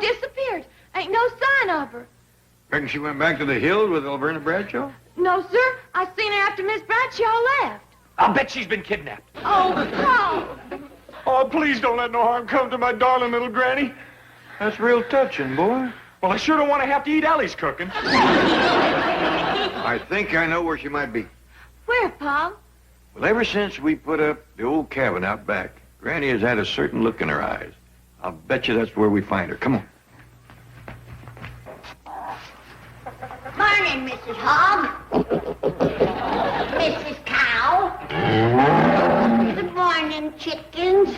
disappeared. Ain't no sign of her. Reckon she went back to the hills with Alverna Bradshaw? No, sir. I seen her after Miss Bradshaw left. I'll bet she's been kidnapped. Oh, Paul. Oh, please don't let no harm come to my darling little granny. That's real touching, boy. Well, I sure don't want to have to eat Ellie's cooking. I think I know where she might be. Where, Paul? Well, ever since we put up the old cabin out back, Granny has had a certain look in her eyes. I'll bet you that's where we find her. Come on. Morning, Mrs. Hogg. Mrs. Cow. Good morning, chickens.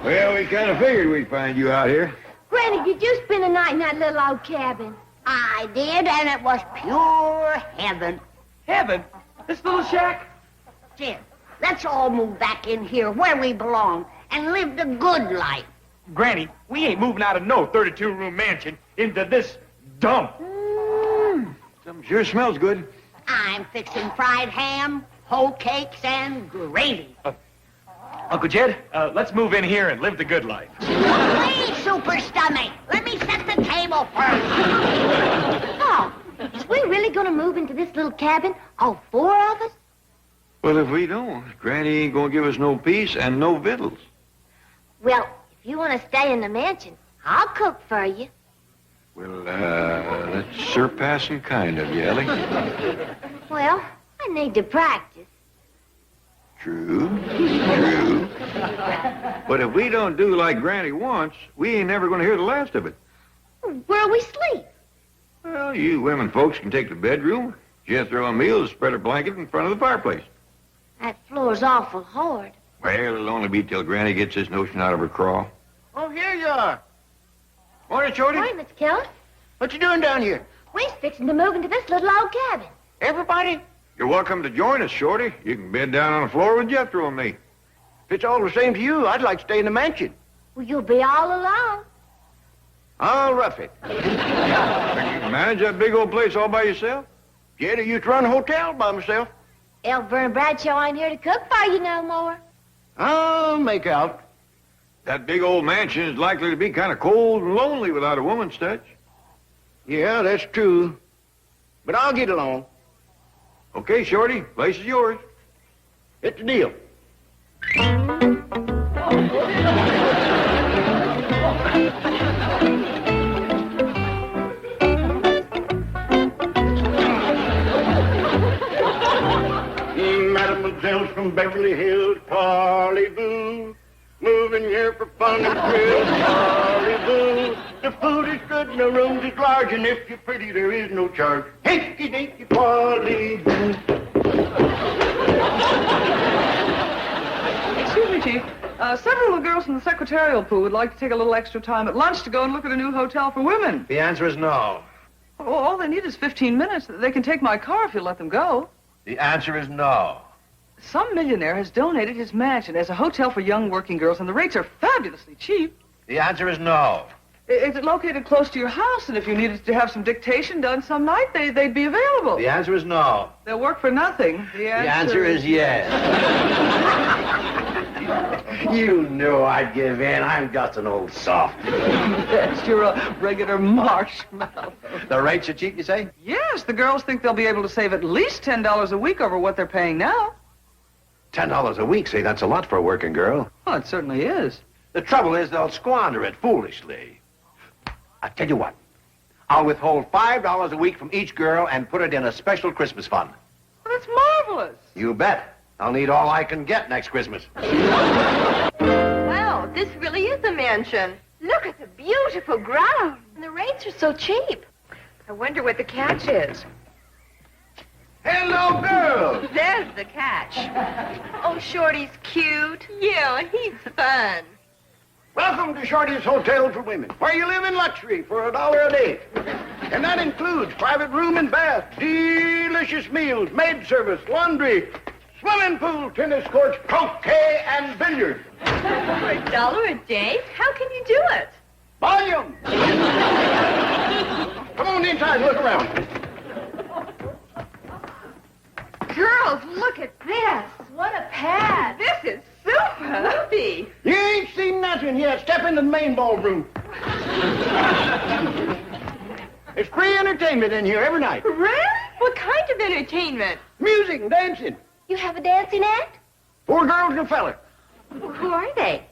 Well, we kind of figured we'd find you out here. Granny, did you spend the night in that little old cabin? I did, and it was pure heaven. Heaven? This little shack? Jim, let's all move back in here where we belong and live the good life. Granny, we ain't moving out of no 32-room mansion into this dump. Something sure smells good. I'm fixing fried ham, whole cakes, and gravy. Uncle Jed, let's move in here and live the good life. Please, super stomach, let me set the table first. Paul, is we really going to move into this little cabin, all four of us? Well, if we don't, Granny ain't gonna give us no peace and no victuals. Well, if you want to stay in the mansion, I'll cook for you. Well, that's surpassing kind of you, Ellie. Well, I need to practice. True. But if we don't do like Granny wants, we ain't never gonna hear the last of it. Where'll we sleep? Well, you women folks can take the bedroom. Jethro and me'll spread a blanket in front of the fireplace. That floor's awful hard. Well, it'll only be till Granny gets this notion out of her craw. Oh, here you are. Morning, Shorty. Morning, Mr. Keller. What you doing down here? We're fixing to move into this little old cabin. Everybody? You're welcome to join us, Shorty. You can bed down on the floor with Jethro and me. If it's all the same to you, I'd like to stay in the mansion. Well, you'll be all alone. I'll rough it. Think you can manage that big old place all by yourself? Jed, I used to run a hotel by myself. Alverna Bradshaw ain't here to cook for you no more. I'll make out. That big old mansion is likely to be kind of cold and lonely without a woman's touch. Yeah, that's true. But I'll get along. Okay, Shorty, place is yours. It's the deal. Mademoiselle from Beverly Hills, parlez-vous. Moving here for fun and thrill, parlez-vous. The food is good and the rooms is large, and if you're pretty, there is no charge. Hinky-dinky, parlez-vous. Excuse me, Chief. Several of the girls from the secretarial pool would like to take a little extra time at lunch to go and look at a new hotel for women. The answer is no. Well, all they need is 15 minutes. They can take my car if you let them go. The answer is no. Some millionaire has donated his mansion as a hotel for young working girls, and the rates are fabulously cheap. The answer is no. It's located close to your house, and if you needed to have some dictation done some night, they'd be available. The answer is no. They'll work for nothing. The answer is yes. You knew I'd give in. I'm just an old softy. Yes, you're a regular marshmallow. The rates are cheap, you say? Yes, the girls think they'll be able to save at least $10 a week over what they're paying now. $10 a week, say, that's a lot for a working girl. Well, it certainly is. The trouble is they'll squander it foolishly. I tell you what, I'll withhold $5 a week from each girl and put it in a special Christmas fund. Well, that's marvelous. You bet. I'll need all I can get next Christmas. Wow, this really is a mansion. Look at the beautiful ground. And the rates are so cheap. I wonder what the catch is. Hello, girls. There's the catch. Oh, Shorty's cute. Yeah, he's fun. Welcome to Shorty's Hotel for Women, where you live in luxury for $1 a day. And that includes private room and bath, delicious meals, maid service, laundry, swimming pool, tennis courts, croquet, and billiards. For $1 a day? How can you do it? Volume! Come on inside and look around. Girls, look at this. What a pad. This is super. Whoopee. You ain't seen nothing in here. Step into the main ballroom. It's free entertainment in here every night. Really? What kind of entertainment? Music and dancing. You have a dancing act? 4 girls and a fella. Who are they?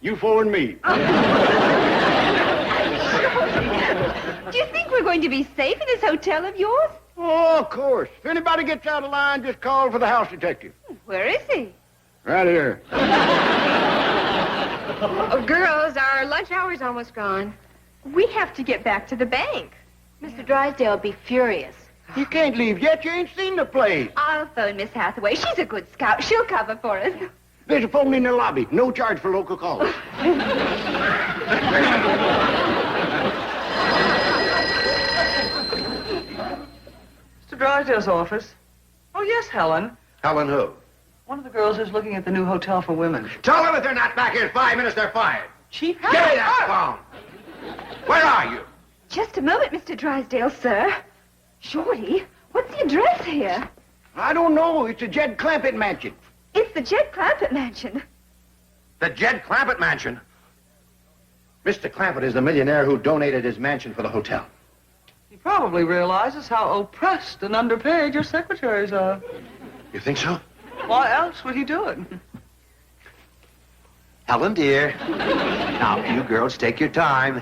You 4 and me. Do you think we're going to be safe in this hotel of yours? Oh, of course. If anybody gets out of line, just call for the house detective. Where is he? Right here. Oh, girls, our lunch hour's almost gone. We have to get back to the bank. Mr. Drysdale will be furious. You can't leave yet. You ain't seen the place. I'll phone Miss Hathaway. She's a good scout. She'll cover for us. There's a phone in the lobby. No charge for local calls. Mr. Drysdale's office. Oh, yes, Helen. Helen who? One of the girls who's looking at the new hotel for women. Tell them if they're not back here in 5 minutes, they're fired. Chief? Give me that phone. Where are you? Just a moment, Mr. Drysdale, sir. Shorty, what's the address here? I don't know. It's a Jed Clampett mansion. It's the Jed Clampett mansion. The Jed Clampett mansion. Mr. Clampett is the millionaire who donated his mansion for the hotel. He probably realizes how oppressed and underpaid your secretaries are. You think so? Why else would he do it? Helen, dear. Now, you girls take your time.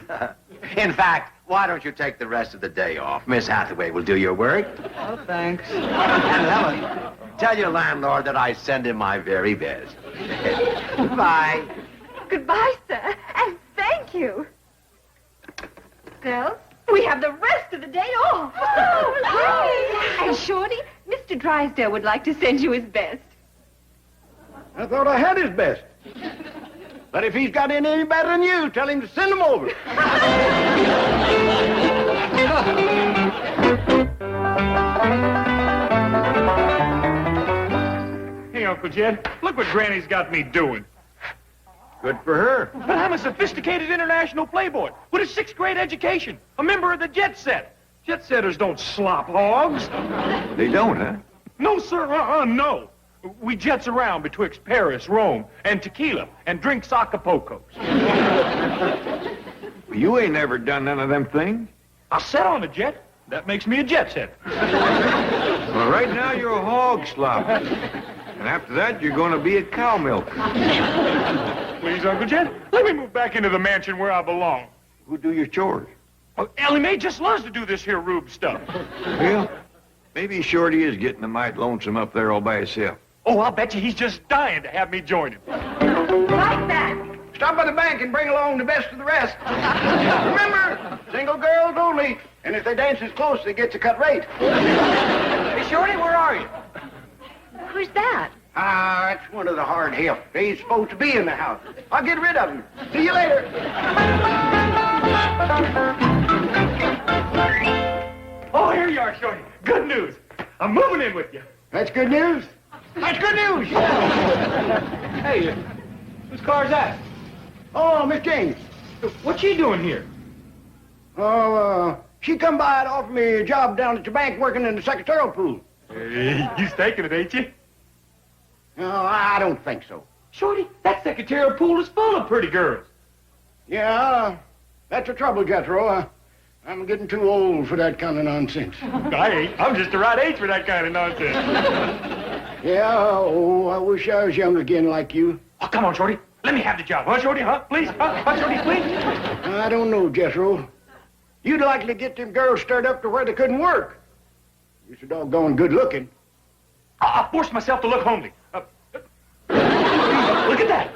In fact, why don't you take the rest of the day off? Miss Hathaway will do your work. Oh, thanks. And Helen, tell your landlord that I send him my very best. Goodbye. Goodbye, sir, and thank you. Girls, we have the rest of the day off. Oh, and Shorty, Mr. Drysdale would like to send you his best. I thought I had his best. But if he's got any better than you, tell him to send him over. Hey, Uncle Jed, look what Granny's got me doing. Good for her. But I'm a sophisticated international playboy with a 6th grade education, a member of the Jet Set. Jet Setters don't slop hogs. They don't, huh? No, sir, no. We jets around betwixt Paris, Rome, and tequila, and drink Acapulcos. You ain't never done none of them things. I set on a jet. That makes me a jet setter. Well, right now you're a hog slop. And after that, you're going to be a cow milker. Please, Uncle Jed, let me move back into the mansion where I belong. Who do your chores? Oh, Ellie Mae just loves to do this here rube stuff. Well, maybe Shorty is getting a mite lonesome up there all by himself. Oh, I'll bet you he's just dying to have me join him. Like that. Stop by the bank and bring along the best of the rest. Remember, single girls only. And if they dance as close, they get a cut rate. Hey, Shorty, where are you? Who's that? Ah, that's one of the hard help. They ain't supposed to be in the house. I'll get rid of them. See you later. Oh, here you are, Shorty. Good news. I'm moving in with you. That's good news. That's good news. Yeah. Hey, whose car's that? Oh, Miss James. What's she doing here? Oh, she come by and offer me a job down at the bank working in the secretarial pool. Hey, you staking it, ain't you? No, I don't think so. Shorty, that secretarial pool is full of pretty girls. Yeah, that's the trouble, Jethro. I'm getting too old for that kind of nonsense. I ain't. I'm just the right age for that kind of nonsense. Yeah, oh, I wish I was young again like you. Oh, come on, Shorty. Let me have the job. Huh, Shorty? Huh? Please? Huh, Shorty, please? I don't know, Jethro. You'd likely get them girls stirred up to where they couldn't work. You're so doggone good looking. I'll force myself to look homely. Look at that.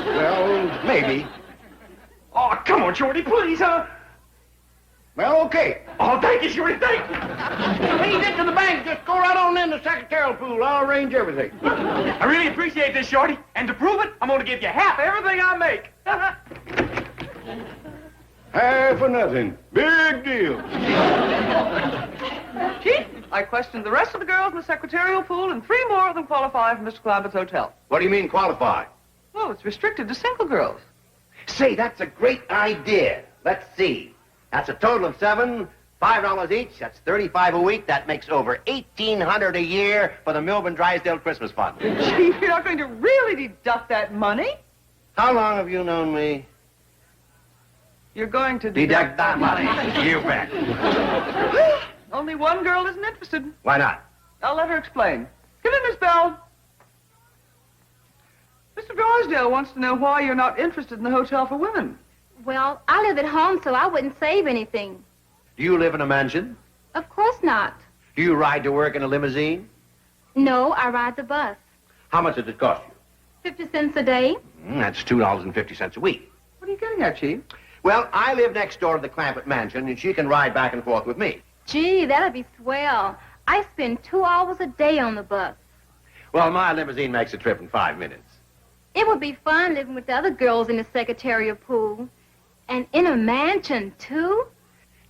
Well, maybe. Oh, come on, Shorty, please, huh? Well, okay. Oh, thank you, Shorty, thank you. When you get to the bank, just go right on in the secretarial pool. I'll arrange everything. I really appreciate this, Shorty. And to prove it, I'm going to give you half everything I make. Half or nothing. Big deal. Chief, I questioned the rest of the girls in the secretarial pool, and 3 more of them qualify for Mr. Clampett's hotel. What do you mean qualify? Well, it's restricted to single girls. Say, that's a great idea. Let's see. That's a total of 7, $5 each. That's $35 a week. That makes over $1,800 a year for the Milburn Drysdale Christmas Fund. Chief, you're not going to really deduct that money? How long have you known me? You're going to Deduct that money. You bet. Only one girl isn't interested. Why not? I'll let her explain. Come in, Miss Bell. Mr. Drysdale wants to know why you're not interested in the hotel for women. Well, I live at home, so I wouldn't save anything. Do you live in a mansion? Of course not. Do you ride to work in a limousine? No, I ride the bus. How much does it cost you? 50 cents a day. That's $2.50 a week. What are you getting at, Chief? Well, I live next door to the Clampett mansion, and she can ride back and forth with me. Gee, that'd be swell. I spend 2 hours a day on the bus. Well, my limousine makes a trip in 5 minutes. It would be fun living with the other girls in the secretarial pool. And in a mansion, too?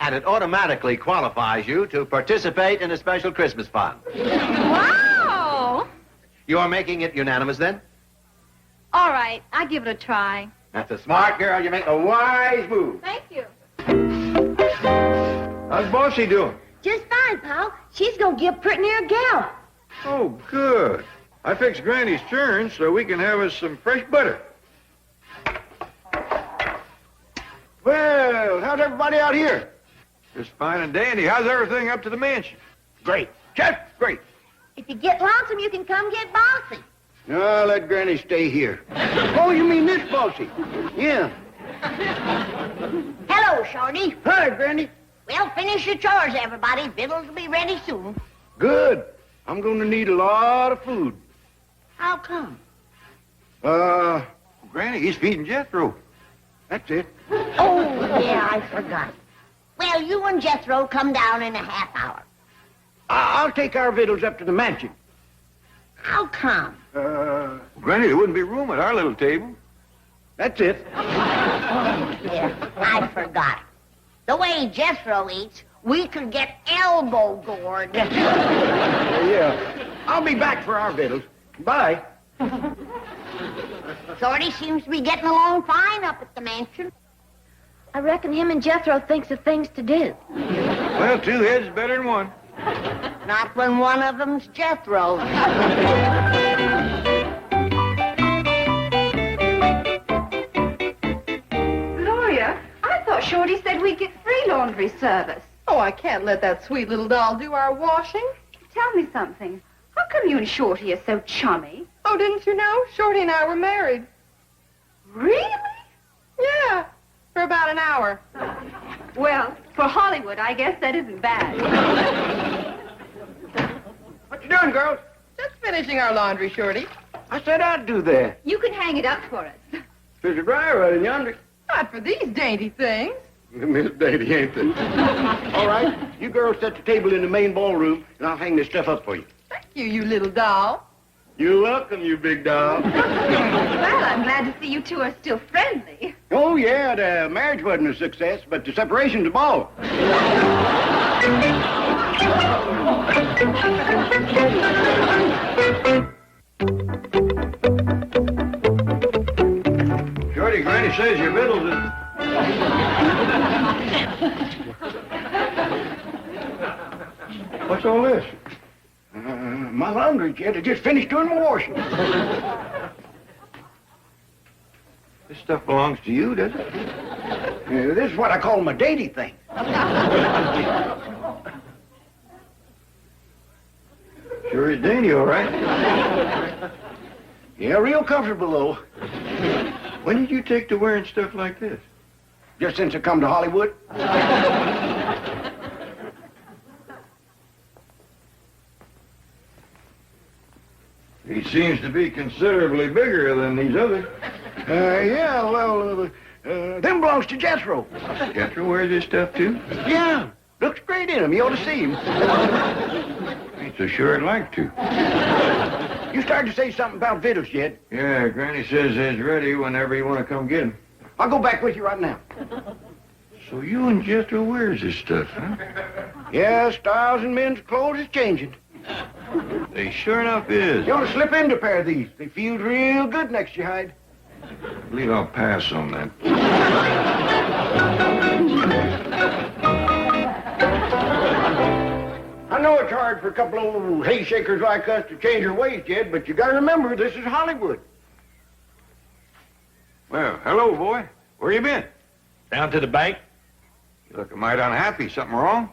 And it automatically qualifies you to participate in a special Christmas fund. Wow! You're making it unanimous, then? All right, I'll give it a try. That's a smart girl. You make a wise move. Thank you. How's Bossy doing? Just fine, pal. She's gonna get pretty near a gal. Oh, good. I fixed Granny's churn so we can have us some fresh butter. Well, how's everybody out here? Just fine and dandy. How's everything up to the mansion? Great. Just great. If you get lonesome, you can come get Bossy. No, let Granny stay here. Oh, you mean this Bossy? Yeah. Hello, Shorty. Hi, Granny. Well, finish your chores, everybody. Victuals will be ready soon. Good. I'm going to need a lot of food. How come? Granny, he's feeding Jethro. That's it. Oh, yeah, I forgot. Well, you and Jethro come down in a half hour. I'll take our victuals up to the mansion. How come? Granny, there wouldn't be room at our little table. That's it. Yeah, I forgot. The way Jethro eats, we could get elbow gored. Yeah. I'll be back for our victuals. Bye. Shorty seems to be getting along fine up at the mansion. I reckon him and Jethro thinks of things to do. Well, 2 heads is better than 1. Not when one of them's Jethro. Gloria, I thought Shorty said we'd get free laundry service. Oh, I can't let that sweet little doll do our washing. Tell me something. How come you and Shorty are so chummy? Oh, didn't you know? Shorty and I were married. Really? Yeah, for about an hour. Well, for Hollywood, I guess that isn't bad. What you doing, girls? Just finishing our laundry, Shorty. I said I'd do that. You can hang it up for us. There's a dryer right in yonder. Not for these dainty things. Miss Daisy, ain't they? All right, you girls set the table in the main ballroom, and I'll hang this stuff up for you. Thank you, you little doll. You're welcome, you big doll. Well, I'm glad to see you two are still friendly. Oh, yeah, the marriage wasn't a success, but the separation's a ball. Shorty, Granny says your victuals is... What's all this? My laundry, Jed. I just finished doing my washing. This stuff belongs to you, does it? This is what I call my dainty thing. Sure is dainty, all right. Yeah, real comfortable, though. When did you take to wearing stuff like this? Just since I come to Hollywood. He seems to be considerably bigger than these others. Yeah, well, them belongs to Jethro. Jethro wears this stuff, too? Yeah, looks great in him. You ought to see him. Ain't so sure I'd like to. You started to say something about victuals, Jed. Yeah, Granny says it's ready whenever you want to come get 'em. I'll go back with you right now. So you and Jethro wears this stuff, huh? Yeah, styles and men's clothes is changing. They sure enough is. You ought to slip into a pair of these. They feel real good next to your hide. I believe I'll pass on that. I know it's hard for a couple old hay shakers like us to change our ways, Jed, but you gotta remember this is Hollywood. Well, hello, boy. Where you been? Down to the bank? You look mighty unhappy. Something wrong?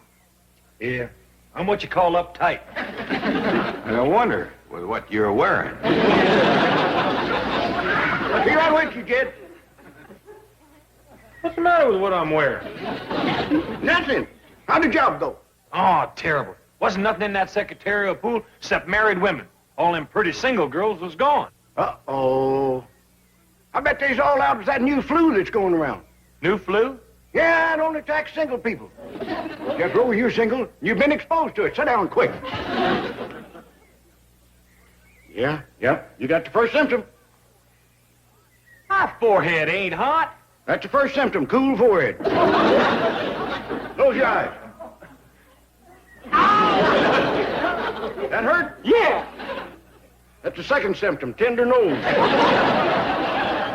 Yeah. I'm what you call uptight. I wonder with what you're wearing. Be right with you, Jed. What's the matter with what I'm wearing? Nothing. How'd the job go? Oh, terrible. Wasn't nothing in that secretarial pool except married women. All them pretty single girls was gone. Uh-oh. I bet they's all out with that new flu that's going around. New flu? Yeah, it only attacks single people. Jethro, you're single. You've been exposed to it. Sit down quick. Yeah, you got the first symptom. My forehead ain't hot. That's the first symptom, cool forehead. Close your eyes. That hurt? Yeah. That's the second symptom, tender nose.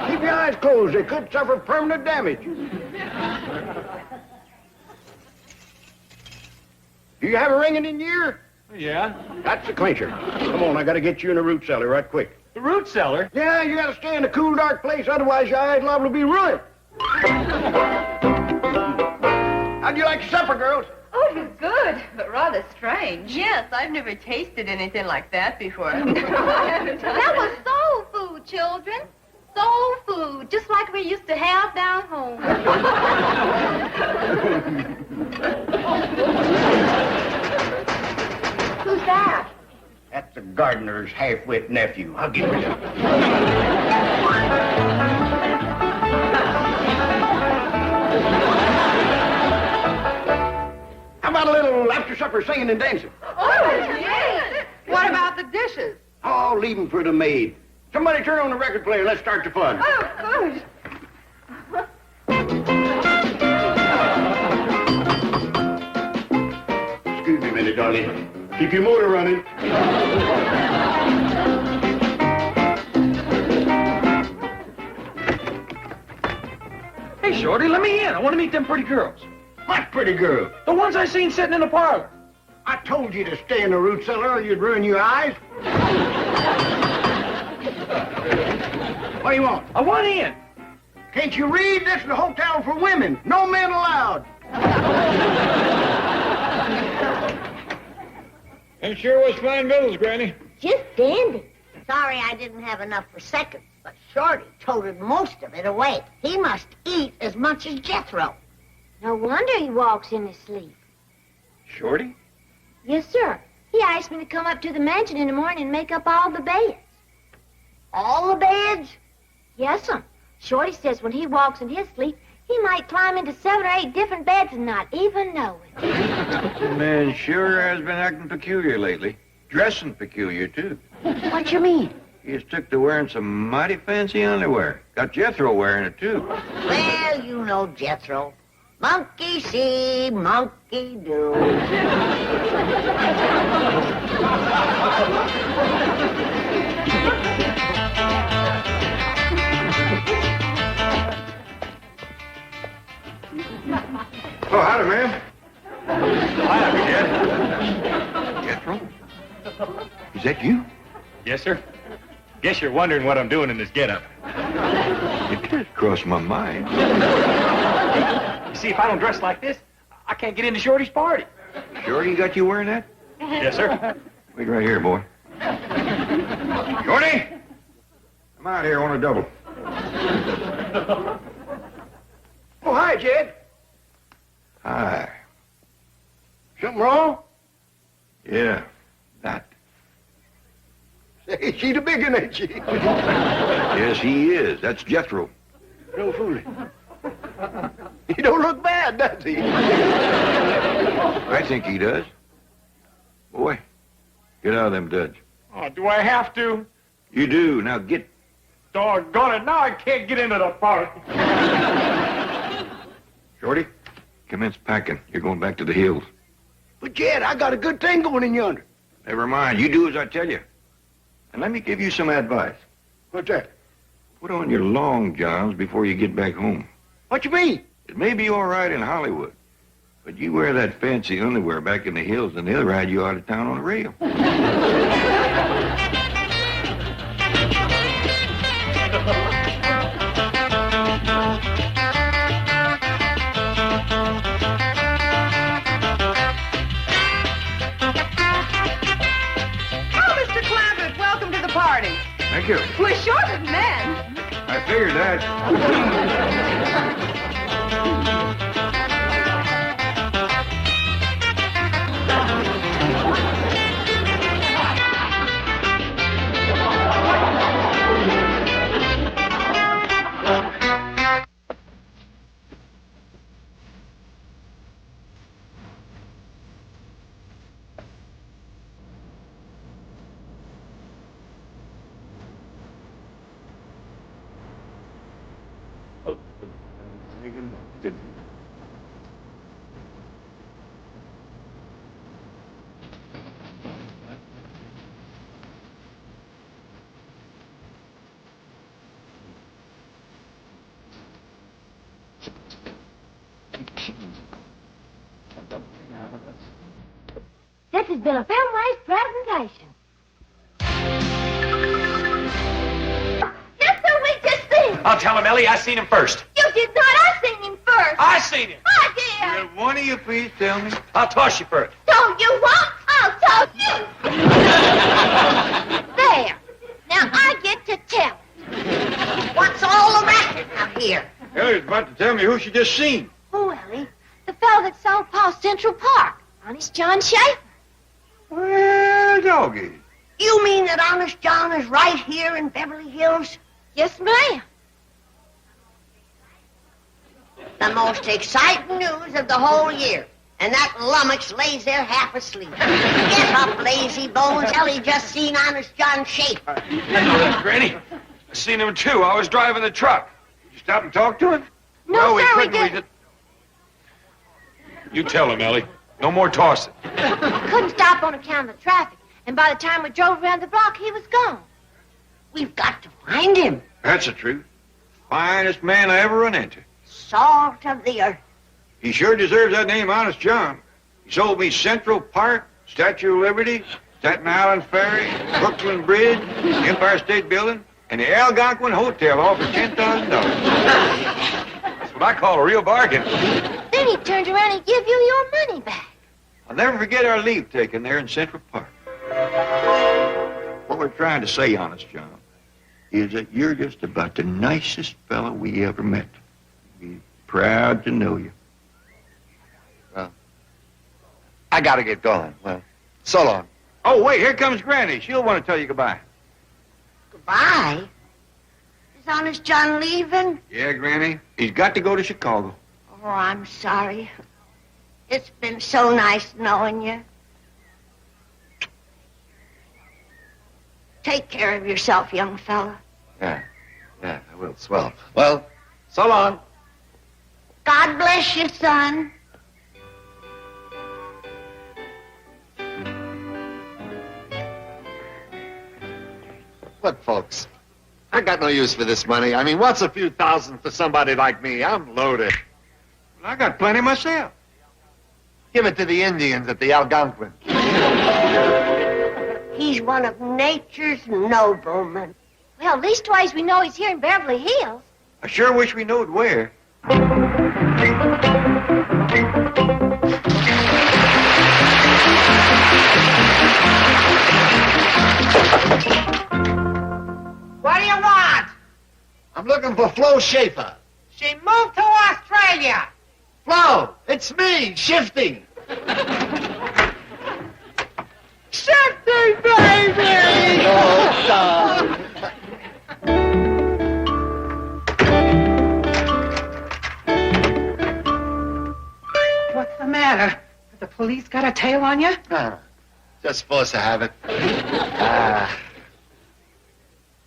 Keep your eyes closed. They could suffer permanent damage. Do you have a ringing in your ear? Yeah. That's the clincher. Come on, I gotta get you in the root cellar right quick. The root cellar? Yeah, you gotta stay in a cool, dark place, otherwise your eyes liable to be ruined. How'd you like your supper, girls? Oh, it was good, but rather strange. Yes, I've never tasted anything like that before. That was soul food, children. Soul food, just like we used to have down home. Who's that? That's the gardener's half-wit nephew. I'll get rid of him. How about a little after-supper singing and dancing? Oh, yes. What about the dishes? Oh, leave 'em for the maid. Somebody turn on the record player. Let's start the fun. Oh, good. Excuse me a minute, darling. Keep your motor running. Hey, Shorty, let me in. I want to meet them pretty girls. What pretty girl? The ones I seen sitting in the parlor. I told you to stay in the root cellar or you'd ruin your eyes. What do you want? I want in. Can't you read? This is a hotel for women. No men allowed. It sure was fine bills, Granny. Just dandy. Sorry I didn't have enough for seconds, but Shorty toted most of it away. He must eat as much as Jethro. No wonder he walks in his sleep. Shorty? Yes, sir. He asked me to come up to the mansion in the morning and make up all the beds. All the beds? Yes, sir. Shorty says when he walks in his sleep, he might climb into 7 or 8 different beds and not even know it. The man sure has been acting peculiar lately. Dressing peculiar, too. What you mean? He has took to wearing some mighty fancy underwear. Got Jethro wearing it, too. Well, you know Jethro. Monkey see, monkey do. Oh, howdy, ma'am. Hi, Jed. Jethro? Is that you? Yes, sir. Guess you're wondering what I'm doing in this getup. It just crossed my mind. You see, if I don't dress like this, I can't get into Shorty's party. Shorty got you wearing that? Yes, sir. Wait right here, boy. Shorty! Come out here on a double. Oh, hi, Jed. Hi. Something wrong? Yeah, that. Say, she's a big one, ain't she? Yes, he is. That's Jethro. No fooling. He don't look bad, does he? I think he does. Boy, get out of them duds. Oh, do I have to? You do. Now get. Doggone it, now I can't get into the party. Shorty, commence packing. You're going back to the hills. But, Jed, I got a good thing going in yonder. Never mind. You do as I tell you. And let me give you some advice. What's that? Put on your long johns before you get back home. What you mean? It may be all right in Hollywood, but you wear that fancy underwear back in the hills and they'll ride you out of town on a rail. Shorty. Thank you. We're short of men. I figured that. This has been a film-wise presentation. Guess who we just seen? I'll tell him, Ellie. I seen him first. You did not. I seen him first. I seen him. I did. Will one of you please tell me? I'll toss you first. Don't you want? I'll tell you. There. Now I get to tell. What's all the racket out here? Ellie's about to tell me who she just seen. Who, Ellie? The fellow that saw Paul Central Park. Honest John Schaefer. Well, doggy. You mean that Honest John is right here in Beverly Hills? Yes, ma'am. The most exciting news of the whole year. And that lummox lays there half asleep. Get up, lazy bones. Ellie just seen Honest John Schaefer. Granny, I seen him too. I was driving the truck. Did you stop and talk to him? No, we sir, we couldn't. didn't. You tell him, Ellie. No more tossing. Couldn't stop on account of the traffic. And by the time we drove around the block, he was gone. We've got to find him. That's the truth. Finest man I ever run into. Salt of the earth. He sure deserves that name, Honest John. He sold me Central Park, Statue of Liberty, Staten Island Ferry, Brooklyn Bridge, Empire State Building, and the Algonquin Hotel, all for $10,000. That's what I call a real bargain. Then he turned around and give you your money back. I'll never forget our leave taking there in Central Park. What we're trying to say, Honest John, is that you're just about the nicest fellow we ever met. We're proud to know you. I gotta get going. Well, so long. Oh, wait, here comes Granny. She'll want to tell you goodbye. Goodbye? Is Honest John leaving? Yeah, Granny. He's got to go to Chicago. Oh, I'm sorry. It's been so nice knowing you. Take care of yourself, young fella. Yeah, I will. Swell. Well, so long. God bless you, son. Look, folks, I got no use for this money. I mean, what's a few thousand for somebody like me? I'm loaded. Well, I got plenty myself. Give it to the Indians at the Algonquin. He's one of nature's noblemen. Well, leastwise we know he's here in Beverly Hills. I sure wish we knowed where. What do you want? I'm looking for Flo Schaefer. She moved to Australia. Flo, it's me, Shifty. Shifty, baby! Oh, son. What's the matter? Have the police got a tail on you? Just supposed to have it.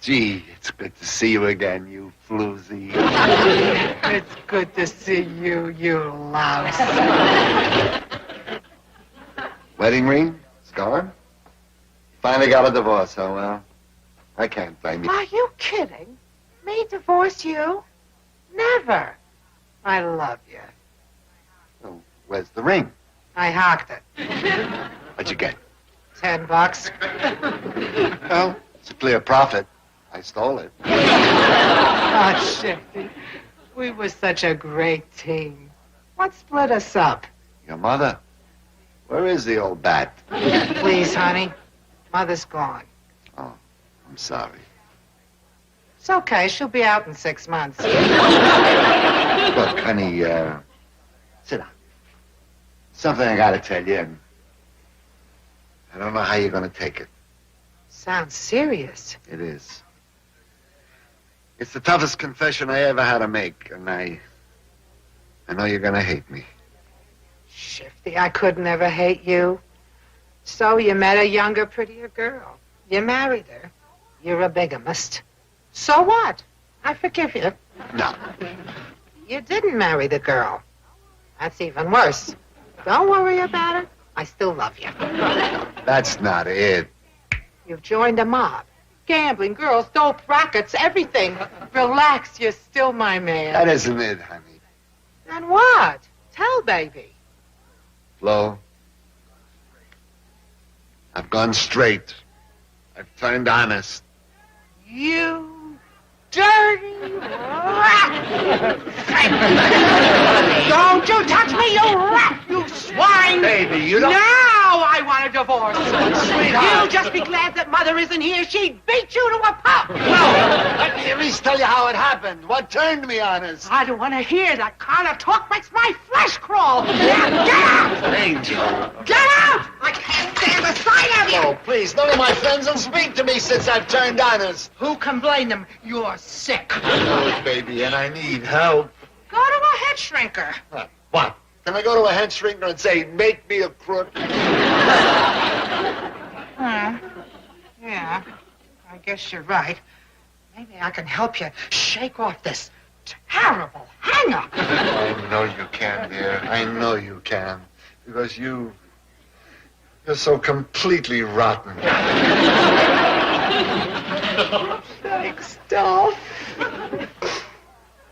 Gee, it's good to see you again, you floozy. It's good to see you, you louse. Wedding ring? It's gone? Finally got a divorce, oh well. I can't blame you. Are you kidding? Me divorce you? Never. I love you. Oh, where's the ring? I hocked it. What'd you get? $10. Well, it's a clear profit. I stole it. Oh, Shifty. We were such a great team. What split us up? Your mother? Where is the old bat? Please, honey. Mother's gone. Oh, I'm sorry. It's okay. She'll be out in 6 months. Look, honey, sit down. Something I gotta tell you, and I don't know how you're gonna take it. Sounds serious. It is. It's the toughest confession I ever had to make, and I know you're gonna hate me. Shifty, I could never hate you. So you met a younger, prettier girl. You married her. You're a bigamist. So what? I forgive you. No. You didn't marry the girl. That's even worse. Don't worry about it. I still love you. That's not it. You've joined a mob. Gambling, girls, dope, rackets, everything. Relax, you're still my man. That isn't it, honey. Then what? Tell, baby. Flo, I've gone straight. I've turned honest. You dirty rat! Don't you touch me, you rat, you swine! Baby, you don't... Now I want a divorce. Sweetheart. You'll just be glad that Mother isn't here. She'd beat you to a pulp. No! Let me at least tell you how it happened. What turned me honest? I don't want to hear that kind of talk. Makes my flesh crawl. Get out! Angel. Get out! I can't stand the sight of you. Oh, please, none of my friends will speak to me since I've turned honest. Who can blame them? You're sick. I know it, baby, and I need help. Go to a head shrinker. What? Can I go to a head shrinker and say, make me a crook? Yeah, I guess you're right. Maybe I can help you shake off this terrible hang-up. I know you can, dear. I know you can. Because you're so completely rotten. Thanks, doll.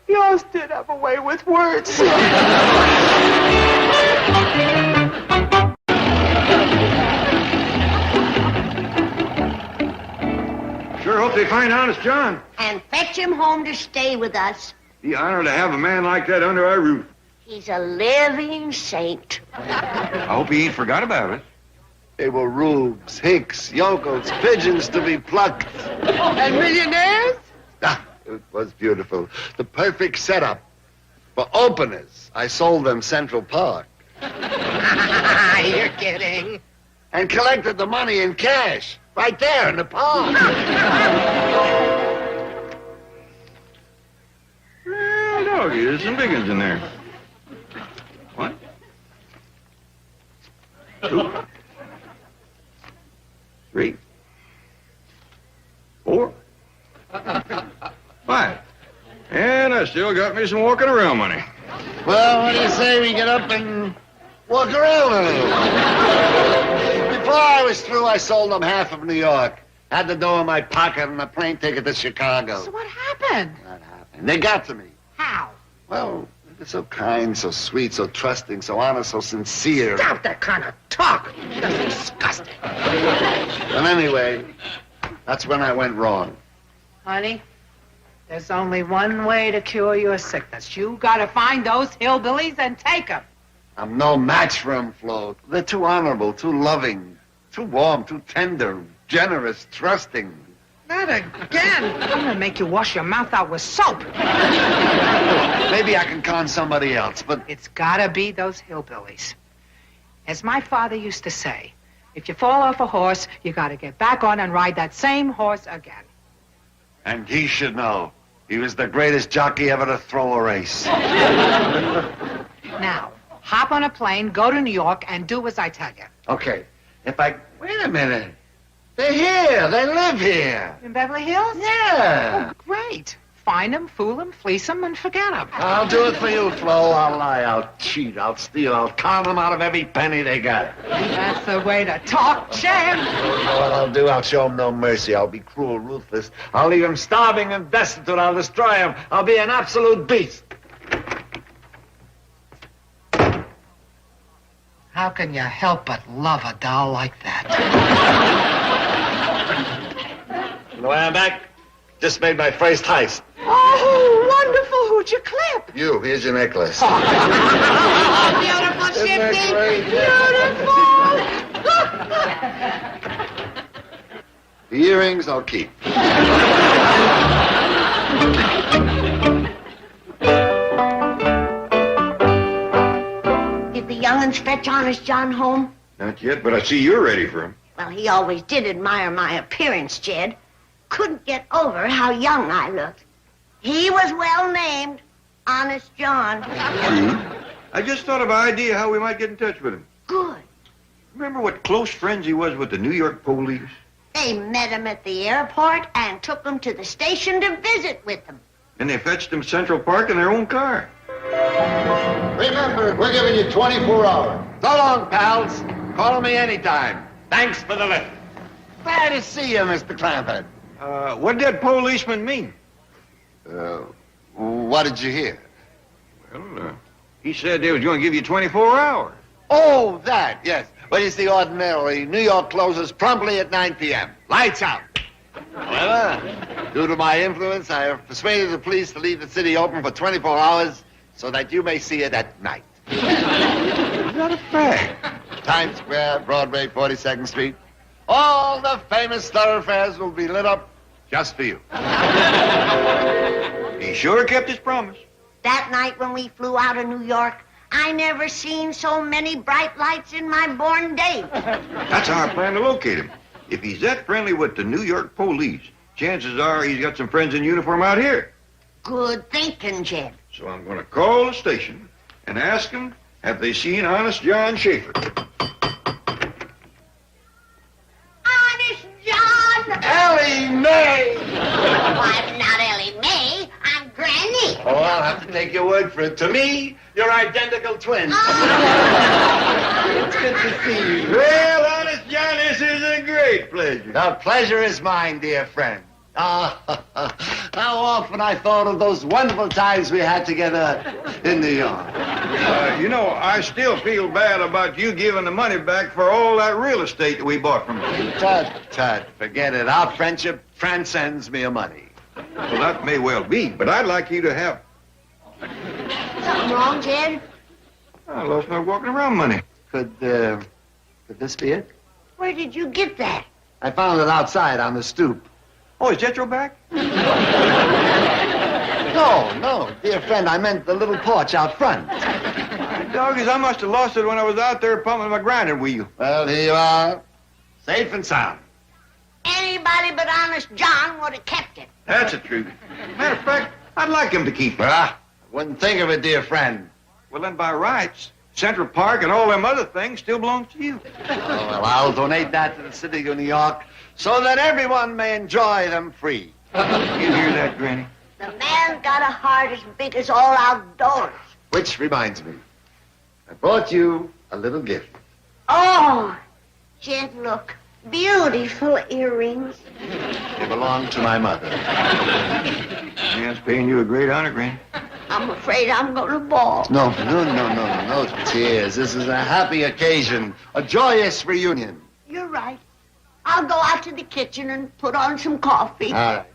Yours did have a way with words. Sure hope they find Honest John. And fetch him home to stay with us. Be honored to have a man like that under our roof. He's a living saint. I hope he ain't forgot about us. They were rubes, hicks, yokels, pigeons to be plucked. And millionaires? Ah, it was beautiful. The perfect setup. For openers, I sold them Central Park. You're kidding. And collected the money in cash. Right there in the park. Well, doggy, there's some big ones in there. What? 2, 3, 4, 5. And I still got me some walking around money. Well, what do you say we get up and walk around a little? Before I was through, I sold them half of New York. Had the dough in my pocket and a plane ticket to Chicago. So what happened? What happened? They got to me. How? Well, they're so kind, so sweet, so trusting, so honest, so sincere. Stop that kind of talk. That's disgusting. And anyway, that's when I went wrong. Honey, there's only one way to cure your sickness. You gotta find those hillbillies and take them. I'm no match for them, Flo. They're too honorable, too loving, too warm, too tender, generous, trusting. Not again. I'm gonna make you wash your mouth out with soap. Maybe I can con somebody else, but... It's gotta be those hillbillies. As my father used to say, if you fall off a horse, you gotta get back on and ride that same horse again. And he should know. He was the greatest jockey ever to throw a race. Now, hop on a plane, go to New York, and do as I tell you. Okay, if I... Wait a minute. They're here. They live here. In Beverly Hills? Yeah. Oh, great. Find them, fool them, fleece them, and forget them. I'll do it for you, Flo. I'll lie, I'll cheat, I'll steal, I'll con them out of every penny they got. That's the way to talk, champ. You know what I'll do? I'll show them no mercy. I'll be cruel, ruthless. I'll leave them starving and destitute. I'll destroy them. I'll be an absolute beast. How can you help but love a doll like that? On the way I'm back, just made my first heist. Oh, wonderful. Who'd you clip? You, here's your necklace. Beautiful, Isn't that Shifty. great? Beautiful. The earrings I'll keep. Did the young'uns fetch Honest John home? Not yet, but I see you're ready for him. Well, he always did admire my appearance, Jed. Couldn't get over how young I looked. He was well named Honest John. True. I just thought of an idea how we might get in touch with him. Good. Remember what close friends he was with the New York police? They met him at the airport and took him to the station to visit with them. And they fetched him Central Park in their own car. Remember, we're giving you 24 hours. So long, pals. Call me anytime. Thanks for the lift. Glad to see you, Mr. Clampett. What did that policeman mean? What did you hear? Well, he said they was going to give you 24 hours. Oh, that, yes. Well, you see, ordinarily, New York closes promptly at 9 p.m. Lights out. However, due to my influence, I have persuaded the police to leave the city open for 24 hours so that you may see it at night. Is that a fact? Times Square, Broadway, 42nd Street. All the famous thoroughfares will be lit up just for you. He sure kept his promise. That night when we flew out of New York, I never seen so many bright lights in my born day. That's our plan to locate him. If he's that friendly with the New York police, chances are he's got some friends in uniform out here. Good thinking, Jed. So I'm going to call the station and ask them, have they seen Honest John Schaefer? Honest John! Ellie Mae! Oh, I'm not Ellie Mae. I'm Granny. Oh, I'll have to take your word for it. To me, you're identical twins. It's good to see you. Well, Honest John, this is a great pleasure. The pleasure is mine, dear friend. Ah, how often I thought of those wonderful times we had together in New York. You know, I still feel bad about you giving the money back for all that real estate that we bought from you. Tut, forget it. Our friendship transcends mere money. Well, that may well be, but I'd like you to have... Something wrong, Jed? I lost my walking around money. Could this be it? Where did you get that? I found it outside on the stoop. Oh, is Jethro back? No, dear friend, I meant the little porch out front. Doggies, I must have lost it when I was out there pumping my grinding wheel. Well, here you are, safe and sound. Anybody but Honest John would have kept it. That's the truth. Matter of fact, I'd like him to keep it. I wouldn't think of it, dear friend. Well, then by rights, Central Park and all them other things still belong to you. Oh, well, I'll donate that to the city of New York so that everyone may enjoy them free. You hear that, Granny? The man's got a heart as big as all outdoors. Which reminds me, I brought you a little gift. Oh, Jed, look. Beautiful earrings. They belong to my mother. Man's paying you a great honor, Granny. I'm afraid I'm going to bawl. No tears. This is a happy occasion, a joyous reunion. You're right. I'll go out to the kitchen and put on some coffee. All right.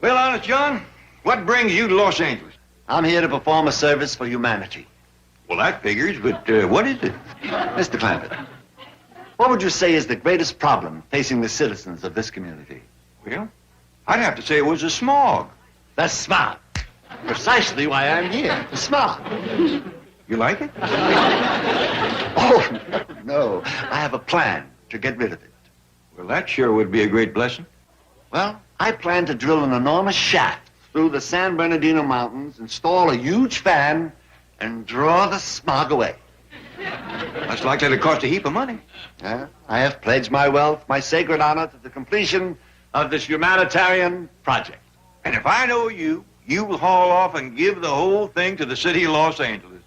Well, Honest John, what brings you to Los Angeles? I'm here to perform a service for humanity. Well, that figures, but what is it? Mr. Clampett, what would you say is the greatest problem facing the citizens of this community? Well, I'd have to say it was the smog. The smog. Precisely why I'm here, the smog. You like it? Oh, no. I have a plan to get rid of it. Well, that sure would be a great blessing. Well, I plan to drill an enormous shaft through the San Bernardino Mountains, install a huge fan, and draw the smog away. That's likely to cost a heap of money. I have pledged my wealth, my sacred honor, to the completion of this humanitarian project. And if I know you, you will haul off and give the whole thing to the city of Los Angeles.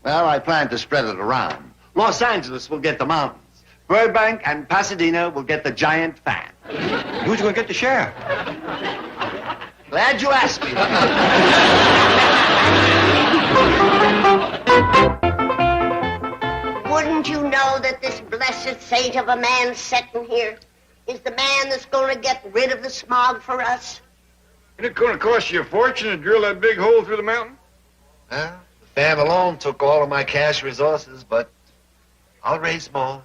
Well, I plan to spread it around. Los Angeles will get the mountains. Burbank and Pasadena will get the giant fan. Who's going to get the share? Glad you asked me. Wouldn't you know that this blessed saint of a man sitting here is the man that's going to get rid of the smog for us? Isn't it going to cost you a fortune to drill that big hole through the mountain? The fan alone took all of my cash resources, but I'll raise more.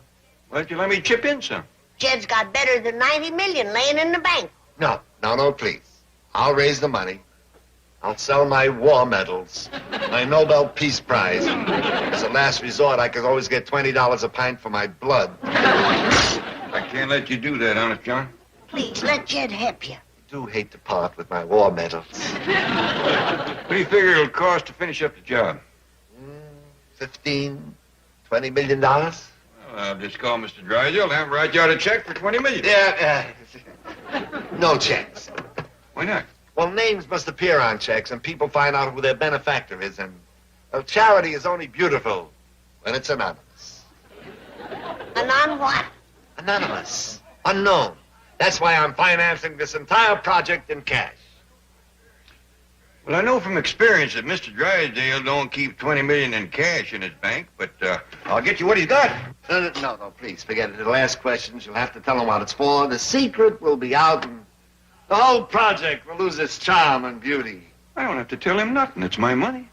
Why don't you let me chip in some? Jed's got better than 90 million laying in the bank. No, please. I'll raise the money. I'll sell my war medals, my Nobel Peace Prize. As a last resort, I could always get $20 a pint for my blood. I can't let you do that, Honest John. Please, let Jed help you. I do hate to part with my war medals. What do you figure it'll cost to finish up the job? 15, $20 million? Well, I'll just call Mr. Drysdale and have him write you out a check for $20 million. Yeah, no checks. Why not? Well, names must appear on checks, and people find out who their benefactor is, and charity is only beautiful when it's anonymous. Anon what? Anonymous. Unknown. That's why I'm financing this entire project in cash. Well, I know from experience that Mr. Drysdale don't keep $20 million in cash in his bank, but I'll get you what he's got. No, please, forget it. It'll ask questions. You'll have to tell him what it's for. The secret will be out, and the whole project will lose its charm and beauty. I don't have to tell him nothing. It's my money.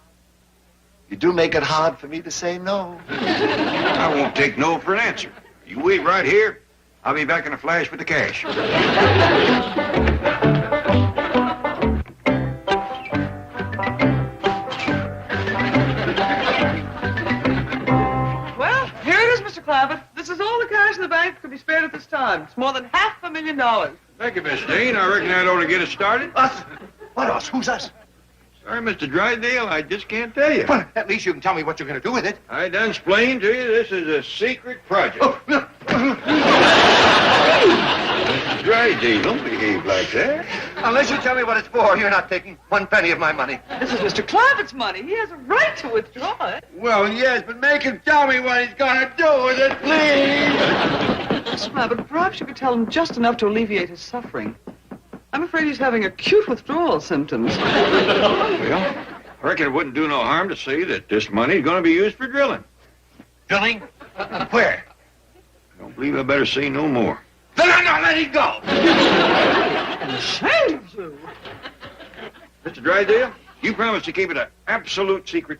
You do make it hard for me to say no. I won't take no for an answer. You wait right here. I'll be back in a flash with the cash. Well, here it is, Mr. Clampett. This is all the cash in the bank that could be spared at this time. It's more than $500,000. Thank you, Miss Dane. I reckon that ought to get us started. Us? What us? Who's us? Sorry, Mr. Drysdale, I just can't tell you. Well, at least you can tell me what you're going to do with it. I done explained to you this is a secret project. Oh, no. Mr. Drysdale, don't behave like that. Unless you tell me what it's for, you're not taking one penny of my money. This is Mr. Clampett's money. He has a right to withdraw it. Well, yes, but make him tell me what he's going to do with it, please. Mr. Clampett, perhaps you could tell him just enough to alleviate his suffering. I'm afraid he's having acute withdrawal symptoms. Well, I reckon it wouldn't do no harm to say that this money's going to be used for drilling. Drilling? Where? I don't believe I better say no more. Then I'm not letting go. Shame of you. Mr. Drysdale, you promised to keep it an absolute secret.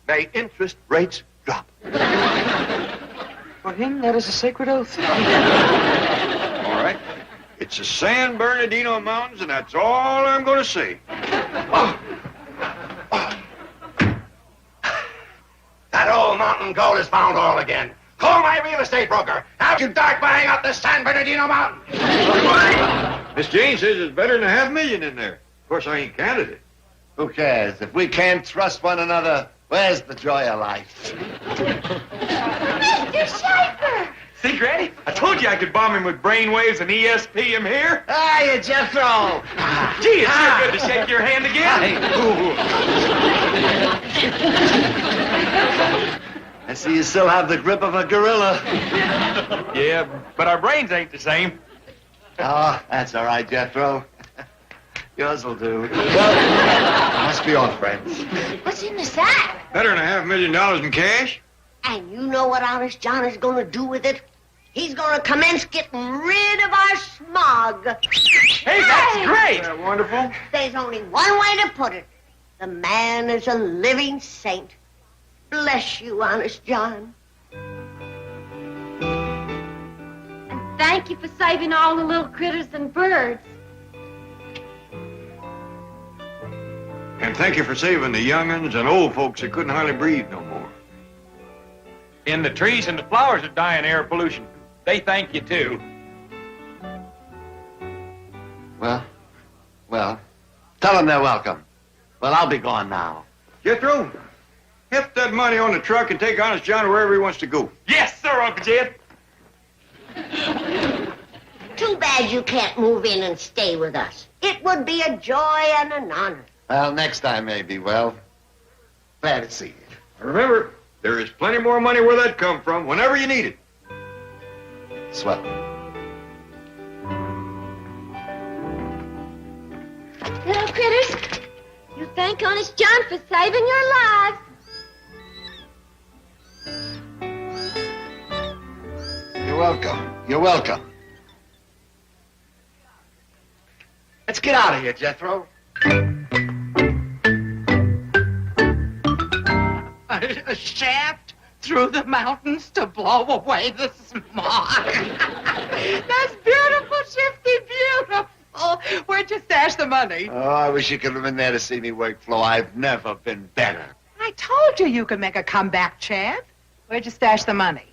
May interest rates drop. For him, that is a sacred oath. All right. It's the San Bernardino Mountains, and that's all I'm going to say. That old mountain gold is found oil again. Call my real estate broker. Have you start buying up the San Bernardino Mountains. Miss Jane says there's better than $500,000 in there. Of course, I ain't counted it. Who cares? If we can't trust one another, where's the joy of life? Mr. Schaefer! See, Granny? I told you I could bomb him with brainwaves and ESP him here. Hiya, Jethro. Gee, it's sure good to shake your hand again. I see you still have the grip of a gorilla. Yeah, but our brains ain't the same. Oh, that's all right, Jethro. Yours will do. Well, must be off, friends. What's in the sack? Better than $500,000 in cash? And you know what Honest John is going to do with it? He's going to commence getting rid of our smog. Hey, that's great. Isn't that wonderful? There's only one way to put it. The man is a living saint. Bless you, Honest John. And thank you for saving all the little critters and birds. And thank you for saving the young'uns and old folks that couldn't hardly breathe no more. And the trees and the flowers are dying of air pollution. They thank you, too. Well, tell them they're welcome. Well, I'll be gone now. Jethro, heft that money on the truck and take Honest John wherever he wants to go. Yes, sir, Uncle Jed. Too bad you can't move in and stay with us. It would be a joy and an honor. Well, next time maybe. Well, glad to see you. Remember, there is plenty more money where that come from whenever you need it. Swell. Little critters, you thank Honest John for saving your lives. You're welcome. You're welcome. Let's get out of here, Jethro. A shaft through the mountains to blow away the smog. That's beautiful, Shifty, beautiful. Where'd you stash the money? Oh, I wish you could have been there to see me work, Flo. I've never been better. I told you you could make a comeback, Chad. Where'd you stash the money?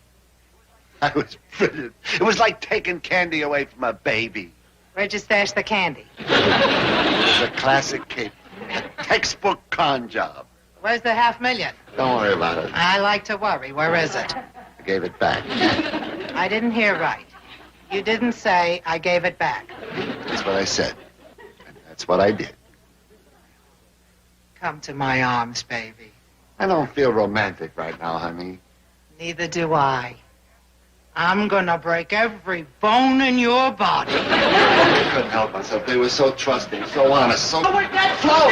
I was brilliant. It was like taking candy away from a baby. Where'd you stash the candy? It was a classic cape. A textbook con job. Where's the $500,000? Don't worry about it. I like to worry. Where is it? I gave it back. I didn't hear right. You didn't say I gave it back. That's what I said. And that's what I did. Come to my arms, baby. I don't feel romantic right now, honey. Neither do I. I'm gonna break every bone in your body. I couldn't help myself. They were so trusting, so honest, so... Oh, that's Flo!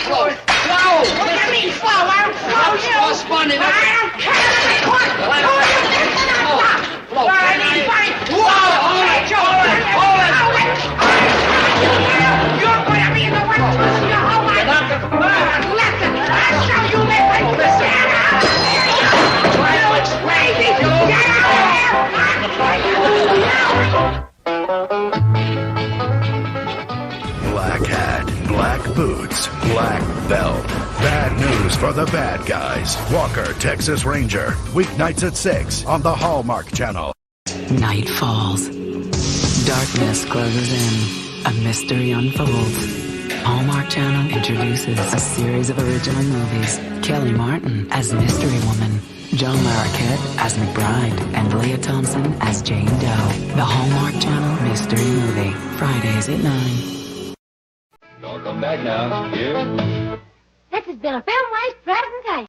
Flo! Flo! Look at me, Flo! I'll Flo you! Flo's funny. I'll Flo! You're gonna be the one to see your whole life! Listen! I'll show you listen! It's crazy! Get out of here! Black hat, black boots, black belt. Bad news for the bad guys. Walker, Texas Ranger. Weeknights at 6 on the Hallmark Channel. Night falls. Darkness closes in. A mystery unfolds. Hallmark Channel introduces a series of original movies. Kelly Martin as Mystery Woman. John Larroquette as McBride. And Leah Thompson as Jane Doe. The Hallmark Channel Mystery Movie. Fridays at 9. Don't come back now. Here. This has been a Filmways presentation.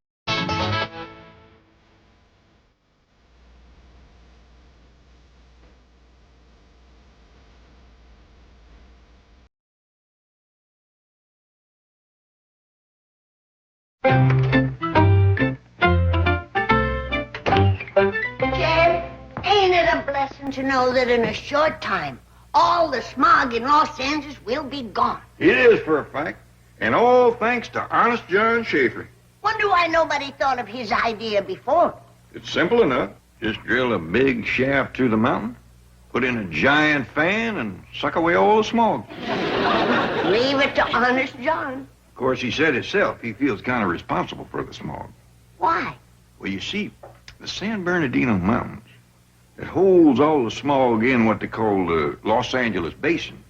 Jed, ain't it a blessing to know that in a short time, all the smog in Los Angeles will be gone? It is for a fact. And all thanks to honest John Schaefer. Wonder why nobody thought of his idea before. It's simple enough. Just drill a big shaft through the mountain, put in a giant fan, and suck away all the smog. Leave it to honest John. Of course, he said himself he feels kind of responsible for the smog. Why? Well, you see, the San Bernardino Mountains, it holds all the smog in what they call the Los Angeles Basin,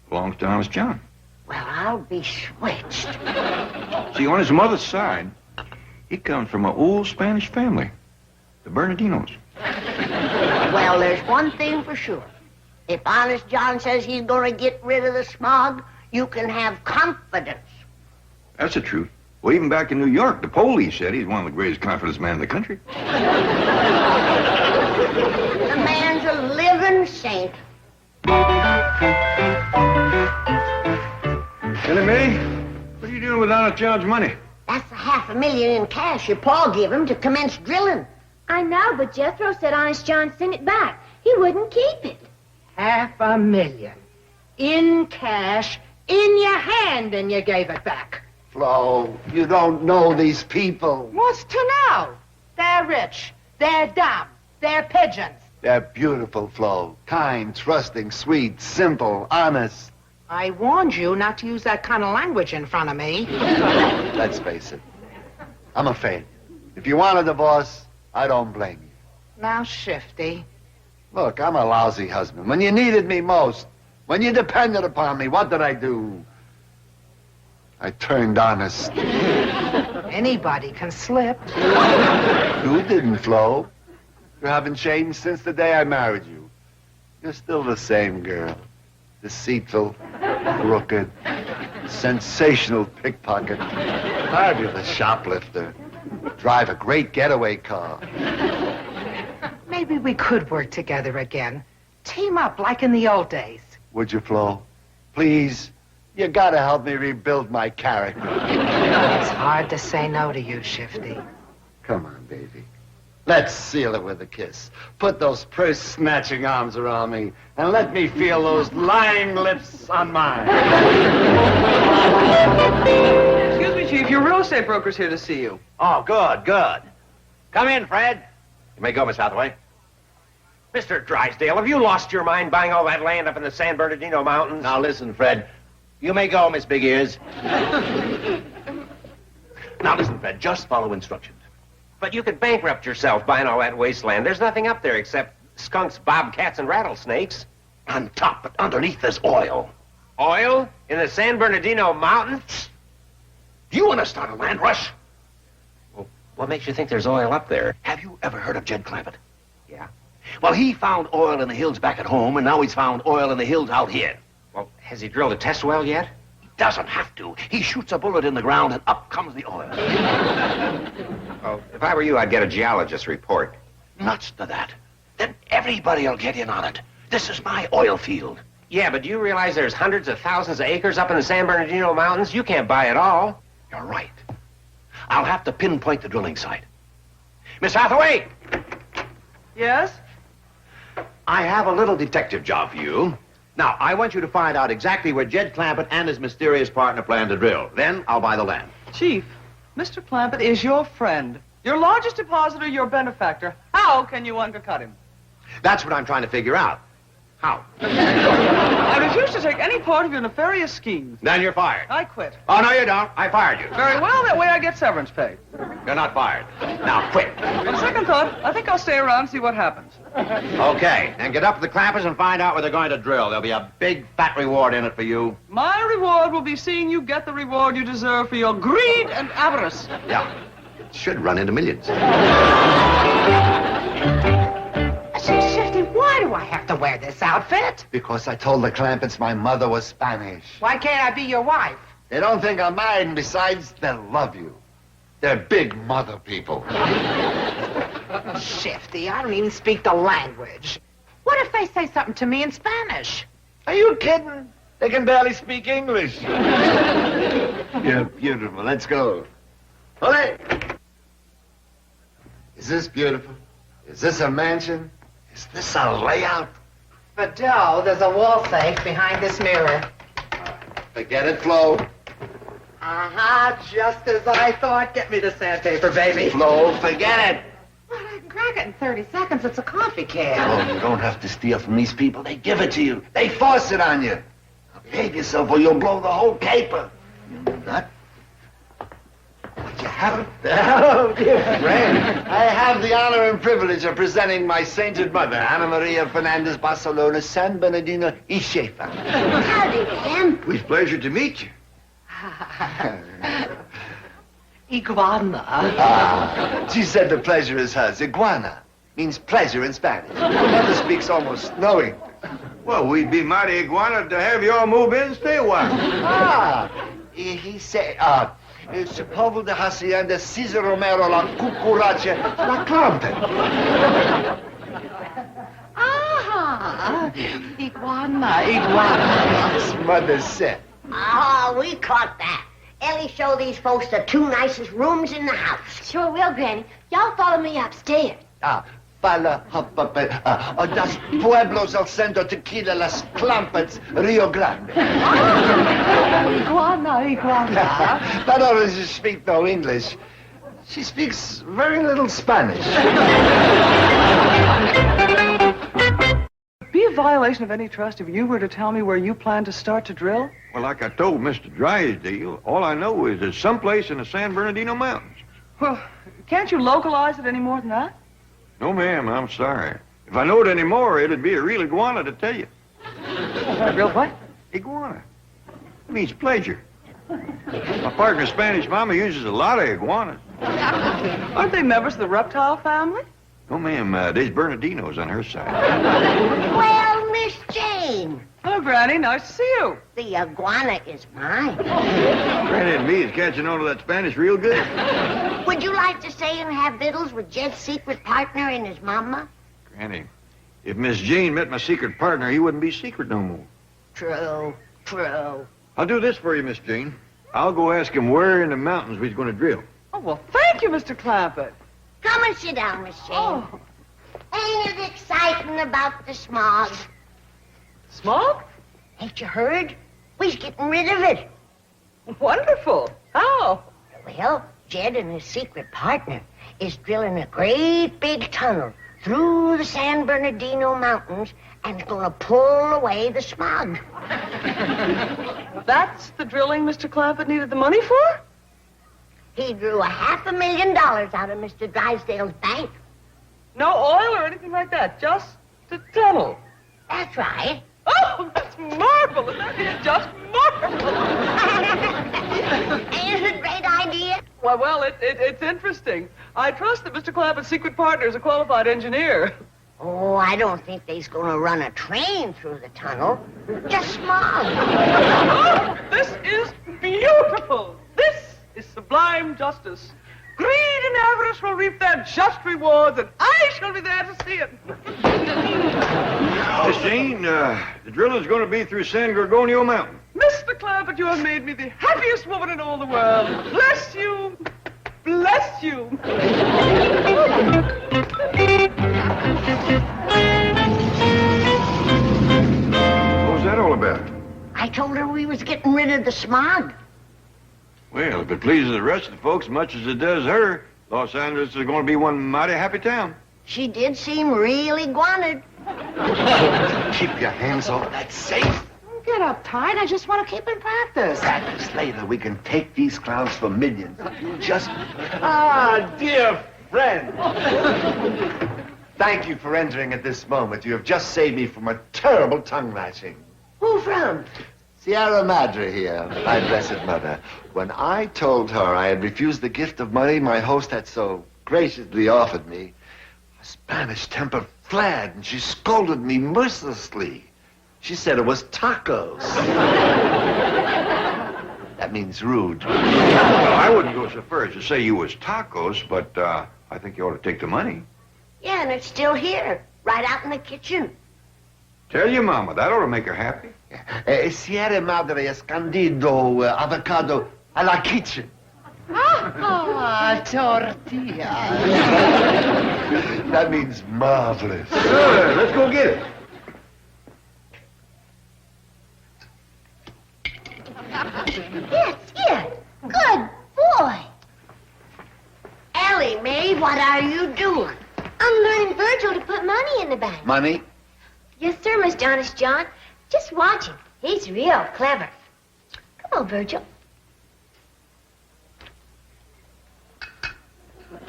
belongs to honest John. Well, I'll be switched. See, on his mother's side, he comes from an old Spanish family, the Bernardinos. Well, there's one thing for sure. If honest John says he's going to get rid of the smog, you can have confidence. That's the truth. Well, even back in New York, the police said he's one of the greatest confidence men in the country. The man's a living saint. Billy May, what are you doing with honest John's money? That's the $500,000 in cash your pa gave him to commence drilling. I know, but Jethro said Honest John sent it back. He wouldn't keep it. $500,000 in cash in your hand, and you gave it back. Flo, you don't know these people. What's to know? They're rich. They're dumb. They're pigeons. They're beautiful, Flo. Kind, trusting, sweet, simple, honest. I warned you not to use that kind of language in front of me. Let's face it. I'm a failure. If you want a divorce, I don't blame you. Now, Shifty. Look, I'm a lousy husband. When you needed me most, when you depended upon me, what did I do? I turned honest. Anybody can slip. You didn't, Flo. You haven't changed since the day I married you. You're still the same girl. Deceitful, crooked, sensational pickpocket, fabulous shoplifter, drive a great getaway car. Maybe we could work together again. Team up like in the old days. Would you, Flo? Please, you gotta help me rebuild my character. It's hard to say no to you, Shifty. Come on, baby. Let's seal it with a kiss. Put those purse-snatching arms around me and let me feel those lying lips on mine. Excuse me, Chief. Your real estate broker's here to see you. Oh, good, good. Come in, Fred. You may go, Miss Hathaway. Mr. Drysdale, have you lost your mind buying all that land up in the San Bernardino Mountains? Now listen, Fred. You may go, Miss Big Ears. Now listen, Fred, just follow instructions. But you could bankrupt yourself buying all that wasteland. There's nothing up there except skunks, bobcats, and rattlesnakes. On top, but underneath there's oil. Oil? In the San Bernardino Mountains? Do you want to start a land rush? Well, what makes you think there's oil up there? Have you ever heard of Jed Clampett? Yeah. Well, he found oil in the hills back at home, and now he's found oil in the hills out here. Well, has he drilled a test well yet? He doesn't have to. He shoots a bullet in the ground, and up comes the oil. Well, if I were you, I'd get a geologist's report. Nuts to that. Then everybody will get in on it. This is my oil field. Yeah, but do you realize there's hundreds of thousands of acres up in the San Bernardino Mountains? You can't buy it all. You're right. I'll have to pinpoint the drilling site. Miss Hathaway! Yes? I have a little detective job for you. Now, I want you to find out exactly where Jed Clampett and his mysterious partner plan to drill. Then I'll buy the land. Chief, Mr. Clampett is your friend. Your largest depositor, your benefactor. How can you undercut him? That's what I'm trying to figure out. How? I refuse to take any part of your nefarious schemes. Then you're fired. I quit. Oh, no, you don't. I fired you. Very well, that way I get severance pay. You're not fired. Now, quit. On second thought, I think I'll stay around and see what happens. Okay, and get up to the Clampers and find out where they're going to drill. There'll be a big, fat reward in it for you. My reward will be seeing you get the reward you deserve for your greed and avarice. Yeah. Should run into millions. Say, Shifty, why do I have to wear this outfit? Because I told the Clampetts my mother was Spanish. Why can't I be your wife? They don't think I'm married, and besides, they'll love you. They're big mother people. Shifty, I don't even speak the language. What if they say something to me in Spanish? Are you kidding? They can barely speak English. You're beautiful. Let's go. Ole! Is this beautiful? Is this a mansion? Is this a layout? Fidel, there's a wall safe behind this mirror. Forget it, Flo. Just as I thought. Get me the sandpaper, baby. Flo, forget it. Well, I can crack it in 30 seconds. It's a coffee can. Oh, you don't have to steal from these people. They give it to you. They force it on you. Now behave yourself or you'll blow the whole caper. You nut. What you have? Oh, dear friend. I have the honor and privilege of presenting my sainted mother, Ana Maria Fernandez Barcelona, San Bernardino y Schaefer. Howdy, Dan. With pleasure to meet you. Iguana. She said the pleasure is hers. Iguana means pleasure in Spanish. Mother speaks almost no English. Well, we'd be mighty iguana to have you all move in and stay a while. He said, it's a povo de hacienda Cesar Romero la cucuracha la Clampett. Iguana. His mother said. Oh, we caught that. Ellie, show these folks the two nicest rooms in the house. Sure will, Granny. Y'all follow me upstairs. Para das pueblos al centro tequila las Clampetts, Rio Grande. Iguana. Not only does she speak no English, she speaks very little Spanish. Be a violation of any trust if you were to tell me where you plan to start to drill? Well, like I told Mr. Drysdale, all I know is there's someplace in the San Bernardino Mountains. Well, can't you localize it any more than that? No, ma'am, I'm sorry. If I knowed any more, it'd be a real iguana to tell you. A real what? Iguana. It means pleasure. My partner, Spanish Mama, uses a lot of iguanas. Aren't they members of the reptile family? No, ma'am, there's Bernardinos on her side. Well, Miss Jane, Hello, Granny. Nice to see you. the iguana is mine. Granny and me is catching on to that Spanish real good. Would you like to stay and have victuals with Jed's secret partner and his mama? Granny, if Miss Jane met my secret partner, he wouldn't be secret no more. True, true. I'll do this for you, Miss Jane. I'll go ask him where in the mountains we're going to drill. Oh, well, thank you, Mr. Clampett. Come and sit down, Miss Jane. Oh. Ain't it exciting about the smog? Smog? Ain't you heard? We's getting rid of it. Wonderful. How? Well, Jed and his secret partner is drilling a great big tunnel through the San Bernardino Mountains and going to pull away the smog. That's the drilling Mr. Clampett needed the money for? He drew $500,000 out of Mr. Drysdale's bank. No oil or anything like that, just a tunnel. That's right. Oh, that's marvelous. That is just marvelous. Ain't it a great idea? Well, it's interesting. I trust that Mr. Clampett's secret partner is a qualified engineer. Oh, I don't think they's going to run a train through the tunnel. Just smog. Oh, this is beautiful. This is sublime justice. Greed and avarice will reap their just rewards, and I shall be there to see it. Miss Jean, the drilling's going to be through San Gorgonio Mountain. Mr. Clampett, you have made me the happiest woman in all the world. Bless you. Bless you. What was that all about? I told her we was getting rid of the smog. Well, if it pleases the rest of the folks as much as it does her, Los Angeles is going to be one mighty happy town. She did seem really guanted. Keep your hands off that safe. Get uptight. I just want to keep in practice. Practice later. We can take these clowns for millions. Just... dear friend. Thank you for entering at this moment. You have just saved me from a terrible tongue lashing. Who from? Sierra Madre here, my blessed mother. When I told her I had refused the gift of money my host had so graciously offered me, her Spanish temper flared and she scolded me mercilessly. She said it was tacos. That means rude. Well, I wouldn't go so far as to say you was tacos, but I think you ought to take the money. Yeah, and it's still here, right out in the kitchen. Tell your mama, that ought to make her happy. Sierra Madre escondido avocado a la kitchen. Tortilla. That means marvelous. Good, let's go get it. Yes, here. Good boy. Ellie Mae, what are you doing? I'm learning Virgil to put money in the bank. Money? Yes, sir, Mr. Honest John. Just watch him. He's real clever. Come on, Virgil.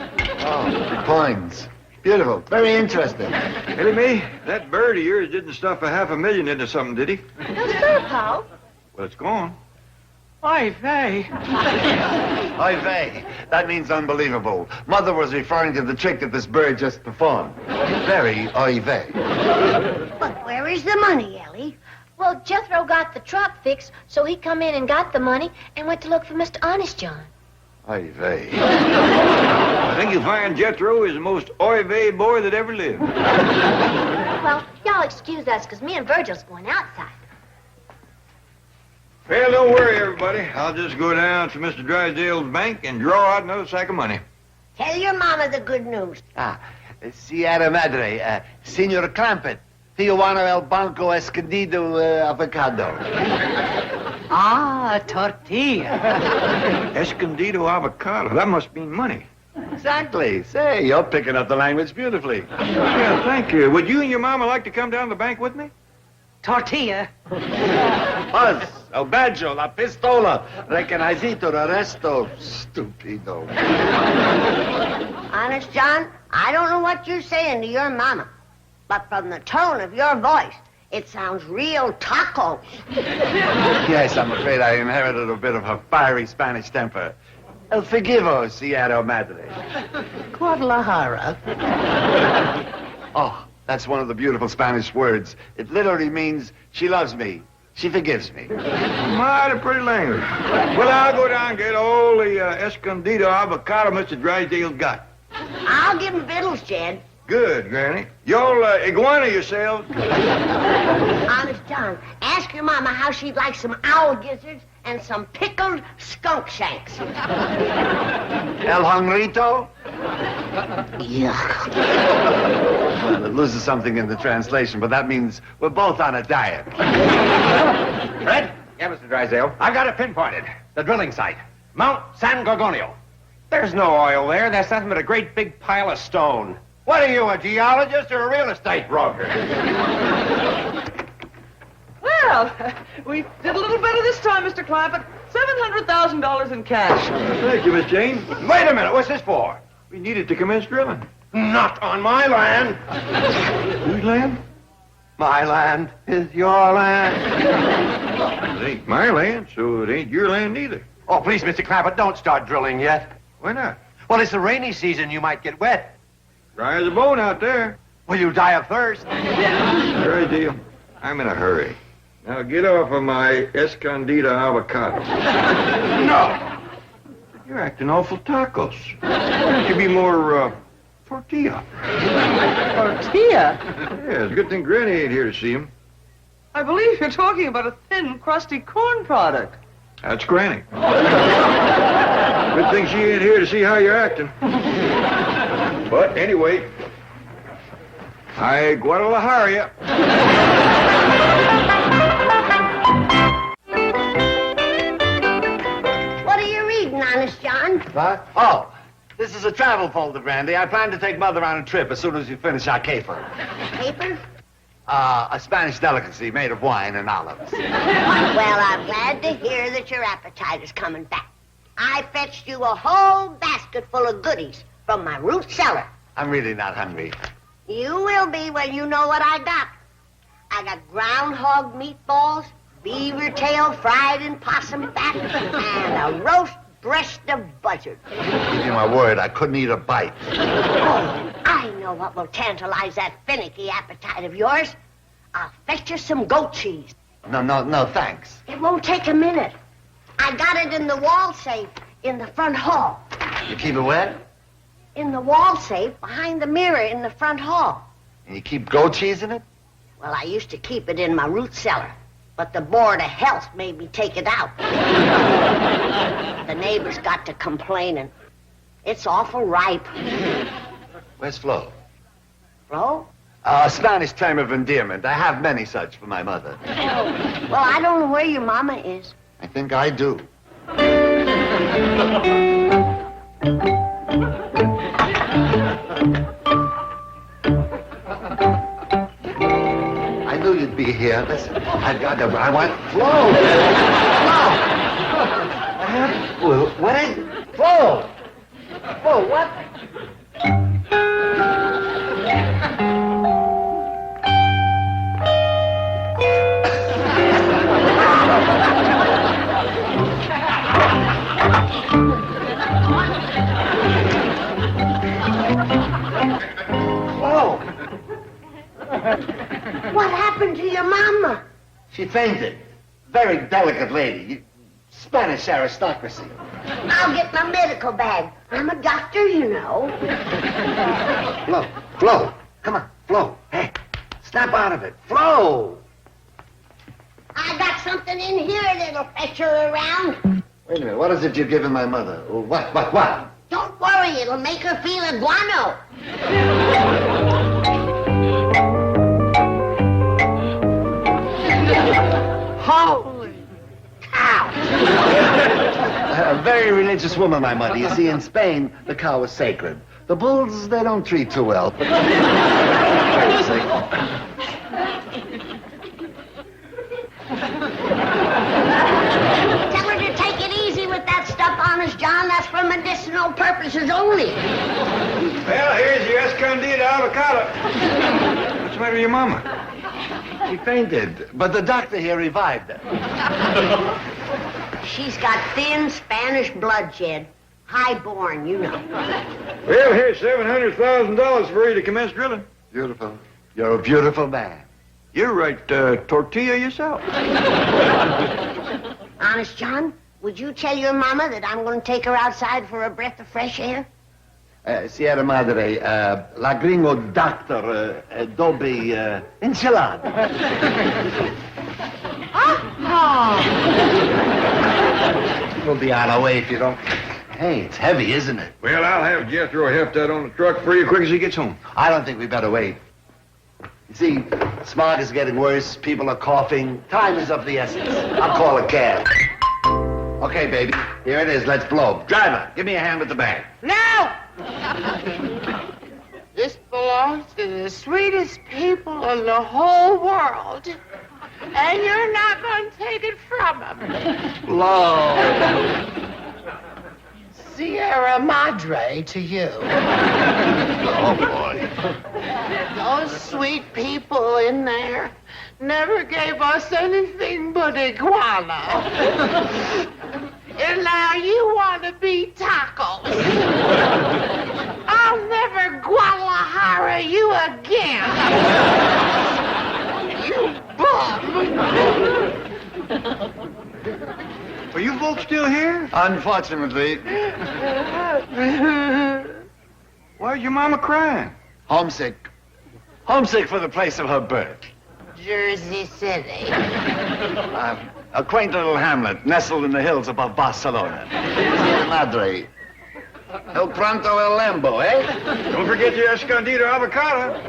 Oh, coins. Beautiful. Very interesting. Ellie Mae, that bird of yours didn't stuff $500,000 into something, did he? No, sir, Paul. Well, it's gone. Oy vey. Oy vey. That means unbelievable. Mother was referring to the trick that this bird just performed. Very oy vey. But where is the money, Ellie? Well, Jethro got the truck fixed, so he come in and got the money and went to look for Mr. Honest John. Oy vey. I think you'll find Jethro is the most oy vey boy that ever lived. Well, y'all excuse us, because me and Virgil's going outside. Well, don't worry, everybody. I'll just go down to Mr. Drysdale's bank and draw out another sack of money. Tell your mama the good news. Sierra Madre, Senor Clampett, Tijuana El Banco Escondido Avocado. Tortilla. Escondido avocado. That must mean money. Exactly. Say, you're picking up the language beautifully. Yeah, thank you. Would you and your mama like to come down to the bank with me? Tortilla. Buzz, el badjo, la pistola, reconocito, arresto, stupido. Honest, John, I don't know what you're saying to your mama, but from the tone of your voice, it sounds real tacos. Yes, I'm afraid I inherited a bit of her fiery Spanish temper. El forgivo, Sierra Madre. Guadalajara. Oh, that's one of the beautiful Spanish words. It literally means she loves me. She forgives me. Mighty pretty language. Well, I'll go down and get all the Escondido avocado Mr. Drysdale's got. I'll give him victuals, Jed. Good, Granny. Y'all iguana yourselves. Honest, John, ask your mama how she'd like some owl gizzards and some pickled skunk shanks. El Hungrito? Yuck. Well, it loses something in the translation, but that means we're both on a diet. Fred? Yeah, Mr. Drysdale. I've got it pinpointed. The drilling site. Mount San Gorgonio. There's no oil there. That's nothing but a great big pile of stone. What are you, a geologist or a real estate broker? Well, we did a little better this time, Mr. Clampett. $700,000 in cash. Thank you, Miss Jane. Wait a minute, what's this for? We needed to commence drilling. Not on my land. Whose land? My land is your land. It ain't my land, so it ain't your land either. Oh, please, Mr. Clampett, don't start drilling yet. Why not? Well, it's the rainy season. You might get wet. Dry as a bone out there. Will you die of thirst? Very deal. I'm in a hurry. Now get off of my escondida avocado. No. You're acting awful tacos. You should be more, tortilla. Tortilla? Yeah, it's a good thing Granny ain't here to see him. I believe you're talking about a thin, crusty corn product. That's Granny. Good thing she ain't here to see how you're acting. But anyway, I Guadalajara. What are you reading, Honest John? What? Oh, this is a travel folder, Brandy. I plan to take Mother on a trip as soon as we finish our caper. Paper? A Spanish delicacy made of wine and olives. Well, I'm glad to hear that your appetite is coming back. I fetched you a whole basket full of goodies from my root cellar. I'm really not hungry. You will be when you know what I got. I got groundhog meatballs, beaver tail fried in possum fat, and a roast breast of buzzard. Give you my word, I couldn't eat a bite. Oh, I know what will tantalize that finicky appetite of yours. I'll fetch you some goat cheese. No, thanks. It won't take a minute. I got it in the wall safe in the front hall. You keep it where? In the wall safe behind the mirror in the front hall. And you keep goat cheese in it? Well, I used to keep it in my root cellar, but the Board of Health made me take it out. The neighbors got to complaining. It's awful ripe. Where's Flo? Flo? A Spanish term of endearment. I have many such for my mother. Oh, well, I don't know where your mama is. I think I do. I knew you'd be here. Listen, I want Flo. Flo. What is it? Flo. Flo, what? Flo. What happened to your mama? She fainted. Very delicate lady. Spanish aristocracy. I'll get my medical bag. I'm a doctor, you know. Flo. Come on, Flo. Hey, snap out of it. Flo. I got something in here that'll fetch her around. Wait a minute. What is it you're giving my mother? What? Don't worry, it'll make her feel a guano. Holy cow! A very religious woman, my mother. You see, in Spain, the cow is sacred. The bulls, they don't treat too well. But... Tell her to take it easy with that stuff, Honest John. That's for medicinal purposes only. Well, here's your escondida avocado. What's the matter with your mama? She fainted, but the doctor here revived her. She's got thin Spanish blood, Jed. High-born, you know. Well, here's $700,000 for you to commence drilling. Beautiful. You're a beautiful man. You're right, tortilla yourself. Honest John, would you tell your mama that I'm going to take her outside for a breath of fresh air? Sierra Madre, la gringo doctor, dobe, enchilada. We'll be on our way if you don't... Hey, it's heavy, isn't it? Well, I'll have Jethro heft that on the truck for you quick as he gets home. I don't think we better wait. You see, smog is getting worse, people are coughing. Time is of the essence. I'll call a cab. Okay, baby. Here it is. Let's blow. Driver, give me a hand with the bag. No! This belongs to the sweetest people in the whole world. And you're not going to take it from them. Blow. Sierra Madre to you. Oh, boy. Those sweet people in there never gave us anything but iguana. And now you want to be tacos. I'll never Guadalajara you again. You bum. Are you folks still here? Unfortunately. Why's your mama crying? Homesick. Homesick for the place of her birth. Jersey City. A quaint little hamlet nestled in the hills above Barcelona. Sierra Madre. El Pronto El Lambo, eh? Don't forget your escondido avocado.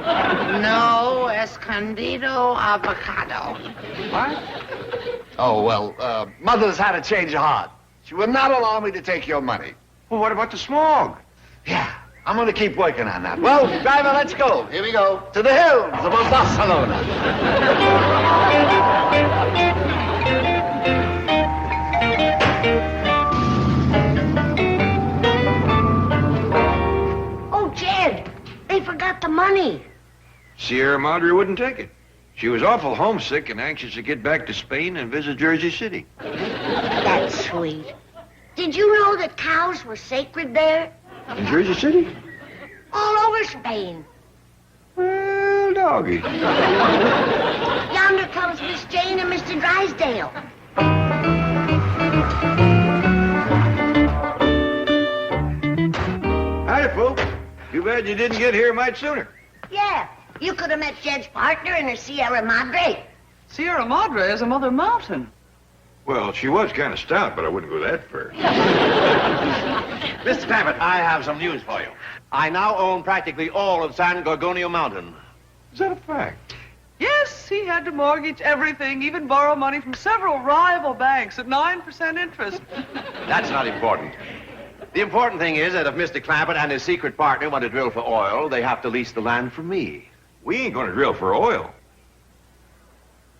No escondido avocado. What? Oh, well, Mother's had a change of heart. She would not allow me to take your money. Well, what about the smog? Yeah, I'm going to keep working on that. Well, driver, let's go. Here we go. To the hills above Barcelona. Oh, Jed, they forgot the money. Sierra Madre wouldn't take it. She was awful homesick and anxious to get back to Spain and visit Jersey City. That's sweet. Did you know that cows were sacred there? In Jersey City? All over Spain. Well, doggy. Yonder comes Miss Jane and Mr. Drysdale. Howdy, folks. Too bad you didn't get here much sooner. Yeah, you could have met Jed's partner in the Sierra Madre. Sierra Madre is a mother mountain. Well, she was kind of stout, but I wouldn't go that far. Mr. Clampett, I have some news for you. I now own practically all of San Gorgonio Mountain. Is that a fact? Yes, he had to mortgage everything, even borrow money from several rival banks at 9% interest. That's not important. The important thing is that if Mr. Clampett and his secret partner want to drill for oil, they have to lease the land from me. We ain't going to drill for oil.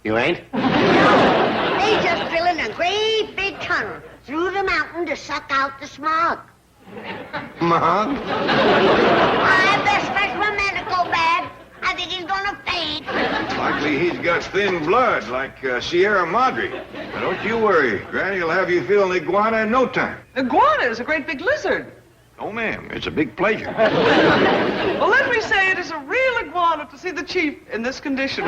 You ain't? They just drilling a great big tunnel through the mountain to suck out the smog. Mom? I best fetch my medical bag. I think he's gonna faint. Likely he's got thin blood like Sierra Madre. Now, don't you worry. Granny will have you feeling iguana in no time. Iguana is a great big lizard. Oh, ma'am. It's a big pleasure. Well, let me say it is a real iguana to see the chief in this condition.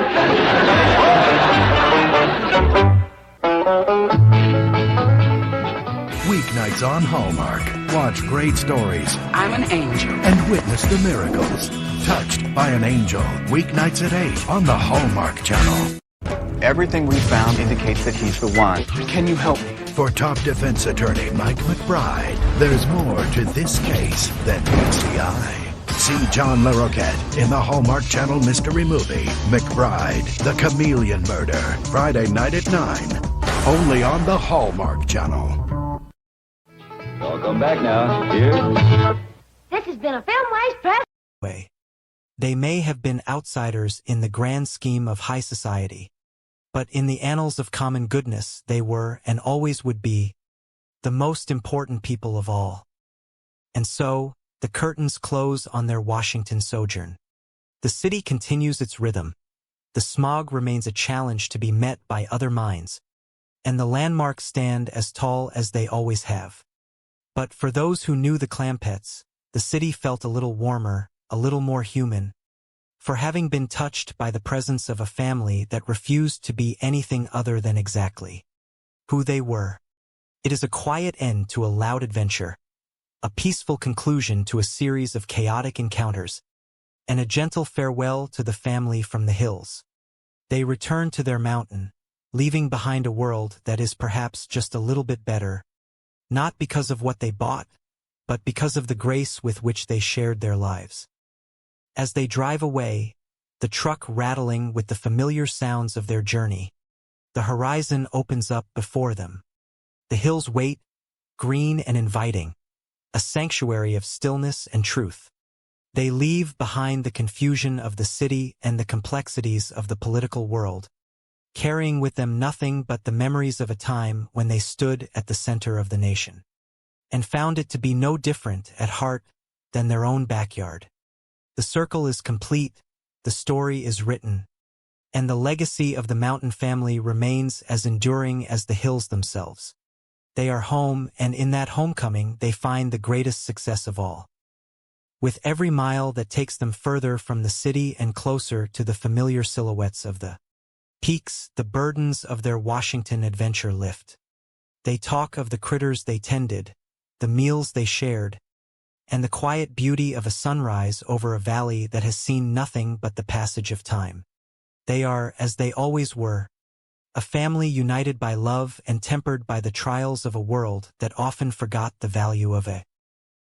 Weeknights on Hallmark. Watch great stories I'm an angel. and witness the miracles. Touched by an Angel. Weeknights at 8 on the Hallmark Channel. Everything we found indicates that he's the one. Can you help me? For top defense attorney Mike McBride, there's more to this case than meets the eye. See John LaRoquette in the Hallmark Channel mystery movie, McBride, The Chameleon Murder, Friday night at 9. Only on the Hallmark Channel. Welcome back now. Here. This has been a FilmWise press. They may have been outsiders in the grand scheme of high society, but in the annals of common goodness they were, and always would be, the most important people of all. And so, the curtains close on their Washington sojourn. The city continues its rhythm. The smog remains a challenge to be met by other minds, and the landmarks stand as tall as they always have. But for those who knew the Clampetts, the city felt a little warmer, a little more human, for having been touched by the presence of a family that refused to be anything other than exactly who they were. It is a quiet end to a loud adventure, a peaceful conclusion to a series of chaotic encounters, and a gentle farewell to the family from the hills. They return to their mountain, leaving behind a world that is perhaps just a little bit better, not because of what they bought, but because of the grace with which they shared their lives. As they drive away, the truck rattling with the familiar sounds of their journey, the horizon opens up before them. The hills wait, green and inviting, a sanctuary of stillness and truth. They leave behind the confusion of the city and the complexities of the political world, carrying with them nothing but the memories of a time when they stood at the center of the nation, and found it to be no different at heart than their own backyard. The circle is complete, the story is written, and the legacy of the Mountain family remains as enduring as the hills themselves. They are home, and in that homecoming they find the greatest success of all. With every mile that takes them further from the city and closer to the familiar silhouettes of the peaks, the burdens of their Washington adventure lift. They talk of the critters they tended, the meals they shared, and the quiet beauty of a sunrise over a valley that has seen nothing but the passage of time. They are, as they always were, a family united by love and tempered by the trials of a world that often forgot the value of a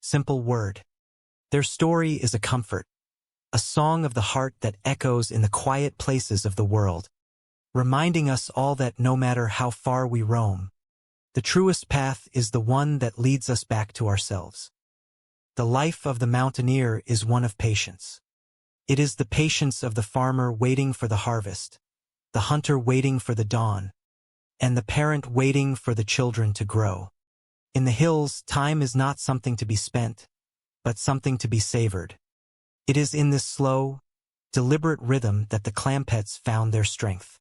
simple word. Their story is a comfort, a song of the heart that echoes in the quiet places of the world, reminding us all that no matter how far we roam, the truest path is the one that leads us back to ourselves. The life of the mountaineer is one of patience. It is the patience of the farmer waiting for the harvest, the hunter waiting for the dawn, and the parent waiting for the children to grow. In the hills, time is not something to be spent, but something to be savored. It is in this slow, deliberate rhythm that the Clampetts found their strength.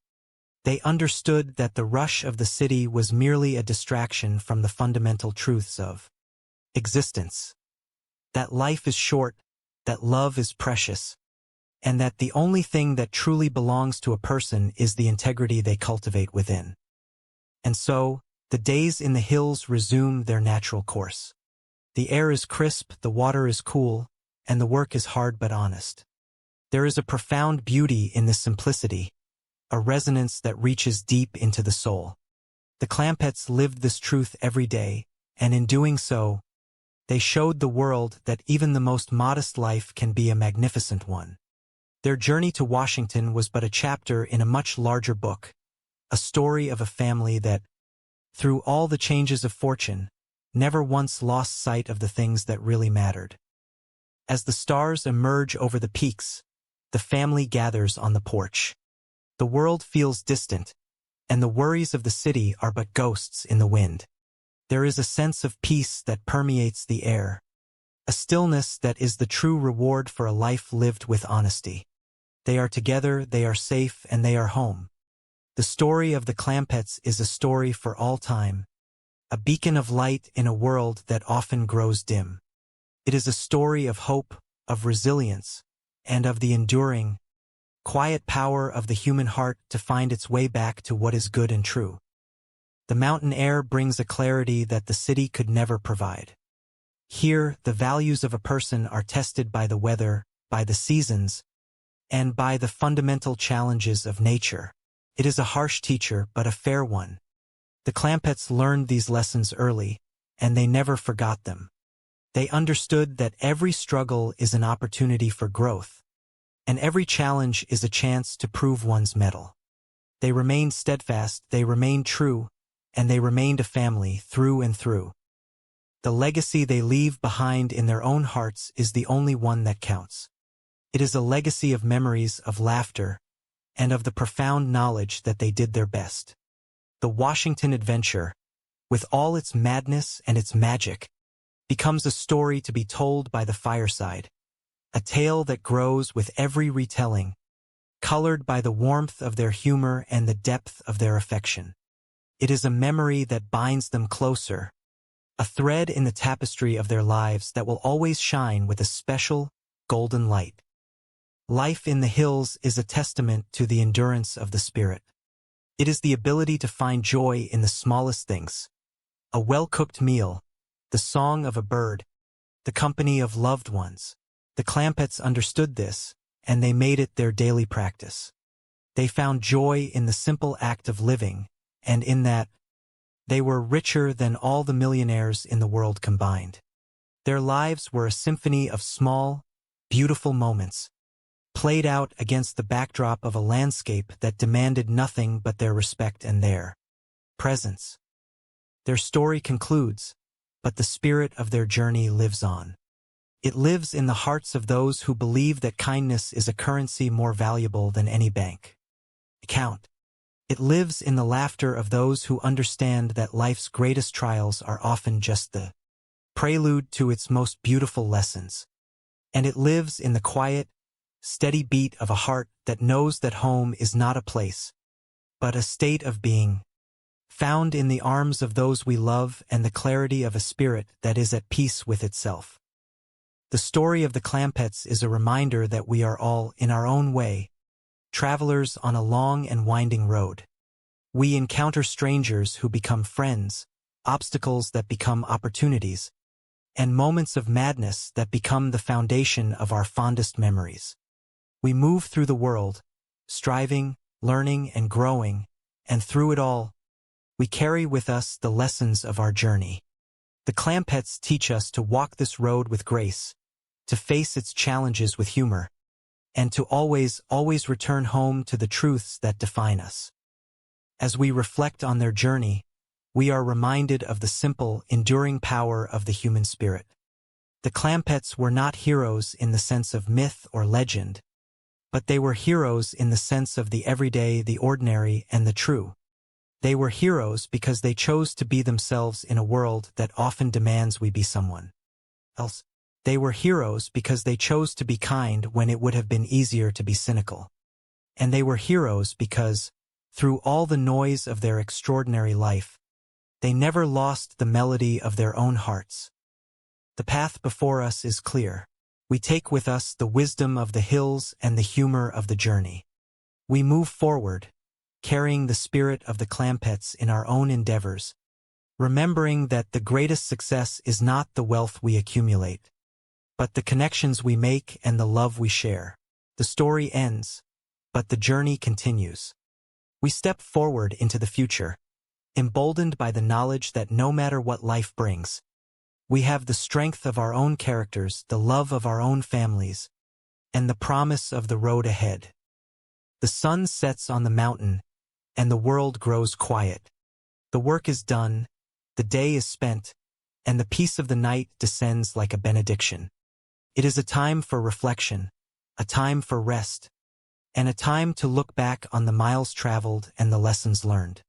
They understood that the rush of the city was merely a distraction from the fundamental truths of existence. That life is short, that love is precious, and that the only thing that truly belongs to a person is the integrity they cultivate within. And so, the days in the hills resume their natural course. The air is crisp, the water is cool, and the work is hard but honest. There is a profound beauty in this simplicity, a resonance that reaches deep into the soul. The Clampetts lived this truth every day, and in doing so, they showed the world that even the most modest life can be a magnificent one. Their journey to Washington was but a chapter in a much larger book, a story of a family that, through all the changes of fortune, never once lost sight of the things that really mattered. As the stars emerge over the peaks, the family gathers on the porch. The world feels distant, and the worries of the city are but ghosts in the wind. There is a sense of peace that permeates the air, a stillness that is the true reward for a life lived with honesty. They are together, they are safe, and they are home. The story of the Clampetts is a story for all time, a beacon of light in a world that often grows dim. It is a story of hope, of resilience, and of the enduring, quiet power of the human heart to find its way back to what is good and true. The mountain air brings a clarity that the city could never provide. Here, the values of a person are tested by the weather, by the seasons, and by the fundamental challenges of nature. It is a harsh teacher, but a fair one. The Clampetts learned these lessons early, and they never forgot them. They understood that every struggle is an opportunity for growth, and every challenge is a chance to prove one's mettle. They remained steadfast, they remained true, and they remained a family through and through. The legacy they leave behind in their own hearts is the only one that counts. It is a legacy of memories, of laughter, and of the profound knowledge that they did their best. The Washington adventure, with all its madness and its magic, becomes a story to be told by the fireside, a tale that grows with every retelling, colored by the warmth of their humor and the depth of their affection. It is a memory that binds them closer, a thread in the tapestry of their lives that will always shine with a special, golden light. Life in the hills is a testament to the endurance of the spirit. It is the ability to find joy in the smallest things. A well-cooked meal, the song of a bird, the company of loved ones. The Clampetts understood this, and they made it their daily practice. They found joy in the simple act of living, and in that, they were richer than all the millionaires in the world combined. Their lives were a symphony of small, beautiful moments, played out against the backdrop of a landscape that demanded nothing but their respect and their presence. Their story concludes, but the spirit of their journey lives on. It lives in the hearts of those who believe that kindness is a currency more valuable than any bank account. It lives in the laughter of those who understand that life's greatest trials are often just the prelude to its most beautiful lessons. And it lives in the quiet, steady beat of a heart that knows that home is not a place, but a state of being, found in the arms of those we love and the clarity of a spirit that is at peace with itself. The story of the Clampetts is a reminder that we are all, in our own way, travelers on a long and winding road. We encounter strangers who become friends, obstacles that become opportunities, and moments of madness that become the foundation of our fondest memories. We move through the world, striving, learning, and growing, and through it all, we carry with us the lessons of our journey. The Clampetts teach us to walk this road with grace, to face its challenges with humor, and to always return home to the truths that define us. As we reflect on their journey, we are reminded of the simple, enduring power of the human spirit. The Clampetts were not heroes in the sense of myth or legend, but they were heroes in the sense of the everyday, the ordinary, and the true. They were heroes because they chose to be themselves in a world that often demands we be someone else. They were heroes because they chose to be kind when it would have been easier to be cynical. And they were heroes because, through all the noise of their extraordinary life, they never lost the melody of their own hearts. The path before us is clear. We take with us the wisdom of the hills and the humor of the journey. We move forward, carrying the spirit of the Clampetts in our own endeavors, remembering that the greatest success is not the wealth we accumulate, but the connections we make and the love we share. The story ends, but the journey continues. We step forward into the future, emboldened by the knowledge that no matter what life brings, we have the strength of our own characters, the love of our own families, and the promise of the road ahead. The sun sets on the mountain, and the world grows quiet. The work is done, the day is spent, and the peace of the night descends like a benediction. It is a time for reflection, a time for rest, and a time to look back on the miles traveled and the lessons learned.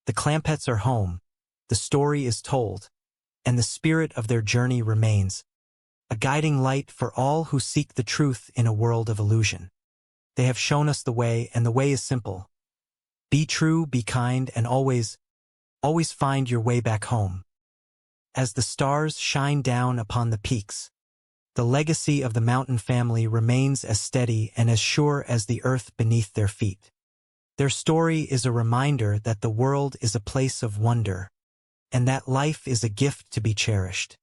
The Clampetts are home, the story is told, and the spirit of their journey remains, a guiding light for all who seek the truth in a world of illusion. They have shown us the way, and the way is simple. Be true, be kind, and always find your way back home. As the stars shine down upon the peaks, the legacy of the mountain family remains as steady and as sure as the earth beneath their feet. Their story is a reminder that the world is a place of wonder, and that life is a gift to be cherished.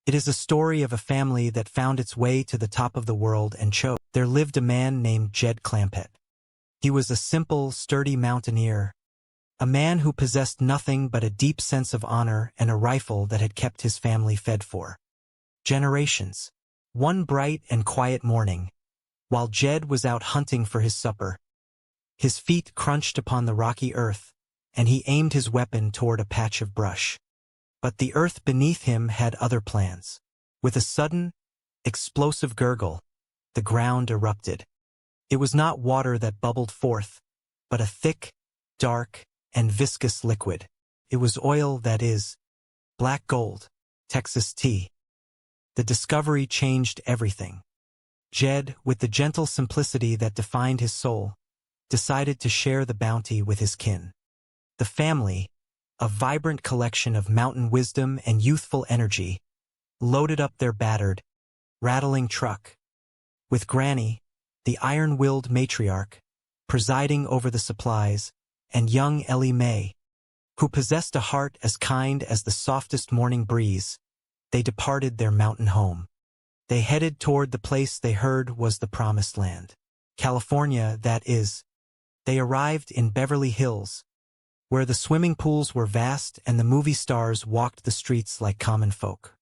It is a story of a family that found its way to the top of the world and chose. There lived a man named Jed Clampett. He was a simple, sturdy mountaineer, a man who possessed nothing but a deep sense of honor and a rifle that had kept his family fed for generations. One bright and quiet morning, while Jed was out hunting for his supper, his feet crunched upon the rocky earth, and he aimed his weapon toward a patch of brush. But the earth beneath him had other plans. With a sudden, explosive gurgle, the ground erupted. It was not water that bubbled forth, but a thick, dark, and viscous liquid. It was oil, that is, black gold, Texas tea. The discovery changed everything. Jed, with the gentle simplicity that defined his soul, decided to share the bounty with his kin. The family, a vibrant collection of mountain wisdom and youthful energy, loaded up their battered, rattling truck, with Granny, the iron-willed matriarch, presiding over the supplies, and young Ellie Mae, who possessed a heart as kind as the softest morning breeze. They departed their mountain home. They headed toward the place they heard was the promised land. California, that is. They arrived in Beverly Hills, where the swimming pools were vast and the movie stars walked the streets like common folk.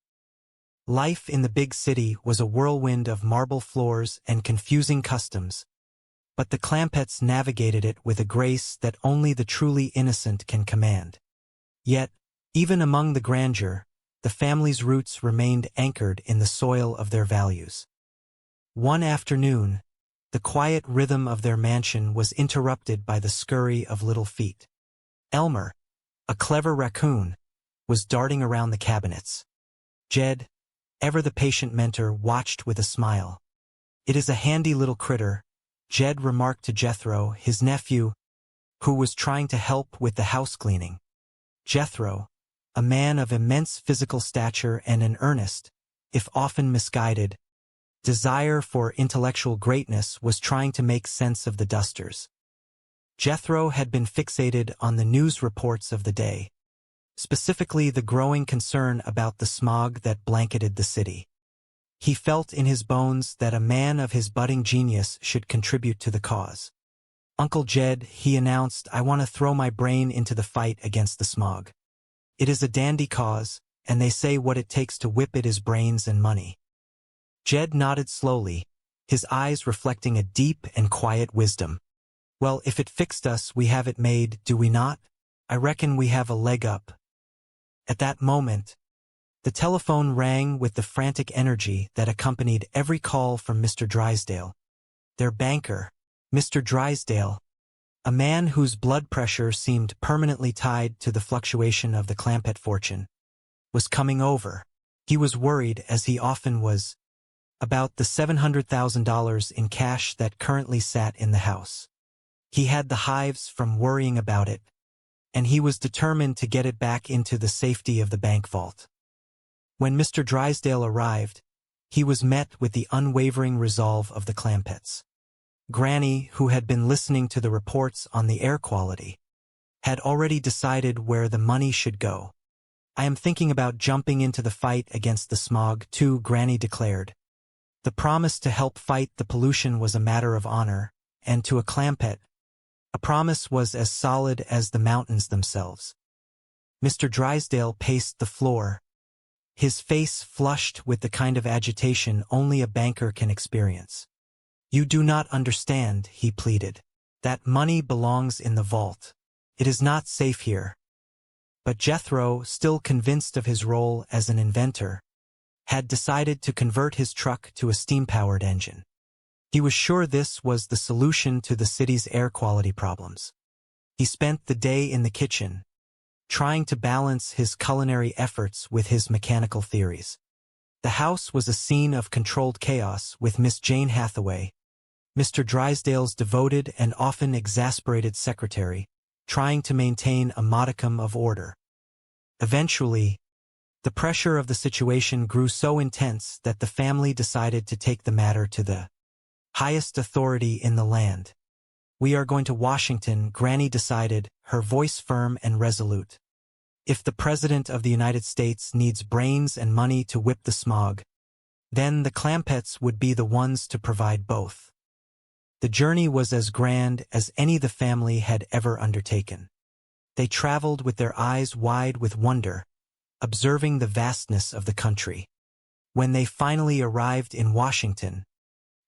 Life in the big city was a whirlwind of marble floors and confusing customs, but the Clampetts navigated it with a grace that only the truly innocent can command. Yet, Even among the grandeur, the family's roots remained anchored in the soil of their values. One afternoon, the quiet rhythm of their mansion was interrupted by the scurry of little feet. Elmer, a clever raccoon, was darting around the cabinets. Jed, ever the patient mentor, watched with a smile. "It is a handy little critter," Jed remarked to Jethro, his nephew, who was trying to help with the house cleaning. Jethro, a man of immense physical stature and an earnest, if often misguided, desire for intellectual greatness, was trying to make sense of the dusters. Jethro had been fixated on the news reports of the day, specifically the growing concern about the smog that blanketed the city. He felt in his bones that a man of his budding genius should contribute to the cause. "Uncle Jed," he announced, "I want to throw my brain into the fight against the smog. It is a dandy cause, and they say what it takes to whip it is brains and money." Jed nodded slowly, his eyes reflecting a deep and quiet wisdom. "Well, if it fixed us, we have it made, do we not? I reckon we have a leg up." At that moment, the telephone rang with the frantic energy that accompanied every call from Mr. Drysdale. Their banker, Mr. Drysdale, a man whose blood pressure seemed permanently tied to the fluctuation of the Clampett fortune, was coming over. He was worried, as he often was, about the $700,000 in cash that currently sat in the house. He had the hives from worrying about it, and he was determined to get it back into the safety of the bank vault. When Mr. Drysdale arrived, he was met with the unwavering resolve of the Clampetts. Granny, who had been listening to the reports on the air quality, had already decided where the money should go. "I am thinking about jumping into the fight against the smog, too," Granny declared. The promise to help fight the pollution was a matter of honor, and to a Clampett, a promise was as solid as the mountains themselves. Mr. Drysdale paced the floor, his face flushed with the kind of agitation only a banker can experience. "You do not understand," he pleaded. "That money belongs in the vault. It is not safe here." But Jethro, still convinced of his role as an inventor, had decided to convert his truck to a steam-powered engine. He was sure this was the solution to the city's air quality problems. He spent the day in the kitchen, trying to balance his culinary efforts with his mechanical theories. The house was a scene of controlled chaos, with Miss Jane Hathaway, Mr. Drysdale's devoted and often exasperated secretary, trying to maintain a modicum of order. Eventually, the pressure of the situation grew so intense that the family decided to take the matter to the highest authority in the land. "We are going to Washington," Granny decided, her voice firm and resolute. "If the President of the United States needs brains and money to whip the smog, then the Clampetts would be the ones to provide both." The journey was as grand as any the family had ever undertaken. They traveled with their eyes wide with wonder, observing the vastness of the country. When they finally arrived in Washington,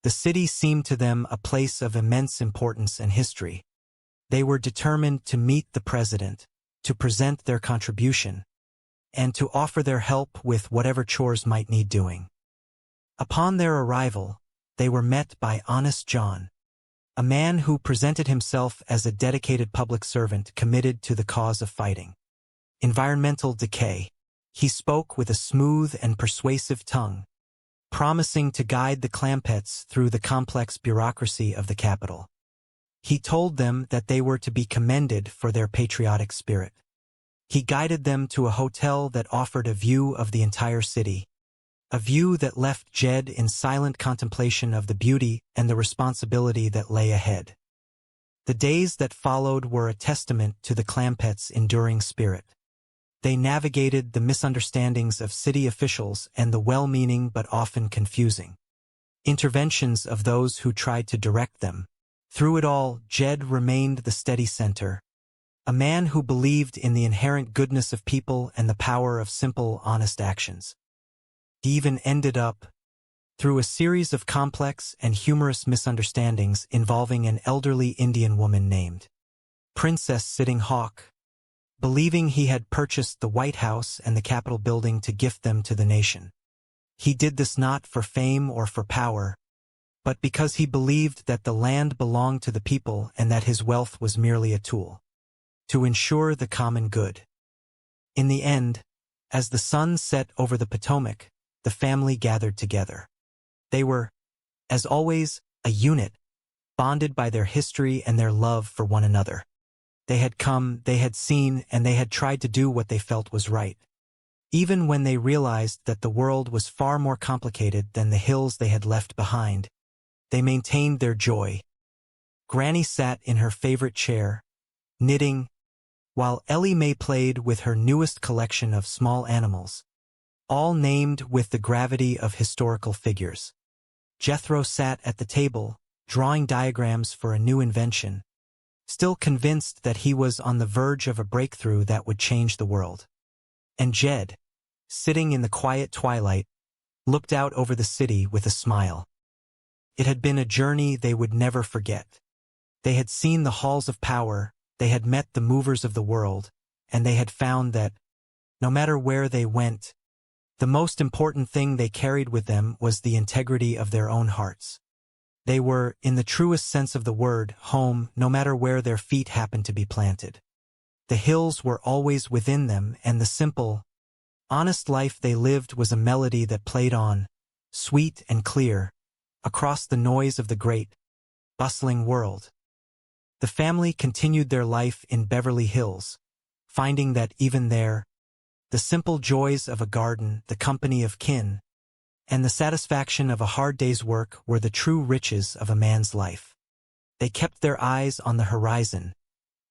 the city seemed to them a place of immense importance and history. They were determined to meet the president, to present their contribution, and to offer their help with whatever chores might need doing. Upon their arrival, they were met by Honest John, a man who presented himself as a dedicated public servant committed to the cause of fighting environmental decay. He spoke with a smooth and persuasive tongue, promising to guide the Clampetts through the complex bureaucracy of the capital. He told them that they were to be commended for their patriotic spirit. He guided them to a hotel that offered a view of the entire city, a view that left Jed in silent contemplation of the beauty and the responsibility that lay ahead. The days that followed were a testament to the Clampetts' enduring spirit. They navigated the misunderstandings of city officials and the well-meaning but often confusing interventions of those who tried to direct them. Through it all, Jed remained the steady center, a man who believed in the inherent goodness of people and the power of simple, honest actions. He even ended up, through a series of complex and humorous misunderstandings involving an elderly Indian woman named Princess Sitting Hawk, believing he had purchased the White House and the Capitol building to gift them to the nation. He did this not for fame or for power, but because he believed that the land belonged to the people and that his wealth was merely a tool to ensure the common good. In the end, as the sun set over the Potomac, the family gathered together. They were, as always, a unit, bonded by their history and their love for one another. They had come, they had seen, and they had tried to do what they felt was right. Even when they realized that the world was far more complicated than the hills they had left behind, they maintained their joy. Granny sat in her favorite chair, knitting, while Ellie Mae played with her newest collection of small animals, all named with the gravity of historical figures. Jethro sat at the table, drawing diagrams for a new invention, still convinced that he was on the verge of a breakthrough that would change the world. And Jed, sitting in the quiet twilight, looked out over the city with a smile. It had been a journey they would never forget. They had seen the halls of power, they had met the movers of the world, and they had found that, no matter where they went, the most important thing they carried with them was the integrity of their own hearts. They were, in the truest sense of the word, home, no matter where their feet happened to be planted. The hills were always within them, and the simple, honest life they lived was a melody that played on, sweet and clear, across the noise of the great, bustling world. The family continued their life in Beverly Hills, finding that even there, the simple joys of a garden, the company of kin, and the satisfaction of a hard day's work were the true riches of a man's life. They kept their eyes on the horizon,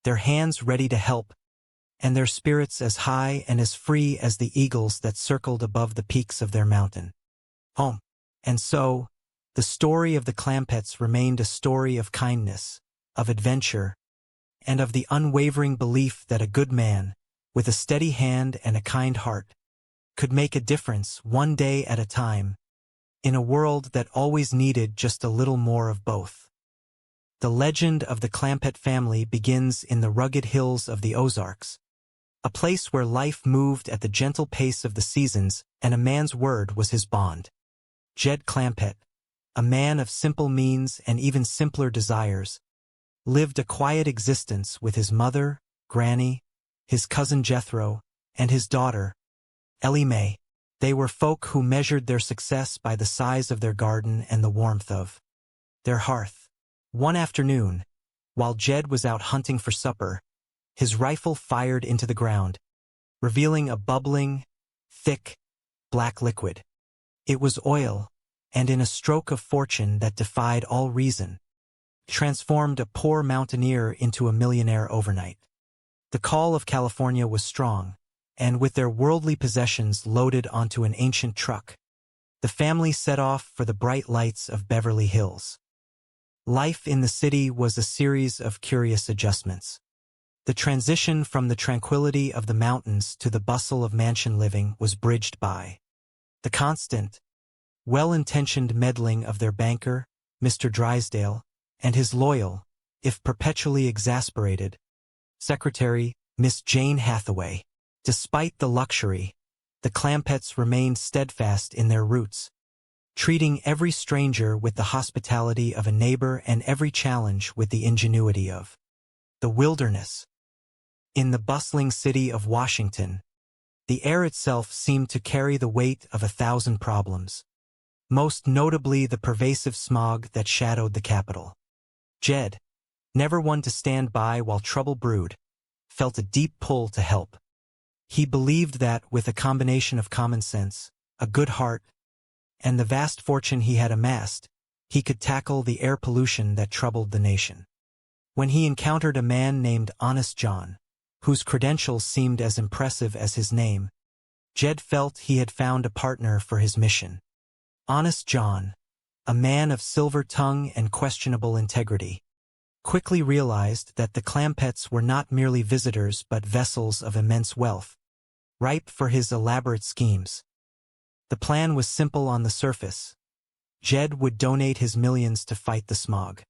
their hands ready to help, and their spirits as high and as free as the eagles that circled above the peaks of their mountain home. And so, the story of the Clampetts remained a story of kindness, of adventure, and of the unwavering belief that a good man, with a steady hand and a kind heart, could make a difference one day at a time, in a world that always needed just a little more of both. The legend of the Clampett family begins in the rugged hills of the Ozarks, a place where life moved at the gentle pace of the seasons and a man's word was his bond. Jed Clampett, a man of simple means and even simpler desires, lived a quiet existence with his mother, Granny, his cousin Jethro, and his daughter, Ellie Mae. They were folk who measured their success by the size of their garden and the warmth of their hearth. One afternoon, while Jed was out hunting for supper, his rifle fired into the ground, revealing a bubbling, thick, black liquid. It was oil, and in a stroke of fortune that defied all reason, transformed a poor mountaineer into a millionaire overnight. The call of California was strong, and with their worldly possessions loaded onto an ancient truck, the family set off for the bright lights of Beverly Hills. Life in the city was a series of curious adjustments. The transition from the tranquility of the mountains to the bustle of mansion living was bridged by the constant, well-intentioned meddling of their banker, Mr. Drysdale, and his loyal, if perpetually exasperated, secretary, Miss Jane Hathaway. Despite the luxury, the Clampetts remained steadfast in their roots, treating every stranger with the hospitality of a neighbor and every challenge with the ingenuity of the wilderness. In the bustling city of Washington, the air itself seemed to carry the weight of 1,000 problems, most notably the pervasive smog that shadowed the capital. Jed, never one to stand by while trouble brewed, felt a deep pull to help. He believed that with a combination of common sense, a good heart, and the vast fortune he had amassed, he could tackle the air pollution that troubled the nation. When he encountered a man named Honest John, whose credentials seemed as impressive as his name, Jed felt he had found a partner for his mission. Honest John, a man of silver tongue and questionable integrity, quickly realized that the Clampetts were not merely visitors but vessels of immense wealth, ripe for his elaborate schemes. The plan was simple on the surface. Jed would donate his millions to fight the smog.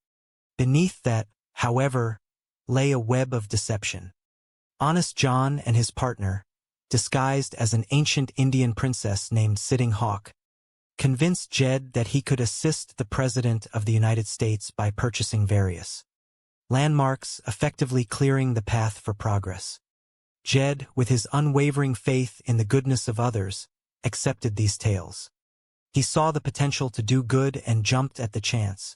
Beneath that, however, lay a web of deception. Honest John and his partner, disguised as an ancient Indian princess named Sitting Hawk, convinced Jed that he could assist the President of the United States by purchasing various landmarks, effectively clearing the path for progress. Jed, with his unwavering faith in the goodness of others, accepted these tales. He saw the potential to do good and jumped at the chance,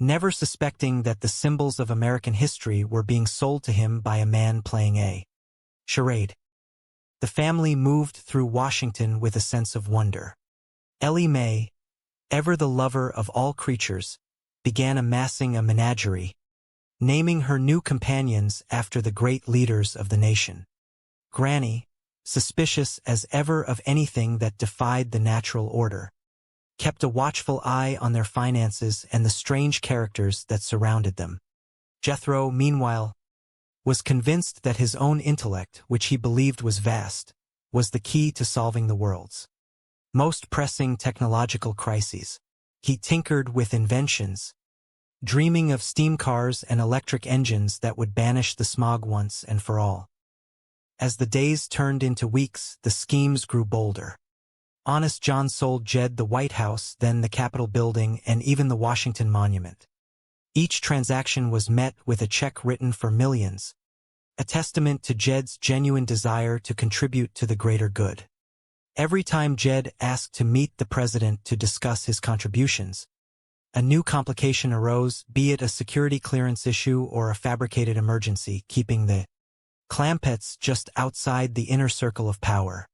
never suspecting that the symbols of American history were being sold to him by a man playing a charade. The family moved through Washington with a sense of wonder. Ellie Mae, ever the lover of all creatures, began amassing a menagerie, naming her new companions after the great leaders of the nation. Granny, suspicious as ever of anything that defied the natural order, kept a watchful eye on their finances and the strange characters that surrounded them. Jethro, meanwhile, was convinced that his own intellect, which he believed was vast, was the key to solving the world's most pressing technological crises. He tinkered with inventions, dreaming of steam cars and electric engines that would banish the smog once and for all. As the days turned into weeks, the schemes grew bolder. Honest John sold Jed the White House, then the Capitol building, and even the Washington Monument. Each transaction was met with a check written for millions, a testament to Jed's genuine desire to contribute to the greater good. Every time Jed asked to meet the president to discuss his contributions, a new complication arose, be it a security clearance issue or a fabricated emergency, keeping the Clampetts just outside the inner circle of power.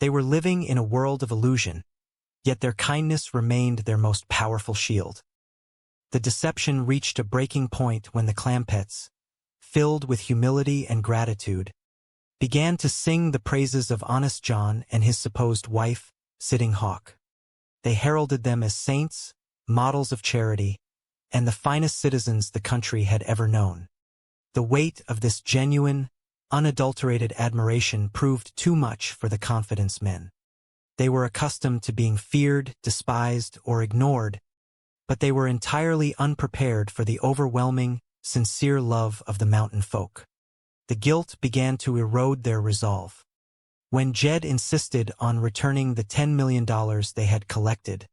They were living in a world of illusion, yet their kindness remained their most powerful shield. The deception reached a breaking point when the Clampetts, filled with humility and gratitude, began to sing the praises of Honest John and his supposed wife, Sitting Hawk. They heralded them as saints, models of charity, and the finest citizens the country had ever known. The weight of this genuine, unadulterated admiration proved too much for the confidence men. They were accustomed to being feared, despised, or ignored, but they were entirely unprepared for the overwhelming, sincere love of the mountain folk. The guilt began to erode their resolve. When Jed insisted on returning the $10 million they had collected,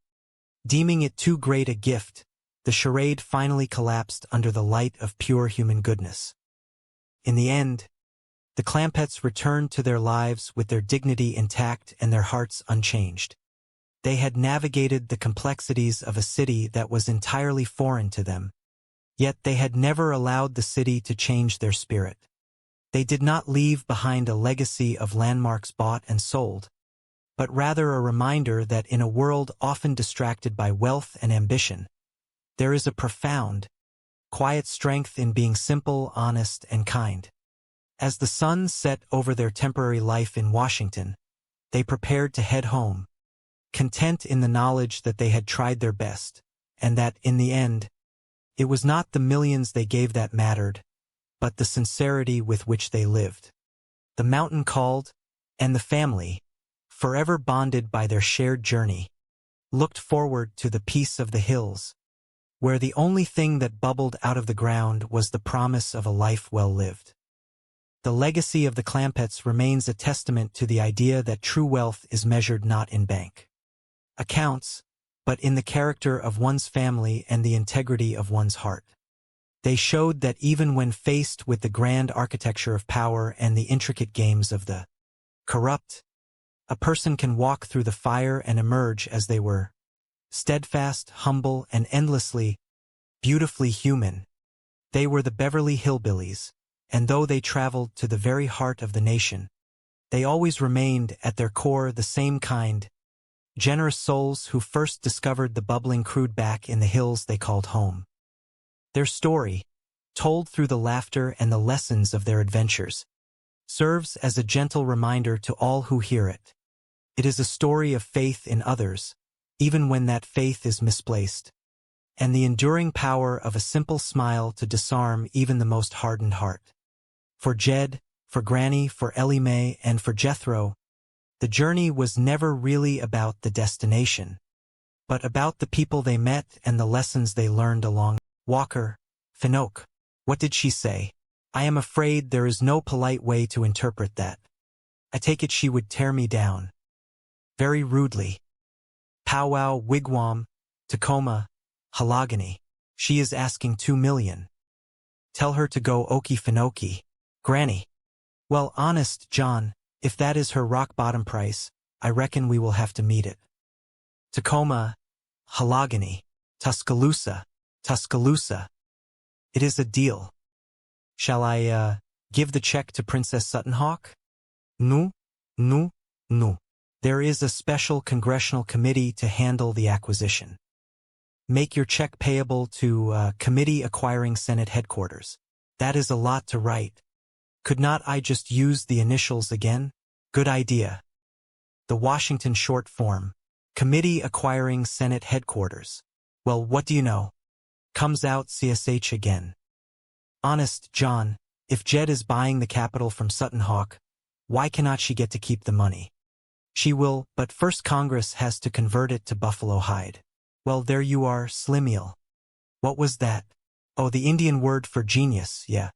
deeming it too great a gift, the charade finally collapsed under the light of pure human goodness. In the end, the Clampetts returned to their lives with their dignity intact and their hearts unchanged. They had navigated the complexities of a city that was entirely foreign to them, yet they had never allowed the city to change their spirit. They did not leave behind a legacy of landmarks bought and sold, but rather a reminder that in a world often distracted by wealth and ambition, there is a profound, quiet strength in being simple, honest, and kind. As the sun set over their temporary life in Washington, they prepared to head home, content in the knowledge that they had tried their best, and that, in the end, it was not the millions they gave that mattered, but the sincerity with which they lived. The mountain called, and the family, forever bonded by their shared journey, looked forward to the peace of the hills, where the only thing that bubbled out of the ground was the promise of a life well lived. The legacy of the Clampetts remains a testament to the idea that true wealth is measured not in bank accounts, but in the character of one's family and the integrity of one's heart. They showed that even when faced with the grand architecture of power and the intricate games of the corrupt, a person can walk through the fire and emerge as they were, steadfast, humble, and endlessly, beautifully human. They were the Beverly Hillbillies, and though they traveled to the very heart of the nation, they always remained at their core the same kind, generous souls who first discovered the bubbling crude back in the hills they called home. Their story, told through the laughter and the lessons of their adventures, serves as a gentle reminder to all who hear it. It is a story of faith in others, even when that faith is misplaced, and the enduring power of a simple smile to disarm even the most hardened heart. For Jed, for Granny, for Ellie Mae, and for Jethro, the journey was never really about the destination, but about the people they met and the lessons they learned along. Walker, Finoke, what did she say? I am afraid there is no polite way to interpret that. I take it she would tear me down. Very rudely. Powwow, wigwam, Tacoma, Halogany. She is asking $2 million. Tell her to go okie finokie. Granny. Well, honest, John, if that is her rock-bottom price, I reckon we will have to meet it. Tacoma, Halogany, Tuscaloosa, Tuscaloosa. It is a deal. Shall I, give the check to Princess Sutton Hawk? No, no, no. There is a special congressional committee to handle the acquisition. Make your check payable to, Committee Acquiring Senate Headquarters. That is a lot to write. Could not I just use the initials again? Good idea. The Washington short form. Committee Acquiring Senate Headquarters. Well, what do you know? Comes out CSH again. Honest, John, if Jed is buying the capital from Sutton Hawk, why cannot she get to keep the money? She will, but first Congress has to convert it to buffalo hide. Well, there you are, Slimiel. What was that? Oh, the Indian word for genius, yeah.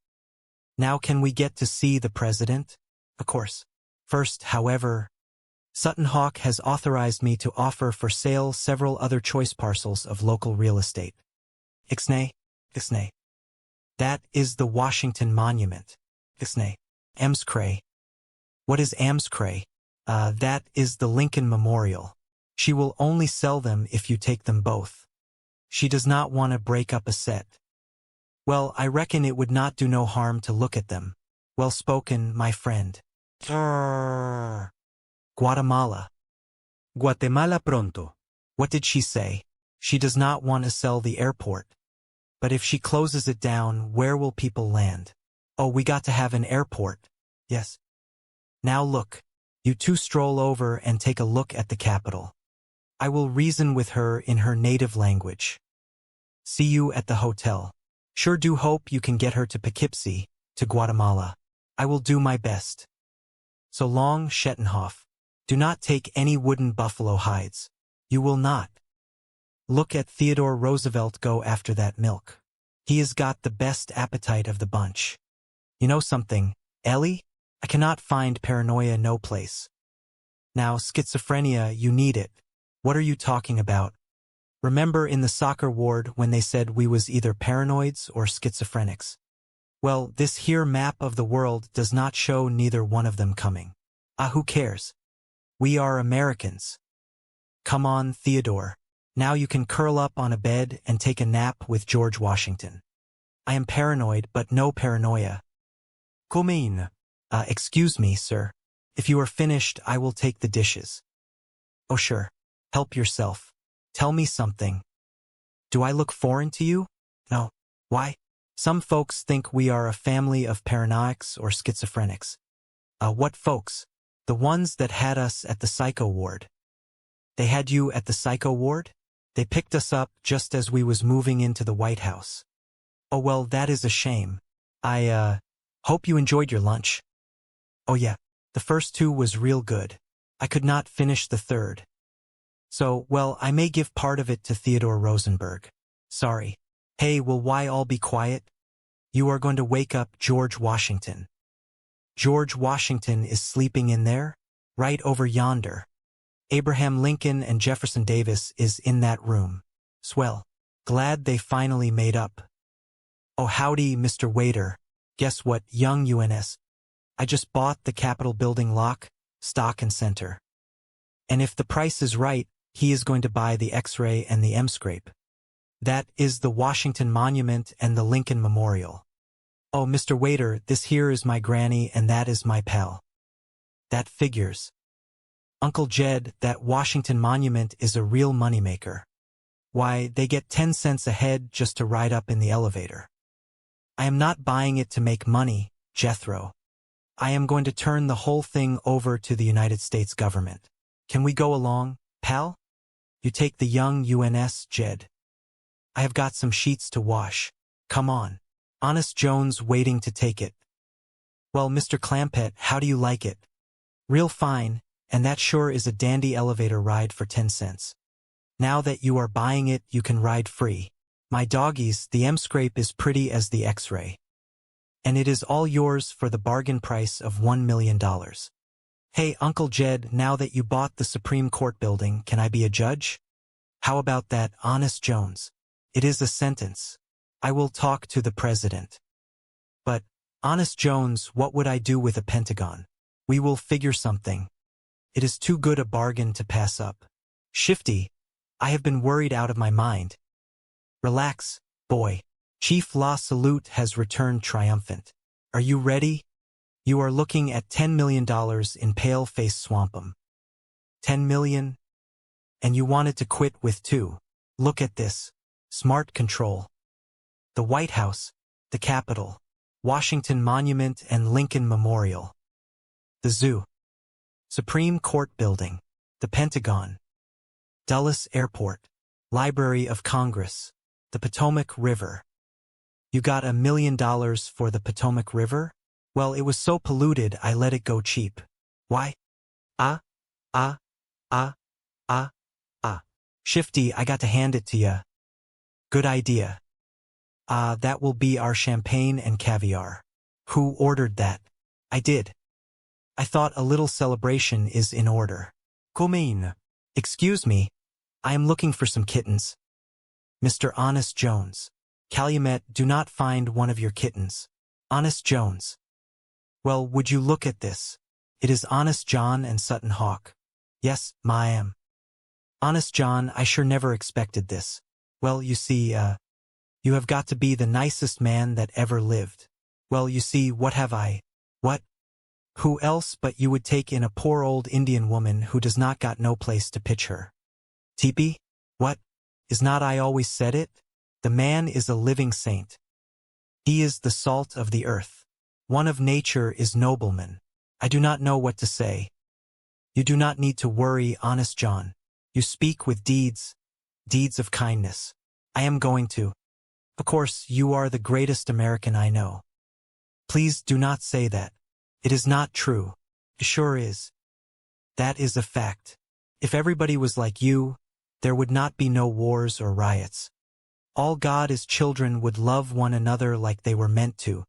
Now can we get to see the president? Of course. First, however, Sutton Hawk has authorized me to offer for sale several other choice parcels of local real estate. Ixnay? Ixnay. That is the Washington Monument. Ixnay. Amscray. What is Amscray? That is the Lincoln Memorial. She will only sell them if you take them both. She does not want to break up a set. Well, I reckon it would not do no harm to look at them. Well spoken, my friend. Guatemala. Guatemala pronto. What did she say? She does not want to sell the airport. But if she closes it down, where will people land? Oh, we got to have an airport. Yes. Now look. You two stroll over and take a look at the capital. I will reason with her in her native language. See you at the hotel. Sure do hope you can get her to Poughkeepsie, to Guatemala. I will do my best. So long, Schettenhoff. Do not take any wooden buffalo hides. You will not. Look at Theodore Roosevelt go after that milk. He has got the best appetite of the bunch. You know something, Ellie? I cannot find paranoia no place. Now, schizophrenia, you need it. What are you talking about? Remember in the soccer ward when they said we was either paranoids or schizophrenics? Well, this here map of the world does not show neither one of them coming. Who cares? We are Americans. Come on, Theodore. Now you can curl up on a bed and take a nap with George Washington. I am paranoid, but no paranoia. Come. Excuse me, sir. If you are finished, I will take the dishes. Oh, sure. Help yourself. Tell me something. Do I look foreign to you? No. Why? Some folks think we are a family of paranoics or schizophrenics. What folks? The ones that had us at the psycho ward. They had you at the psycho ward? They picked us up just as we was moving into the White House. Oh, well, that is a shame. I, hope you enjoyed your lunch. Oh, yeah. The first two was real good. I could not finish the third. So, well, I may give part of it to Theodore Rosenberg. Sorry. Hey, will why all be quiet? You are going to wake up George Washington. George Washington is sleeping in there? Right over yonder. Abraham Lincoln and Jefferson Davis is in that room. Swell. Glad they finally made up. Oh, howdy, Mr. Waiter. Guess what, young UNS? I just bought the Capitol building lock, stock and center. And if the price is right, he is going to buy the X-ray and the M-scrape. That is the Washington Monument and the Lincoln Memorial. Oh, Mr. Waiter, this here is my granny and that is my pal. That figures. Uncle Jed, that Washington Monument is a real moneymaker. Why, they get 10 cents a head just to ride up in the elevator. I am not buying it to make money, Jethro. I am going to turn the whole thing over to the United States government. Can we go along, pal? You take the young UNS, Jed. I have got some sheets to wash. Come on. Honest Jones waiting to take it. Well, Mr. Clampett, how do you like it? Real fine, and that sure is a dandy elevator ride for 10 cents. Now that you are buying it, you can ride free. My doggies, the M-scrape is pretty as the X-ray. and it is all yours for the bargain price of $1 million. Hey, Uncle Jed, now that you bought the Supreme Court building, can I be a judge? How about that, Honest Jones? It is a sentence. I will talk to the president. But, Honest Jones, what would I do with a Pentagon? We will figure something. It is too good a bargain to pass up. Shifty, I have been worried out of my mind. Relax, boy. Chief La Salute has returned triumphant. Are you ready? You are looking at $10 million in pale-face swampum. 10 million? And you wanted to quit with 2. Look at this. Smart control. The White House, the Capitol, Washington Monument and Lincoln Memorial. The Zoo. Supreme Court Building. The Pentagon. Dulles Airport. Library of Congress. The Potomac River. You got $1 million for the Potomac River? Well, it was so polluted I let it go cheap. Why? Shifty, I got to hand it to ya. Good idea. That will be our champagne and caviar. Who ordered that? I did. I thought a little celebration is in order. Come. Excuse me. I am looking for some kittens. Mr. Honest Jones. Calumet, do not find one of your kittens. Honest Jones. Well, would you look at this? It is Honest John and Sutton Hawk. Yes, ma'am. Honest John, I sure never expected this. Well, you see, you have got to be the nicest man that ever lived. Well, you see, what have I? What? Who else but you would take in a poor old Indian woman who does not got no place to pitch her? Teepee? What? Is not I always said it? The man is a living saint. He is the salt of the earth. One of nature is nobleman. I do not know what to say. You do not need to worry, Honest John. You speak with deeds of kindness. I am going to. Of course, you are the greatest American I know. Please do not say that. It is not true. It sure is. That is a fact. If everybody was like you, there would not be no wars or riots. All God as children would love one another like they were meant to.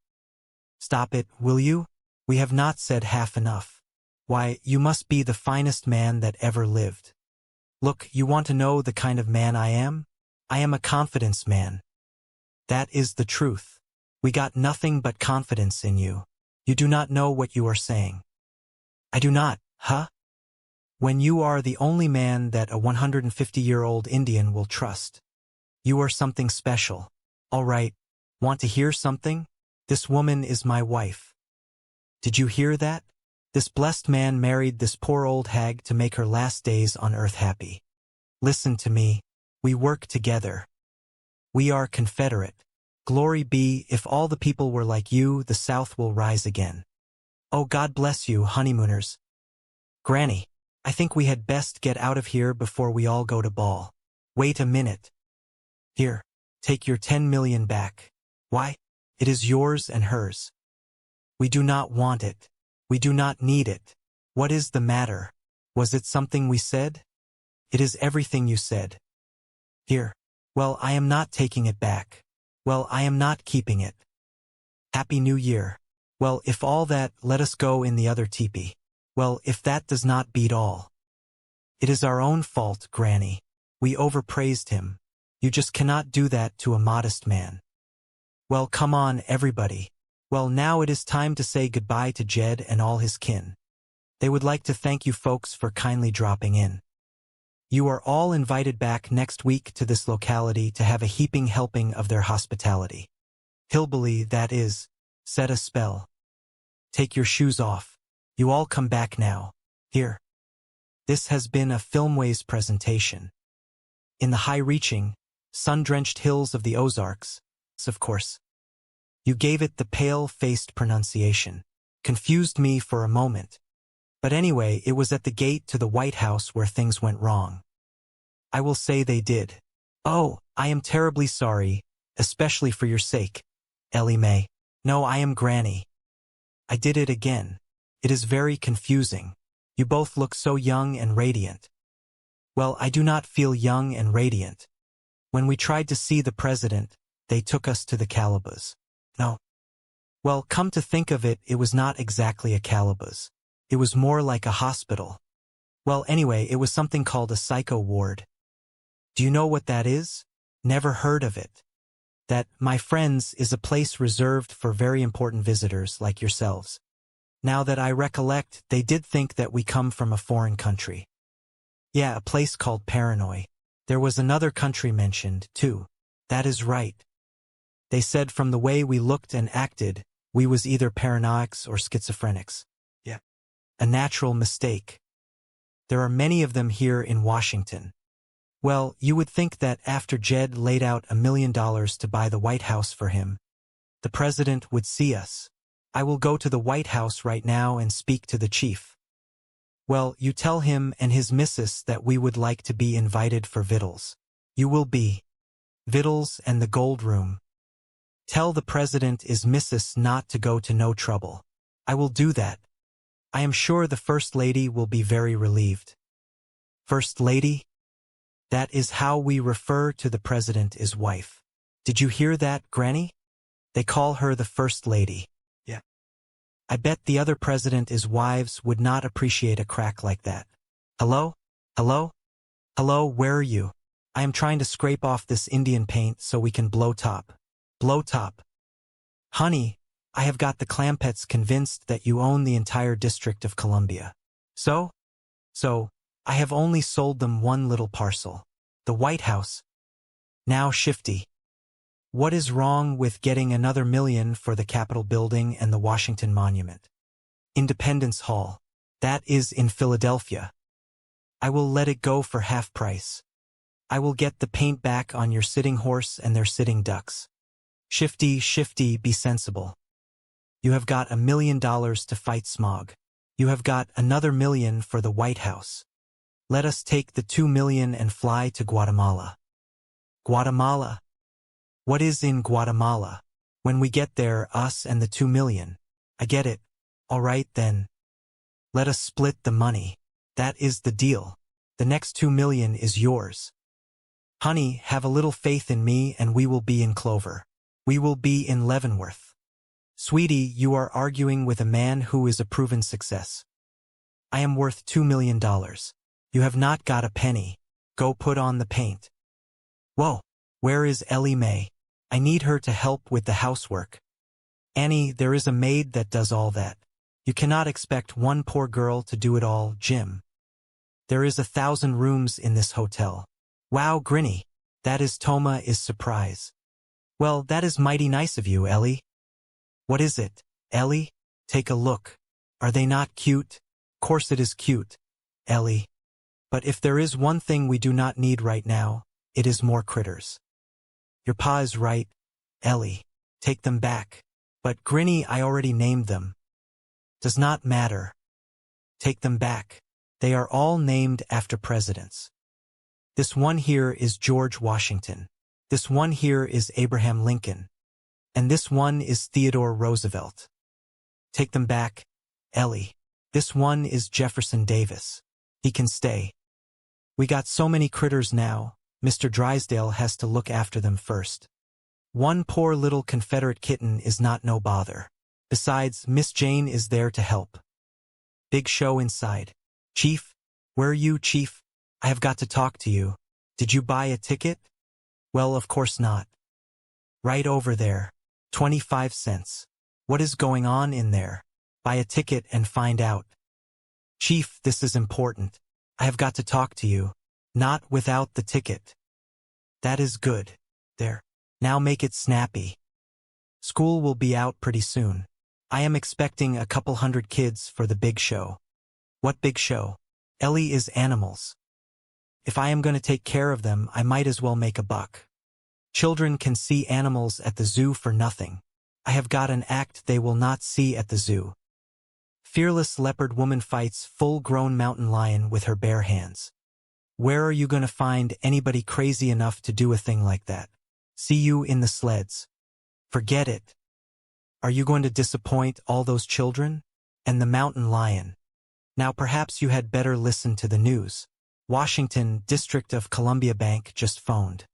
Stop it, will you? We have not said half enough. Why, you must be the finest man that ever lived. Look, you want to know the kind of man I am? I am a confidence man. That is the truth. We got nothing but confidence in you. You do not know what you are saying. I do not, huh? When you are the only man that a 150-year-old Indian will trust. You are something special. All right, want to hear something? This woman is my wife. Did you hear that? This blessed man married this poor old hag to make her last days on earth happy. Listen to me. We work together. We are Confederate. Glory be, if all the people were like you, the South will rise again. Oh, God bless you, honeymooners. Granny, I think we had best get out of here before we all go to ball. Wait a minute. Here, take your 10 million back. Why? It is yours and hers. We do not want it. We do not need it. What is the matter? Was it something we said? It is everything you said. Here. Well, I am not taking it back. Well, I am not keeping it. Happy New Year. Well, if all that, let us go in the other teepee. Well, if that does not beat all. It is our own fault, Granny. We overpraised him. You just cannot do that to a modest man. Well, come on, everybody. Well, now it is time to say goodbye to Jed and all his kin. They would like to thank you folks for kindly dropping in. You are all invited back next week to this locality to have a heaping helping of their hospitality. Hillbilly, that is, set a spell. Take your shoes off. You all come back now. Here. This has been a Filmways presentation. In the high-reaching, sun-drenched hills of the Ozarks, of course. You gave it the pale-faced pronunciation. Confused me for a moment. But anyway, it was at the gate to the White House where things went wrong. I will say they did. Oh, I am terribly sorry, especially for your sake, Ellie Mae. No, I am Granny. I did it again. It is very confusing. You both look so young and radiant. Well, I do not feel young and radiant. When we tried to see the president, they took us to the Calabas. No. Well, come to think of it, it was not exactly a Calabas. It was more like a hospital. Well, anyway, it was something called a psycho ward. Do you know what that is? Never heard of it. That, my friends, is a place reserved for very important visitors like yourselves. Now that I recollect, they did think that we come from a foreign country. Yeah, a place called Paranoy. There was another country mentioned, too. That is right. They said from the way we looked and acted, we was either paranoics or schizophrenics. Yeah. A natural mistake. There are many of them here in Washington. Well, you would think that after Jed laid out $1 million to buy the White House for him, the president would see us. I will go to the White House right now and speak to the chief. Well, you tell him and his missus that we would like to be invited for victuals. You will be. Victuals and the gold room. Tell the president is missus not to go to no trouble. I will do that. I am sure the First Lady will be very relieved. First Lady? That is how we refer to the president as wife. Did you hear that, Granny? They call her the First Lady. Yeah. I bet the other president is wives would not appreciate a crack like that. Hello? Hello? Hello, where are you? I am trying to scrape off this Indian paint so we can blow top. Blow top. Honey, I have got the Clampetts convinced that you own the entire District of Columbia. So, I have only sold them one little parcel. The White House. Now, Shifty. What is wrong with getting another $1 million for the Capitol building and the Washington Monument? Independence Hall. That is in Philadelphia. I will let it go for half price. I will get the paint back on your sitting horse and their sitting ducks. Shifty, be sensible. You have got $1 million to fight smog. You have got another $1 million for the White House. Let us take the $2 million and fly to Guatemala. Guatemala? What is in Guatemala? When we get there, us and the $2 million. I get it. All right, then. Let us split the money. That is the deal. The next $2 million is yours. Honey, have a little faith in me and we will be in Clover. We will be in Leavenworth. Sweetie, you are arguing with a man who is a proven success. I am worth $2 million. You have not got a penny. Go put on the paint. Whoa, where is Ellie Mae? I need her to help with the housework. Annie, there is a maid that does all that. You cannot expect one poor girl to do it all, Jim. There is 1,000 rooms in this hotel. Wow, Grinny. That is Toma is surprise. Well, that is mighty nice of you, Ellie. What is it, Ellie? Take a look. Are they not cute? Course it is cute, Ellie. But if there is one thing we do not need right now, it is more critters. Your pa is right, Ellie. Take them back. But Grinny, I already named them. Does not matter. Take them back. They are all named after presidents. This one here is George Washington. This one here is Abraham Lincoln. And this one is Theodore Roosevelt. Take them back, Ellie. This one is Jefferson Davis. He can stay. We got so many critters now, Mr. Drysdale has to look after them first. One poor little Confederate kitten is not no bother. Besides, Miss Jane is there to help. Big show inside. Chief? Where are you, Chief? I have got to talk to you. Did you buy a ticket? Well, of course not. Right over there. 25 cents. What is going on in there? Buy a ticket and find out. Chief, this is important. I have got to talk to you. Not without the ticket. That is good. There. Now make it snappy. School will be out pretty soon. I am expecting a couple hundred kids for the big show. What big show? Ellie is animals. If I am going to take care of them, I might as well make a buck. Children can see animals at the zoo for nothing. I have got an act they will not see at the zoo. Fearless leopard woman fights full-grown mountain lion with her bare hands. Where are you going to find anybody crazy enough to do a thing like that? See you in the sleds. Forget it. Are you going to disappoint all those children? And the mountain lion. Now perhaps you had better listen to the news. Washington, District of Columbia Bank just phoned.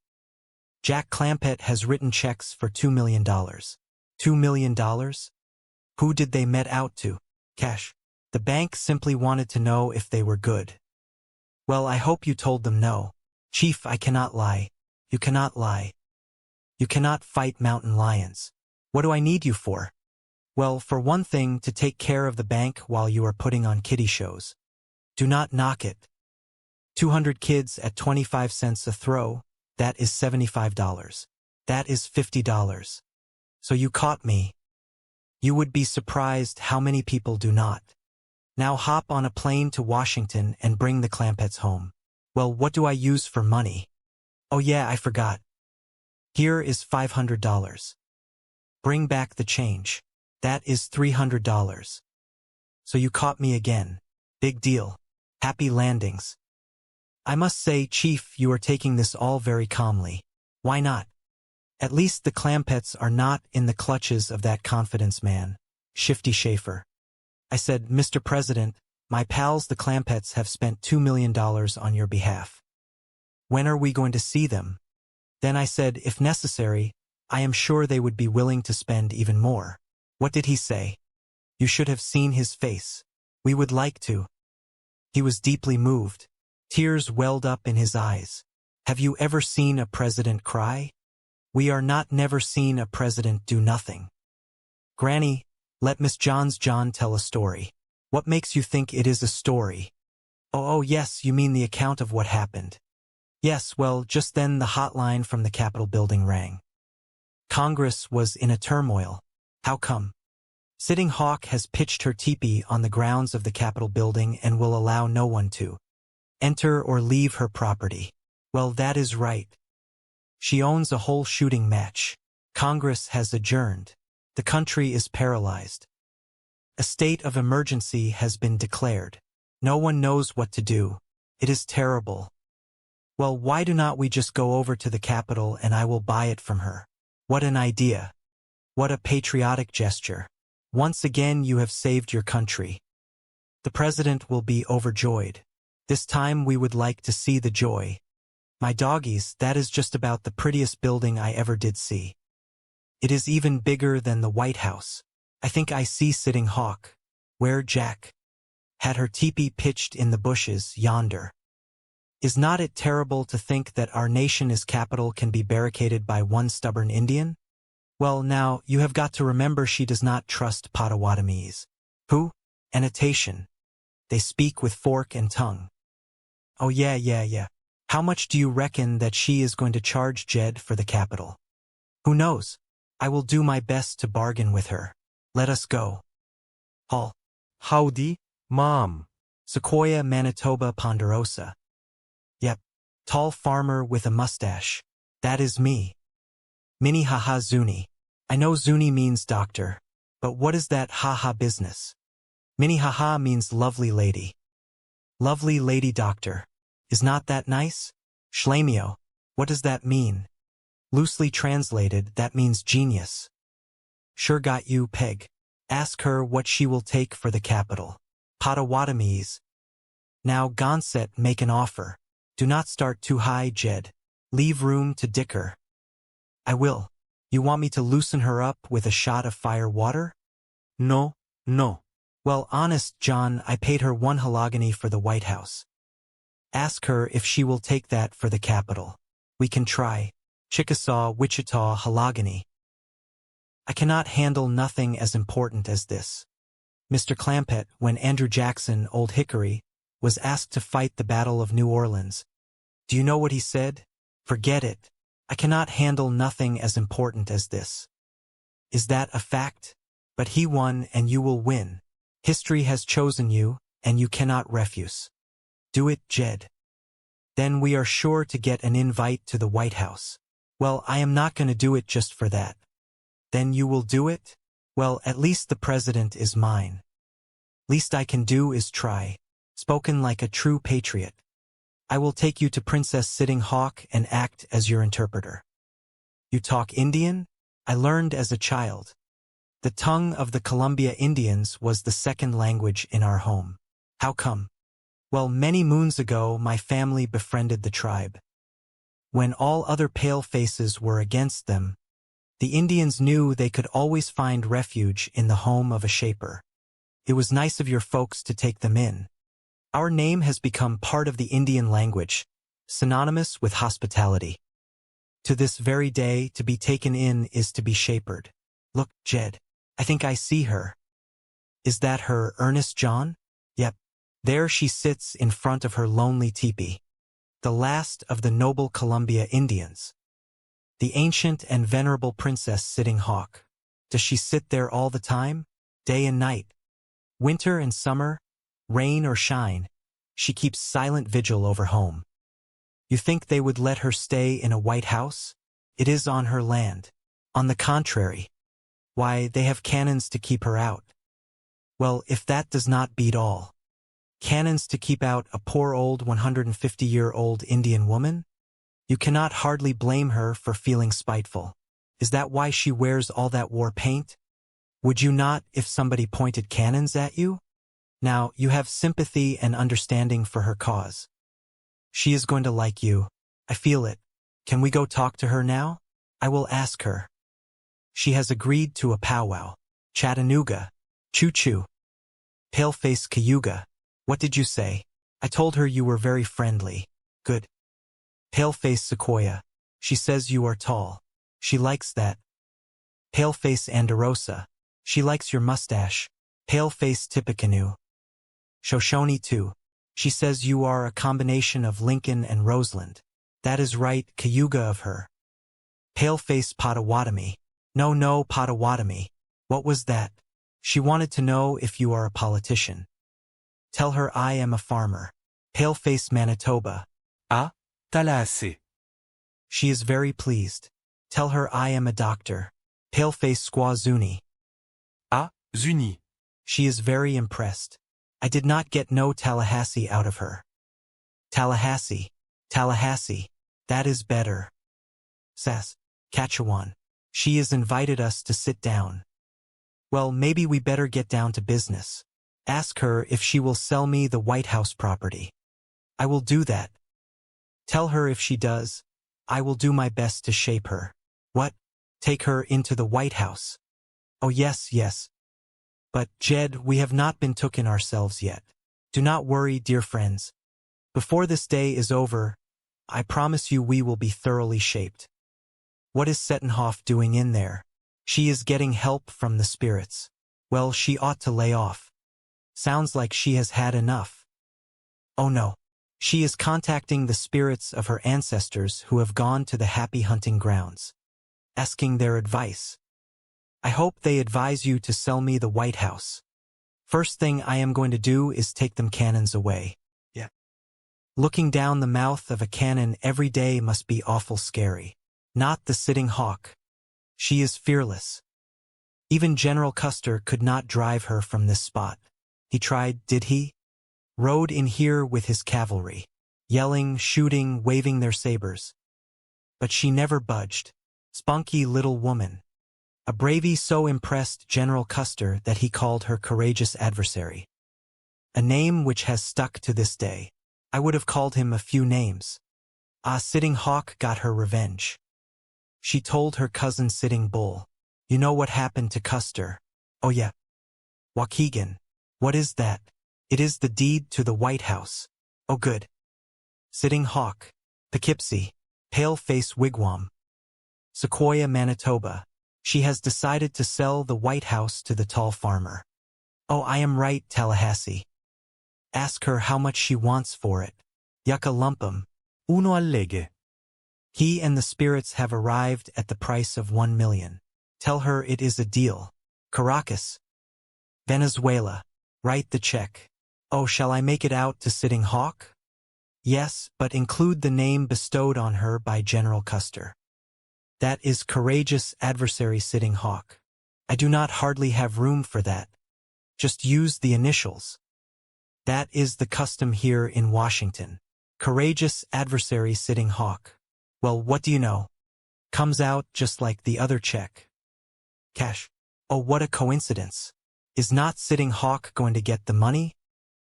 Jack Clampett has written checks for $2 million. $2 million? Who did they met out to? Cash. The bank simply wanted to know if they were good. Well, I hope you told them no. Chief, I cannot lie. You cannot lie. You cannot fight mountain lions. What do I need you for? Well, for one thing, to take care of the bank while you are putting on kiddie shows. Do not knock it. 200 kids at 25 cents a throw, that is $75. That is $50. So you caught me. You would be surprised how many people do not. Now hop on a plane to Washington and bring the Clampetts home. Well, what do I use for money? Oh yeah, I forgot. Here is $500. Bring back the change. That is $300. So you caught me again. Big deal. Happy landings. I must say, Chief, you are taking this all very calmly. Why not? At least the Clampetts are not in the clutches of that confidence man, Shifty Schaefer. I said, Mr. President, my pals the Clampetts have spent $2 million on your behalf. When are we going to see them? Then I said, if necessary, I am sure they would be willing to spend even more. What did he say? You should have seen his face. We would like to. He was deeply moved. Tears welled up in his eyes. Have you ever seen a president cry? We are not never seen a president do nothing. Granny, let Miss John tell a story. What makes you think it is a story? Oh, yes, you mean the account of what happened. Yes, well, just then the hotline from the Capitol building rang. Congress was in a turmoil. How come? Sitting Hawk has pitched her teepee on the grounds of the Capitol building and will allow no one to enter or leave her property. Well, that is right. She owns a whole shooting match. Congress has adjourned. The country is paralyzed. A state of emergency has been declared. No one knows what to do. It is terrible. Well, why do not we just go over to the Capitol and I will buy it from her? What an idea. What a patriotic gesture. Once again you have saved your country. The president will be overjoyed. This time we would like to see the joy. My doggies, that is just about the prettiest building I ever did see. It is even bigger than the White House. I think I see Sitting Hawk, where Jack had her teepee pitched in the bushes yonder. Is not it terrible to think that our nation's capital can be barricaded by one stubborn Indian? Well, now, you have got to remember she does not trust Potawatomis. Who? Annotation. They speak with fork and tongue. Oh yeah. How much do you reckon that she is going to charge Jed for the Capitol? Who knows? I will do my best to bargain with her. Let us go. Hall. Howdy, Mom. Sequoia, Manitoba, Ponderosa. Yep. Tall farmer with a mustache. That is me. Minnehaha Zuni. I know Zuni means doctor, but what is that ha-ha business? Minnehaha means lovely lady. Lovely lady doctor. Is not that nice? Schlemio. What does that mean? Loosely translated, that means genius. Sure got you, Peg. Ask her what she will take for the Capitol. Potawatomis. Now, Gonset, make an offer. Do not start too high, Jed. Leave room to dicker. I will. You want me to loosen her up with a shot of fire water? No. Well, honest, John, I paid her 1 halogany for the White House. Ask her if she will take that for the Capitol. We can try. Chickasaw, Wichita, halogany. I cannot handle nothing as important as this. Mr. Clampett, when Andrew Jackson, Old Hickory, was asked to fight the Battle of New Orleans, do you know what he said? Forget it. I cannot handle nothing as important as this. Is that a fact? But he won and you will win. History has chosen you, and you cannot refuse. Do it, Jed. Then we are sure to get an invite to the White House. Well, I am not going to do it just for that. Then you will do it? Well, at least the president is mine. Least I can do is try. Spoken like a true patriot. I will take you to Princess Sitting Hawk and act as your interpreter. You talk Indian? I learned as a child. The tongue of the Columbia Indians was the second language in our home. How come? Well, many moons ago, my family befriended the tribe. When all other pale faces were against them, The Indians knew they could always find refuge in the home of a shaper. It was nice of your folks to take them in. Our name has become part of the Indian language, synonymous with hospitality. To this very day, to be taken in is to be shapered. Look, Jed, I think I see her. Is that her Ernest John? Yep. There she sits in front of her lonely teepee. The last of the noble Columbia Indians. The ancient and venerable princess Sitting Hawk. Does she sit there all the time? Day and night? Winter and summer? Rain or shine? She keeps silent vigil over home. You think they would let her stay in a White House? It is on her land. On the contrary. Why, they have cannons to keep her out. Well, if that does not beat all. Cannons to keep out a poor old 150-year-old Indian woman? You cannot hardly blame her for feeling spiteful. Is that why she wears all that war paint? Would you not if somebody pointed cannons at you? Now, you have sympathy and understanding for her cause. She is going to like you. I feel it. Can we go talk to her now? I will ask her. She has agreed to a powwow. Chattanooga. Choo-choo. Paleface Cayuga. What did you say? I told her you were very friendly. Good. Paleface Sequoia. She says you are tall. She likes that. Paleface Anderosa. She likes your mustache. Paleface Tippecanoe. Shoshone too. She says you are a combination of Lincoln and Roseland. That is right, Cayuga of her. Paleface Potawatomi. No, Potawatomi. What was that? She wanted to know if you are a politician. Tell her I am a farmer. Paleface Manitoba. Ah, Tallahassee. She is very pleased. Tell her I am a doctor. Paleface Squaw Zuni. Ah, Zuni. She is very impressed. I did not get no Tallahassee out of her. Tallahassee. That is better. Saskatchewan. She has invited us to sit down. Well, maybe we better get down to business. Ask her if she will sell me the White House property. I will do that. Tell her if she does, I will do my best to shape her. What? Take her into the White House? Oh yes. But, Jed, we have not been tooken ourselves yet. Do not worry, dear friends. Before this day is over, I promise you we will be thoroughly shaped. What is Settenhoff doing in there? She is getting help from the spirits. Well, she ought to lay off. Sounds like she has had enough. Oh no. She is contacting the spirits of her ancestors who have gone to the happy hunting grounds. Asking their advice. I hope they advise you to sell me the White House. First thing I am going to do is take them cannons away. Yeah. Looking down the mouth of a cannon every day must be awful scary. Not the Sitting Hawk. She is fearless. Even General Custer could not drive her from this spot. He tried, did he? Rode in here with his cavalry. Yelling, shooting, waving their sabers. But she never budged. Spunky little woman. A bravey so impressed General Custer that he called her courageous adversary. A name which has stuck to this day. I would have called him a few names. Sitting Hawk got her revenge. She told her cousin Sitting Bull. You know what happened to Custer? Oh yeah. Waukegan. What is that? It is the deed to the White House. Oh good. Sitting Hawk. Poughkeepsie. Paleface Wigwam. Sequoia, Manitoba. She has decided to sell the White House to the tall farmer. Oh, I am right, Tallahassee. Ask her how much she wants for it. Yucca lumpum. Uno allege. He and the spirits have arrived at the price of 1 million. Tell her it is a deal. Caracas. Venezuela. Write the check. Oh, shall I make it out to Sitting Hawk? Yes, but include the name bestowed on her by General Custer. That is courageous adversary Sitting Hawk. I do not hardly have room for that. Just use the initials. That is the custom here in Washington. Courageous adversary Sitting Hawk. Well, what do you know? Comes out just like the other check. Cash. Oh, what a coincidence. Is not Sitting Hawk going to get the money?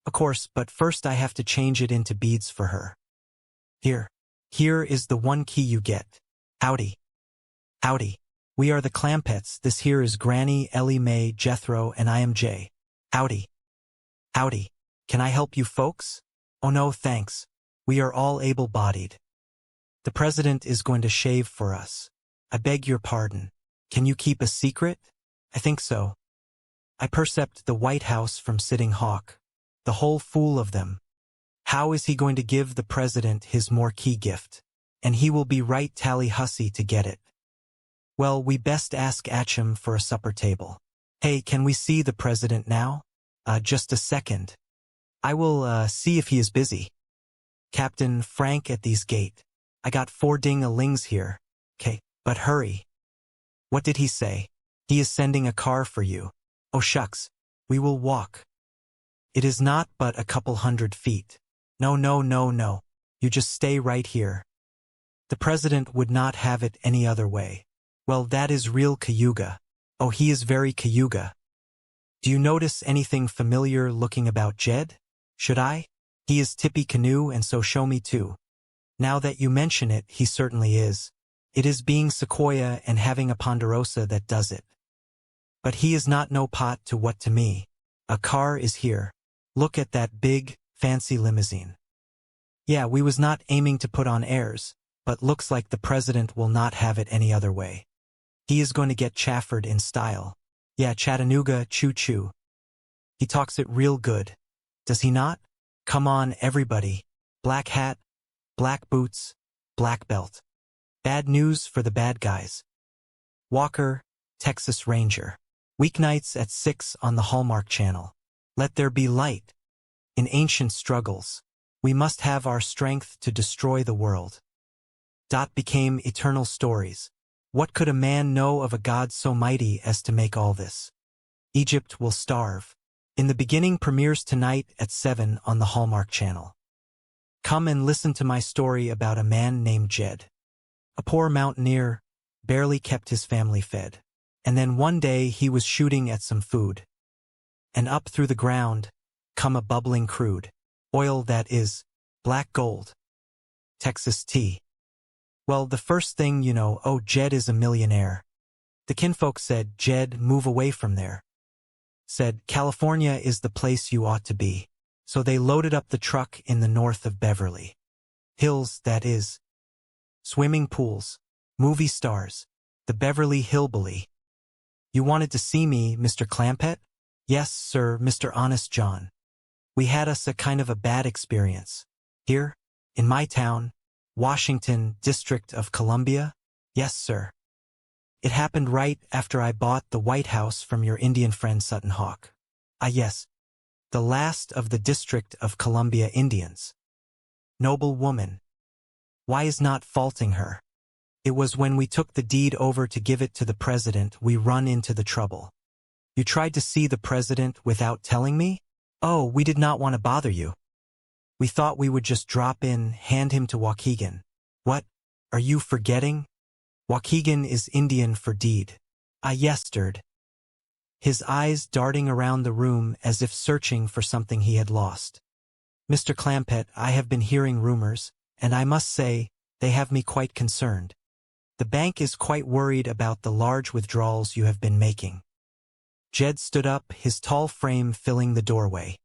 Of course, but first I have to change it into beads for her. Here is the one key you get. Howdy. We are the Clampetts. This here is Granny, Ellie Mae, Jethro, and I am Jay. Howdy. Howdy. Can I help you folks? Oh no, thanks. We are all able-bodied. The president is going to shave for us. I beg your pardon. Can you keep a secret? I think so. I percept the White House from Sitting Hawk. The whole fool of them. How is he going to give the president his marquee gift? And he will be right tally-hussy to get it. Well, we best ask Atcham for a supper table. Hey, can we see the president now? Just a second. I will, see if he is busy. Captain Frank at these gate. I got 4 ding-a-lings here. 'Kay, but hurry. What did he say? He is sending a car for you. Oh shucks, we will walk. It is not but a couple 100 feet. No, no, no, no. You just stay right here. The president would not have it any other way. Well, that is real Cayuga. Oh, he is very Cayuga. Do you notice anything familiar looking about Jed? Should I? He is Tippy Canoe, and so show me too. Now that you mention it, he certainly is. It is being Sequoia and having a Ponderosa that does it. But he is not no pot to what to me. A car is here. Look at that big, fancy limousine. Yeah, we was not aiming to put on airs, but looks like the president will not have it any other way. He is going to get Chafford in style. Yeah, Chattanooga, choo-choo. He talks it real good. Does he not? Come on, everybody. Black hat, black boots, black belt. Bad news for the bad guys. Walker, Texas Ranger. Weeknights at 6 on the Hallmark Channel. Let there be light. In ancient struggles, we must have our strength to destroy the world. Became eternal stories. What could a man know of a God so mighty as to make all this? Egypt will starve. In the Beginning premieres tonight at 7 on the Hallmark Channel. Come and listen to my story about a man named Jed. A poor mountaineer, barely kept his family fed. And then one day he was shooting at some food. And up through the ground, come a bubbling crude. Oil that is, black gold. Texas tea. Well, the first thing you know, oh, Jed is a millionaire. The kinfolk said, Jed, move away from there. Said, California is the place you ought to be. So they loaded up the truck in the north of Beverly Hills, that is. Swimming pools, movie stars, the Beverly Hillbillies. You wanted to see me, Mr. Clampett? Yes, sir, Mr. Honest John. We had us a kind of a bad experience. Here, in my town, Washington, District of Columbia? Yes, sir. It happened right after I bought the White House from your Indian friend Sutton Hawk. Ah, yes. The last of the District of Columbia Indians. Noble woman. Why is not faulting her? It was when we took the deed over to give it to the president we run into the trouble. You tried to see the president without telling me? Oh, we did not want to bother you. We thought we would just drop in, hand him to Waukegan. What? Are you forgetting? Waukegan is Indian for deed. Ah, yes, stirred. His eyes darting around the room as if searching for something he had lost. Mr. Clampett, I have been hearing rumors, and I must say, they have me quite concerned. The bank is quite worried about the large withdrawals you have been making. Jed stood up, his tall frame filling the doorway.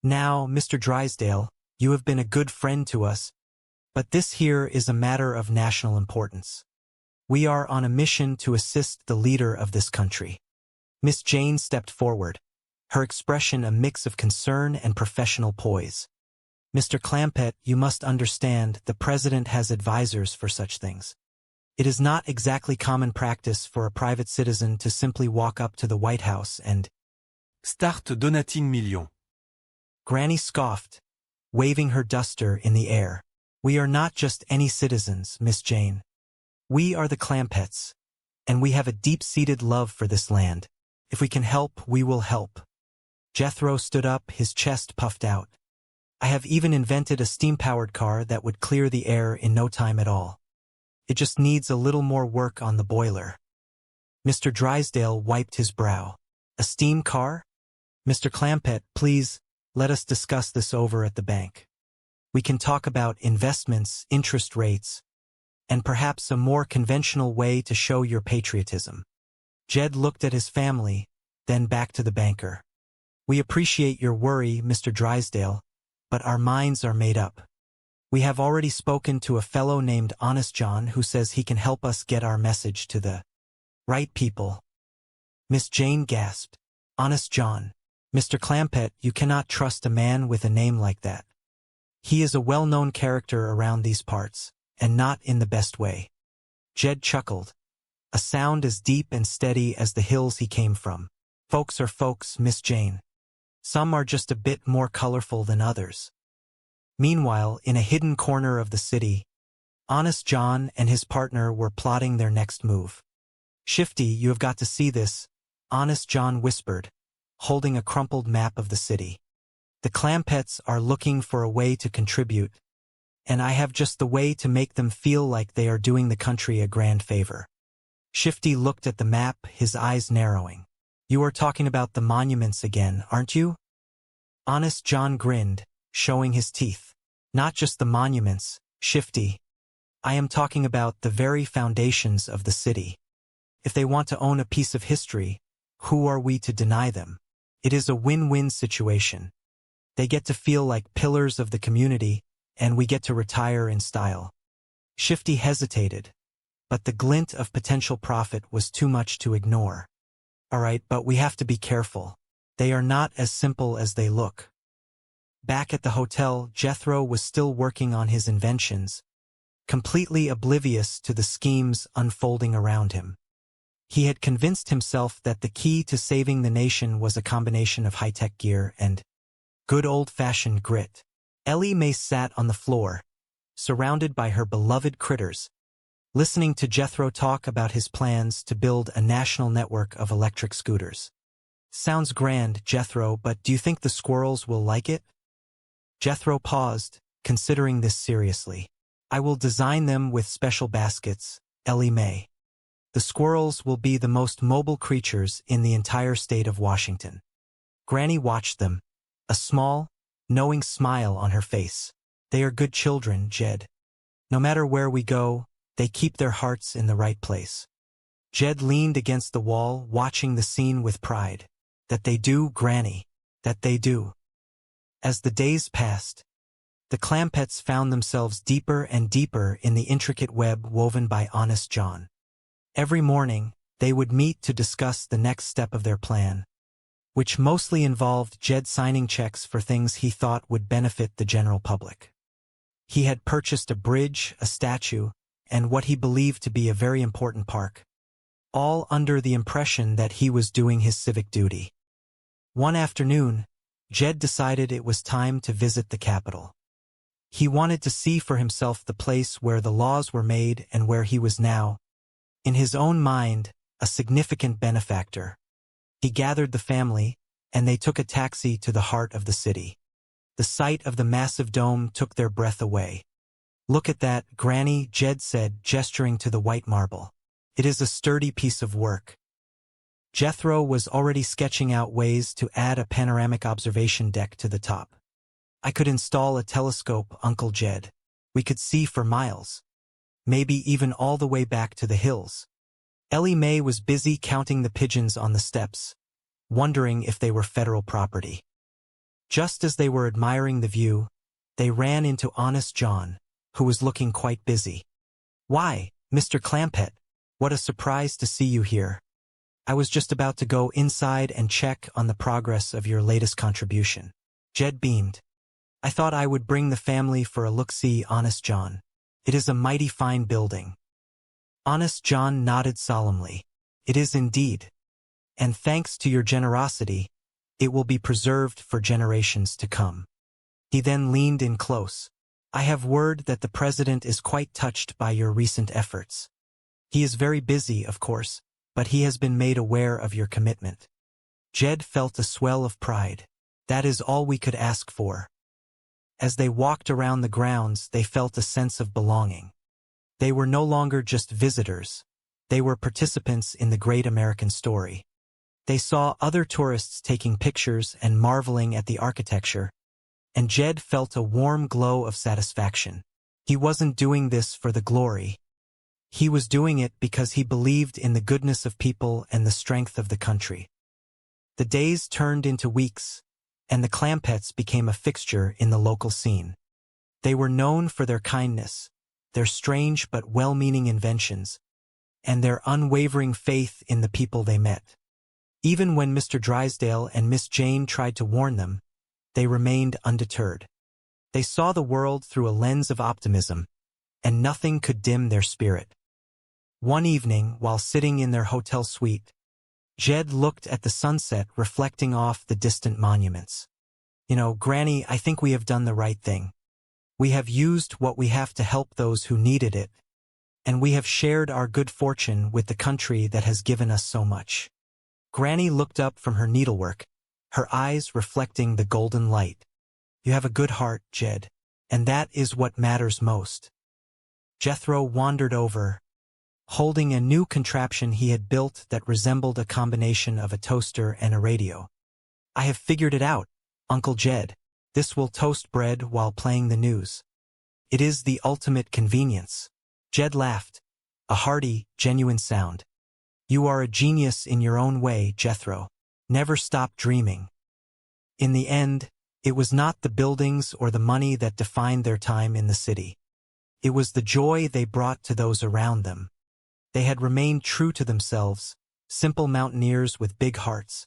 Now, Mr. Drysdale, you have been a good friend to us, but this here is a matter of national importance. We are on a mission to assist the leader of this country. Miss Jane stepped forward, her expression a mix of concern and professional poise. Mr. Clampett, you must understand the president has advisors for such things. It is not exactly common practice for a private citizen to simply walk up to the White House and Start donating millions. Granny scoffed, waving her duster in the air. We are not just any citizens, Miss Jane. We are the Clampetts, and we have a deep-seated love for this land. If we can help, we will help. Jethro stood up, his chest puffed out. I have even invented a steam-powered car that would clear the air in no time at all. It just needs a little more work on the boiler. Mr. Drysdale wiped his brow. A steam car? Mr. Clampett, please, let us discuss this over at the bank. We can talk about investments, interest rates. and perhaps a more conventional way to show your patriotism. Jed looked at his family, then back to the banker. We appreciate your worry, Mr. Drysdale, but our minds are made up. We have already spoken to a fellow named Honest John who says he can help us get our message to the right people. Miss Jane gasped. Honest John. Mr. Clampett, you cannot trust a man with a name like that. He is a well-known character around these parts, and not in the best way. Jed chuckled. A sound as deep and steady as the hills he came from. Folks are folks, Miss Jane. Some are just a bit more colorful than others. Meanwhile, in a hidden corner of the city, Honest John and his partner were plotting their next move. Shifty, you have got to see this, Honest John whispered, holding a crumpled map of the city. The Clampetts are looking for a way to contribute, and I have just the way to make them feel like they are doing the country a grand favor. Shifty looked at the map, his eyes narrowing. You are talking about the monuments again, aren't you? Honest John grinned, showing his teeth. Not just the monuments, Shifty. I am talking about the very foundations of the city. If they want to own a piece of history, who are we to deny them? It is a win-win situation. They get to feel like pillars of the community, and we get to retire in style. Shifty hesitated, but the glint of potential profit was too much to ignore. All right, but we have to be careful. They are not as simple as they look. Back at the hotel, Jethro was still working on his inventions, completely oblivious to the schemes unfolding around him. He had convinced himself that the key to saving the nation was a combination of high-tech gear and good old-fashioned grit. Ellie Mae sat on the floor, surrounded by her beloved critters, listening to Jethro talk about his plans to build a national network of electric scooters. Sounds grand, Jethro, but do you think the squirrels will like it? Jethro paused, considering this seriously. I will design them with special baskets, Ellie Mae. The squirrels will be the most mobile creatures in the entire state of Washington. Granny watched them, a small, knowing smile on her face. They are good children, Jed. No matter where we go, they keep their hearts in the right place. Jed leaned against the wall, watching the scene with pride. That they do, Granny. That they do. As the days passed, the Clampetts found themselves deeper and deeper in the intricate web woven by Honest John. Every morning, they would meet to discuss the next step of their plan, which mostly involved Jed signing checks for things he thought would benefit the general public. He had purchased a bridge, a statue, and what he believed to be a very important park, all under the impression that he was doing his civic duty. One afternoon, Jed decided it was time to visit the Capitol. He wanted to see for himself the place where the laws were made and where he was now, in his own mind, a significant benefactor. He gathered the family, and they took a taxi to the heart of the city. The sight of the massive dome took their breath away. Look at that, Granny, Jed said, gesturing to the white marble. It is a sturdy piece of work. Jethro was already sketching out ways to add a panoramic observation deck to the top. I could install a telescope, Uncle Jed. We could see for miles. Maybe even all the way back to the hills. Ellie Mae was busy counting the pigeons on the steps, wondering if they were federal property. Just as they were admiring the view, they ran into Honest John, who was looking quite busy. Why, Mr. Clampett, what a surprise to see you here. I was just about to go inside and check on the progress of your latest contribution. Jed beamed. I thought I would bring the family for a look-see, Honest John. It is a mighty fine building. Honest John nodded solemnly. It is indeed. And thanks to your generosity, it will be preserved for generations to come. He then leaned in close. I have word that the president is quite touched by your recent efforts. He is very busy, of course, but he has been made aware of your commitment. Jed felt a swell of pride. That is all we could ask for. As they walked around the grounds, they felt a sense of belonging. They were no longer just visitors. They were participants in the great American story. They saw other tourists taking pictures and marveling at the architecture, and Jed felt a warm glow of satisfaction. He wasn't doing this for the glory. He was doing it because he believed in the goodness of people and the strength of the country. The days turned into weeks, and the Clampetts became a fixture in the local scene. They were known for their kindness, their strange but well-meaning inventions, and their unwavering faith in the people they met. Even when Mr. Drysdale and Miss Jane tried to warn them, they remained undeterred. They saw the world through a lens of optimism, and nothing could dim their spirit. One evening, while sitting in their hotel suite, Jed looked at the sunset reflecting off the distant monuments. "You know, Granny, I think we have done the right thing. We have used what we have to help those who needed it, and we have shared our good fortune with the country that has given us so much." Granny looked up from her needlework, her eyes reflecting the golden light. "You have a good heart, Jed, and that is what matters most." Jethro wandered over, holding a new contraption he had built that resembled a combination of a toaster and a radio. "I have figured it out, Uncle Jed. This will toast bread while playing the news. It is the ultimate convenience." Jed laughed, a hearty, genuine sound. "You are a genius in your own way, Jethro. Never stop dreaming." In the end, it was not the buildings or the money that defined their time in the city. It was the joy they brought to those around them. They had remained true to themselves, simple mountaineers with big hearts,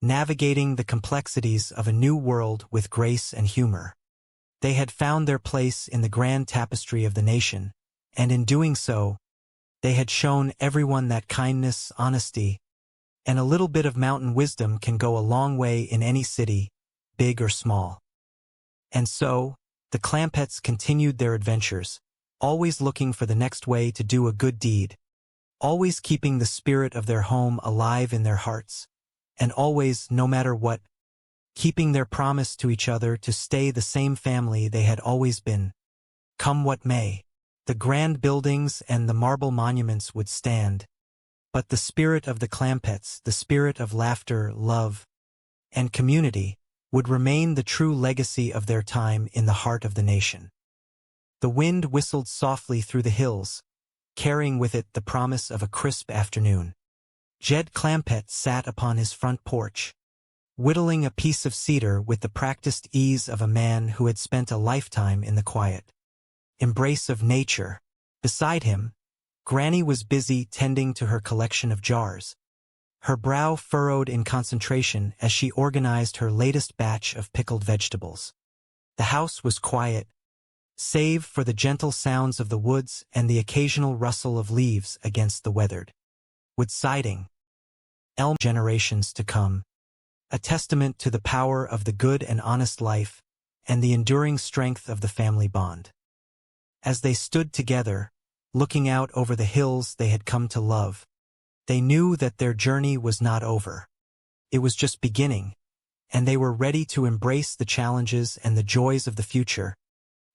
navigating the complexities of a new world with grace and humor. They had found their place in the grand tapestry of the nation, and in doing so, they had shown everyone that kindness, honesty, and a little bit of mountain wisdom can go a long way in any city, big or small. And so, the Clampetts continued their adventures, always looking for the next way to do a good deed, always keeping the spirit of their home alive in their hearts, and always, no matter what, keeping their promise to each other to stay the same family they had always been. Come what may, the grand buildings and the marble monuments would stand, but the spirit of the Clampetts, the spirit of laughter, love, and community, would remain the true legacy of their time in the heart of the nation. The wind whistled softly through the hills, carrying with it the promise of a crisp afternoon. Jed Clampett sat upon his front porch, whittling a piece of cedar with the practiced ease of a man who had spent a lifetime in the quiet embrace of nature. Beside him, Granny was busy tending to her collection of jars, her brow furrowed in concentration as she organized her latest batch of pickled vegetables. The house was quiet, save for the gentle sounds of the woods and the occasional rustle of leaves against the weathered wood siding. Elm generations to come, a testament to the power of the good and honest life and the enduring strength of the family bond. As they stood together, looking out over the hills they had come to love, they knew that their journey was not over. It was just beginning, and they were ready to embrace the challenges and the joys of the future,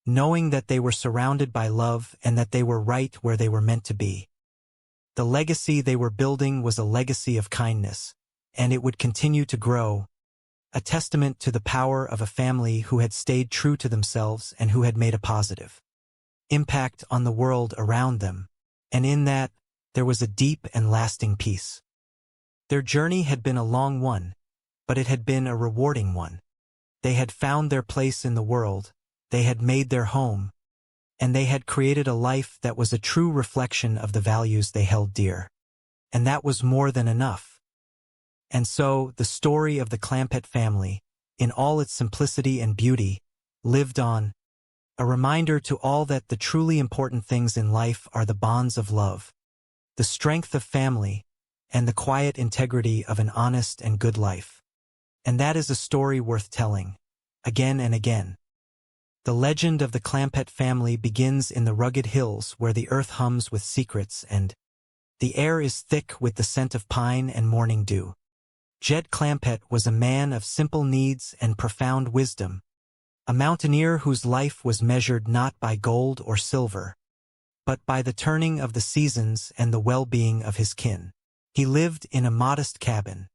knowing that they were surrounded by love and that they were right where they were meant to be. The legacy they were building was a legacy of kindness, and it would continue to grow, a testament to the power of a family who had stayed true to themselves and who had made a positive impact on the world around them, and in that, there was a deep and lasting peace. Their journey had been a long one, but it had been a rewarding one. They had found their place in the world, they had made their home, and they had created a life that was a true reflection of the values they held dear. And that was more than enough. And so, the story of the Clampett family, in all its simplicity and beauty, lived on, a reminder to all that the truly important things in life are the bonds of love, the strength of family, and the quiet integrity of an honest and good life. And that is a story worth telling, again and again. The legend of the Clampett family begins in the rugged hills where the earth hums with secrets and the air is thick with the scent of pine and morning dew. Jed Clampett was a man of simple needs and profound wisdom, a mountaineer whose life was measured not by gold or silver, but by the turning of the seasons and the well-being of his kin. He lived in a modest cabin,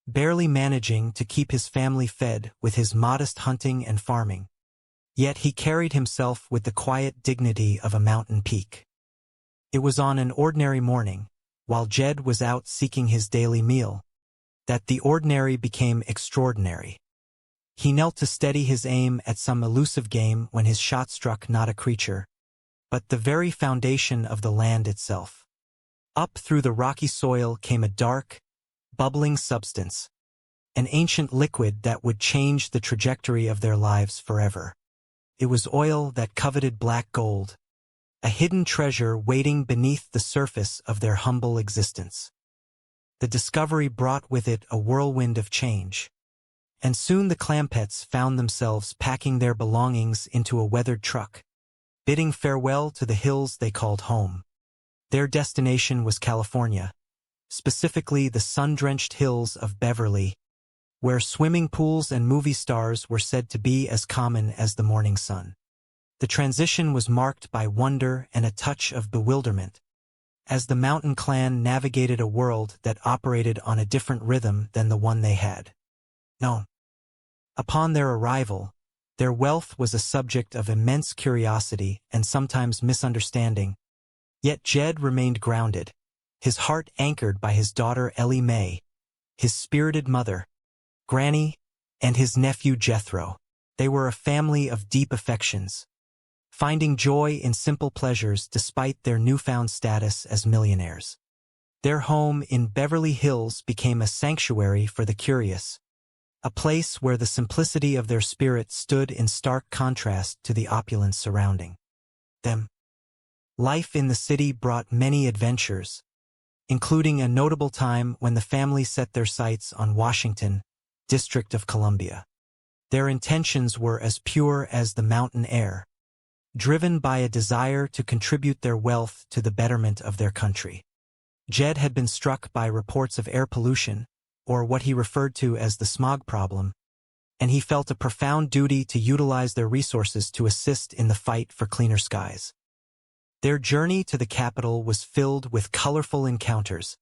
barely managing to keep his family fed with his modest hunting and farming. Yet he carried himself with the quiet dignity of a mountain peak. It was on an ordinary morning, while Jed was out seeking his daily meal, that the ordinary became extraordinary. He knelt to steady his aim at some elusive game when his shot struck not a creature, but the very foundation of the land itself. Up through the rocky soil came a dark, bubbling substance, an ancient liquid that would change the trajectory of their lives forever. It was oil that coveted black gold, a hidden treasure waiting beneath the surface of their humble existence. The discovery brought with it a whirlwind of change, and soon the Clampetts found themselves packing their belongings into a weathered truck, bidding farewell to the hills they called home. Their destination was California, specifically the sun-drenched hills of Beverly, where swimming pools and movie stars were said to be as common as the morning sun. The transition was marked by wonder and a touch of bewilderment, as the mountain clan navigated a world that operated on a different rhythm than the one they had known. Upon their arrival, their wealth was a subject of immense curiosity and sometimes misunderstanding, yet Jed remained grounded, his heart anchored by his daughter Ellie Mae, his spirited mother, Granny, and his nephew Jethro. They were a family of deep affections, finding joy in simple pleasures despite their newfound status as millionaires. Their home in Beverly Hills became a sanctuary for the curious, a place where the simplicity of their spirit stood in stark contrast to the opulence surrounding them. Life in the city brought many adventures, including a notable time when the family set their sights on Washington, District of Columbia. Their intentions were as pure as the mountain air, driven by a desire to contribute their wealth to the betterment of their country. Jed had been struck by reports of air pollution, or what he referred to as the smog problem, and he felt a profound duty to utilize their resources to assist in the fight for cleaner skies. Their journey to the capital was filled with colorful encounters,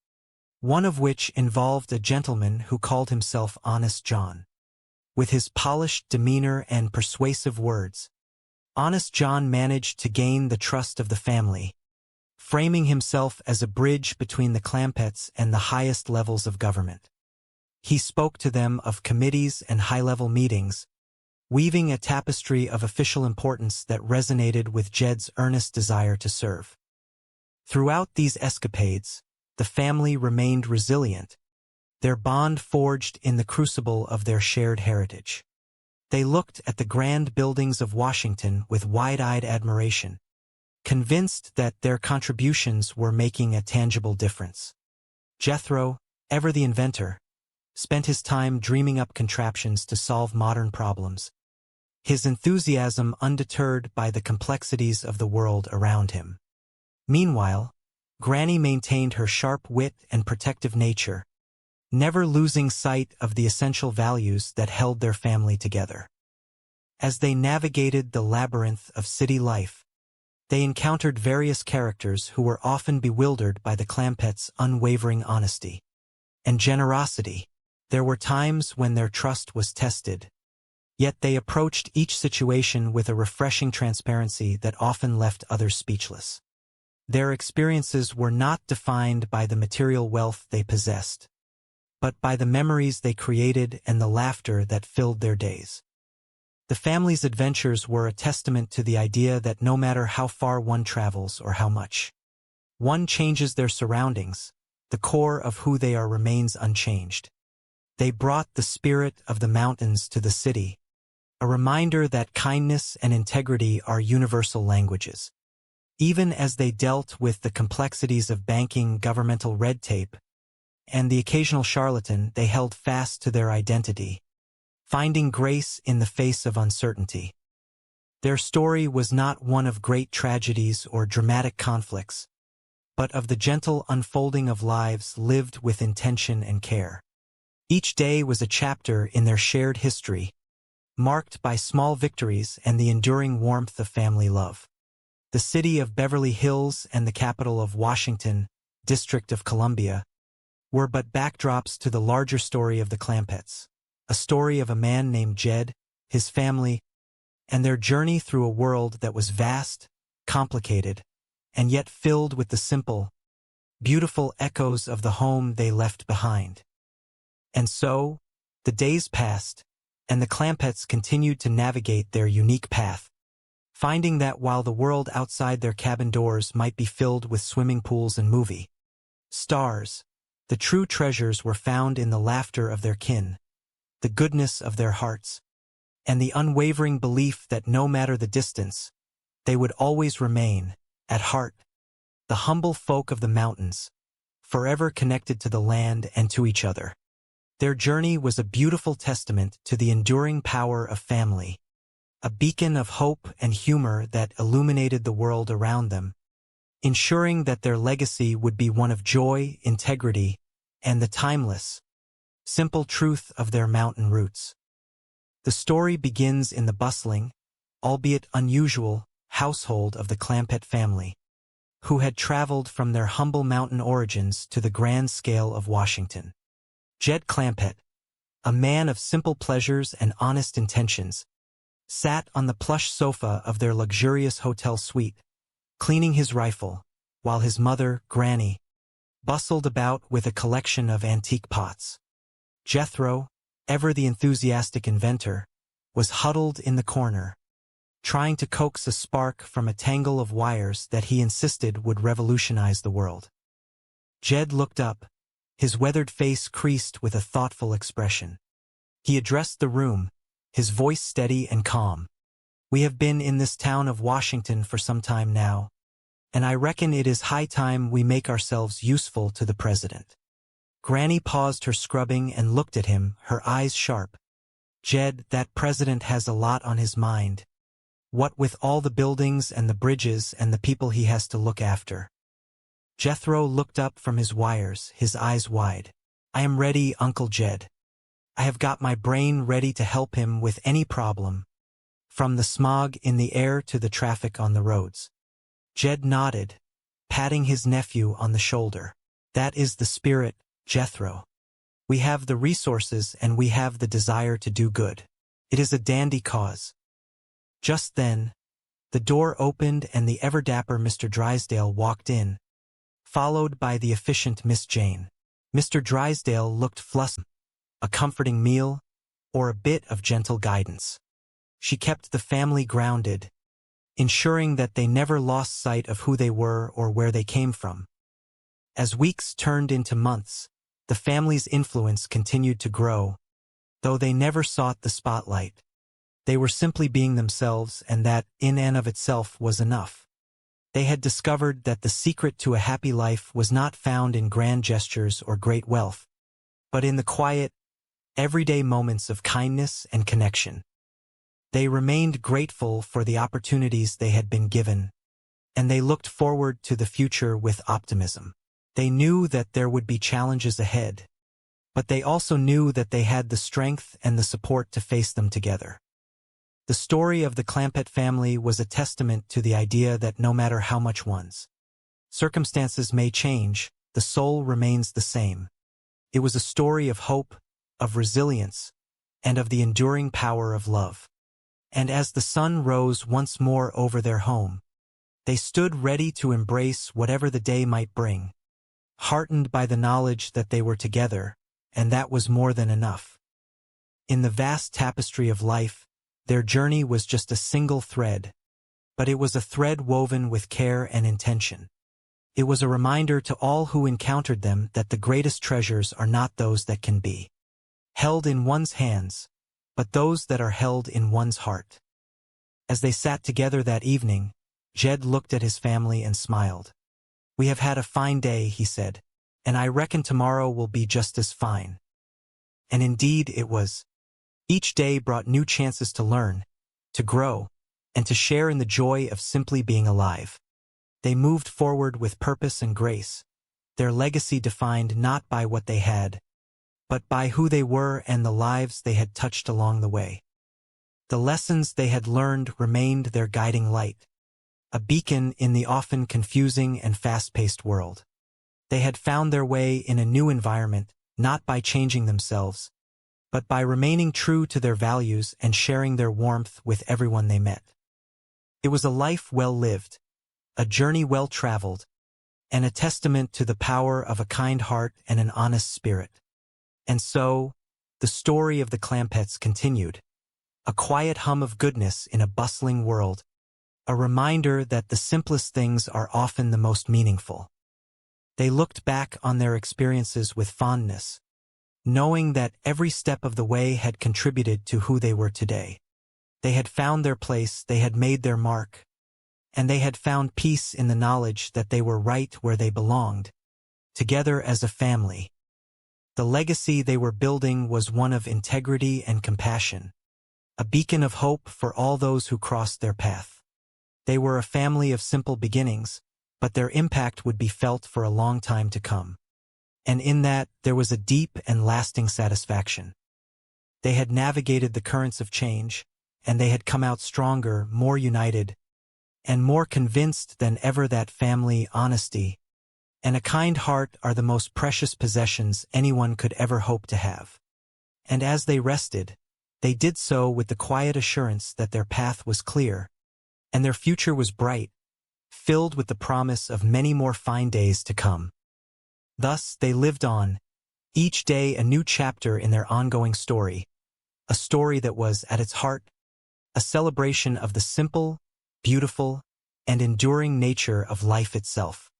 one of which involved a gentleman who called himself Honest John. With his polished demeanor and persuasive words, Honest John managed to gain the trust of the family, framing himself as a bridge between the Clampetts and the highest levels of government. He spoke to them of committees and high-level meetings, weaving a tapestry of official importance that resonated with Jed's earnest desire to serve. Throughout these escapades, the family remained resilient, their bond forged in the crucible of their shared heritage. They looked at the grand buildings of Washington with wide-eyed admiration, convinced that their contributions were making a tangible difference. Jethro, ever the inventor, spent his time dreaming up contraptions to solve modern problems, his enthusiasm undeterred by the complexities of the world around him. Meanwhile, Granny maintained her sharp wit and protective nature, never losing sight of the essential values that held their family together. As they navigated the labyrinth of city life, they encountered various characters who were often bewildered by the Clampetts' unwavering honesty and generosity. There were times when their trust was tested, yet they approached each situation with a refreshing transparency that often left others speechless. Their experiences were not defined by the material wealth they possessed, but by the memories they created and the laughter that filled their days. The family's adventures were a testament to the idea that no matter how far one travels or how much one changes their surroundings, the core of who they are remains unchanged. They brought the spirit of the mountains to the city, a reminder that kindness and integrity are universal languages. Even as they dealt with the complexities of banking, governmental red tape, and the occasional charlatan, they held fast to their identity, finding grace in the face of uncertainty. Their story was not one of great tragedies or dramatic conflicts, but of the gentle unfolding of lives lived with intention and care. Each day was a chapter in their shared history, marked by small victories and the enduring warmth of family love. The city of Beverly Hills and the capital of Washington, District of Columbia, were but backdrops to the larger story of the Clampetts, a story of a man named Jed, his family, and their journey through a world that was vast, complicated, and yet filled with the simple, beautiful echoes of the home they left behind. And so, the days passed, and the Clampetts continued to navigate their unique path, finding that while the world outside their cabin doors might be filled with swimming pools and movie stars, the true treasures were found in the laughter of their kin, the goodness of their hearts, and the unwavering belief that no matter the distance, they would always remain, at heart, the humble folk of the mountains, forever connected to the land and to each other. Their journey was a beautiful testament to the enduring power of family, a beacon of hope and humor that illuminated the world around them, ensuring that their legacy would be one of joy, integrity, and the timeless, simple truth of their mountain roots. The story begins in the bustling, albeit unusual, household of the Clampett family, who had traveled from their humble mountain origins to the grand scale of Washington. Jed Clampett, a man of simple pleasures and honest intentions, sat on the plush sofa of their luxurious hotel suite, cleaning his rifle, while his mother, Granny, bustled about with a collection of antique pots. Jethro, ever the enthusiastic inventor, was huddled in the corner, trying to coax a spark from a tangle of wires that he insisted would revolutionize the world. Jed looked up, his weathered face creased with a thoughtful expression. He addressed the room, his voice steady and calm. "We have been in this town of Washington for some time now, and I reckon it is high time we make ourselves useful to the president." Granny paused her scrubbing and looked at him, her eyes sharp. "Jed, that president has a lot on his mind. What with all the buildings and the bridges and the people he has to look after." Jethro looked up from his wires, his eyes wide. "I am ready, Uncle Jed. I have got my brain ready to help him with any problem, from the smog in the air to the traffic on the roads." Jed nodded, patting his nephew on the shoulder. "That is the spirit, Jethro. We have the resources and we have the desire to do good. It is a dandy cause." Just then, the door opened and the ever-dapper Mr. Drysdale walked in, followed by the efficient Miss Jane. Mr. Drysdale looked flustered. A comforting meal, or a bit of gentle guidance. She kept the family grounded, ensuring that they never lost sight of who they were or where they came from. As weeks turned into months, the family's influence continued to grow, though they never sought the spotlight. They were simply being themselves, and that, in and of itself, was enough. They had discovered that the secret to a happy life was not found in grand gestures or great wealth, but in the quiet, everyday moments of kindness and connection. They remained grateful for the opportunities they had been given, and they looked forward to the future with optimism. They knew that there would be challenges ahead, but they also knew that they had the strength and the support to face them together. The story of the Clampett family was a testament to the idea that no matter how much one's circumstances may change, the soul remains the same. It was a story of hope, of resilience, and of the enduring power of love. And as the sun rose once more over their home, they stood ready to embrace whatever the day might bring, heartened by the knowledge that they were together, and that was more than enough. In the vast tapestry of life, their journey was just a single thread, but it was a thread woven with care and intention. It was a reminder to all who encountered them that the greatest treasures are not those that can be held in one's hands, but those that are held in one's heart. As they sat together that evening, Jed looked at his family and smiled. "We have had a fine day," he said, "and I reckon tomorrow will be just as fine." And indeed it was. Each day brought new chances to learn, to grow, and to share in the joy of simply being alive. They moved forward with purpose and grace, their legacy defined not by what they had, but by who they were and the lives they had touched along the way. The lessons they had learned remained their guiding light, a beacon in the often confusing and fast-paced world. They had found their way in a new environment, not by changing themselves, but by remaining true to their values and sharing their warmth with everyone they met. It was a life well lived, a journey well traveled, and a testament to the power of a kind heart and an honest spirit. And so, the story of the Clampetts continued, a quiet hum of goodness in a bustling world, a reminder that the simplest things are often the most meaningful. They looked back on their experiences with fondness, knowing that every step of the way had contributed to who they were today. They had found their place, they had made their mark, and they had found peace in the knowledge that they were right where they belonged, together as a family. The legacy they were building was one of integrity and compassion, a beacon of hope for all those who crossed their path. They were a family of simple beginnings, but their impact would be felt for a long time to come. And in that, there was a deep and lasting satisfaction. They had navigated the currents of change, and they had come out stronger, more united, and more convinced than ever that family, honesty, and a kind heart are the most precious possessions anyone could ever hope to have. And as they rested, they did so with the quiet assurance that their path was clear, and their future was bright, filled with the promise of many more fine days to come. Thus they lived on, each day a new chapter in their ongoing story, a story that was, at its heart, a celebration of the simple, beautiful, and enduring nature of life itself.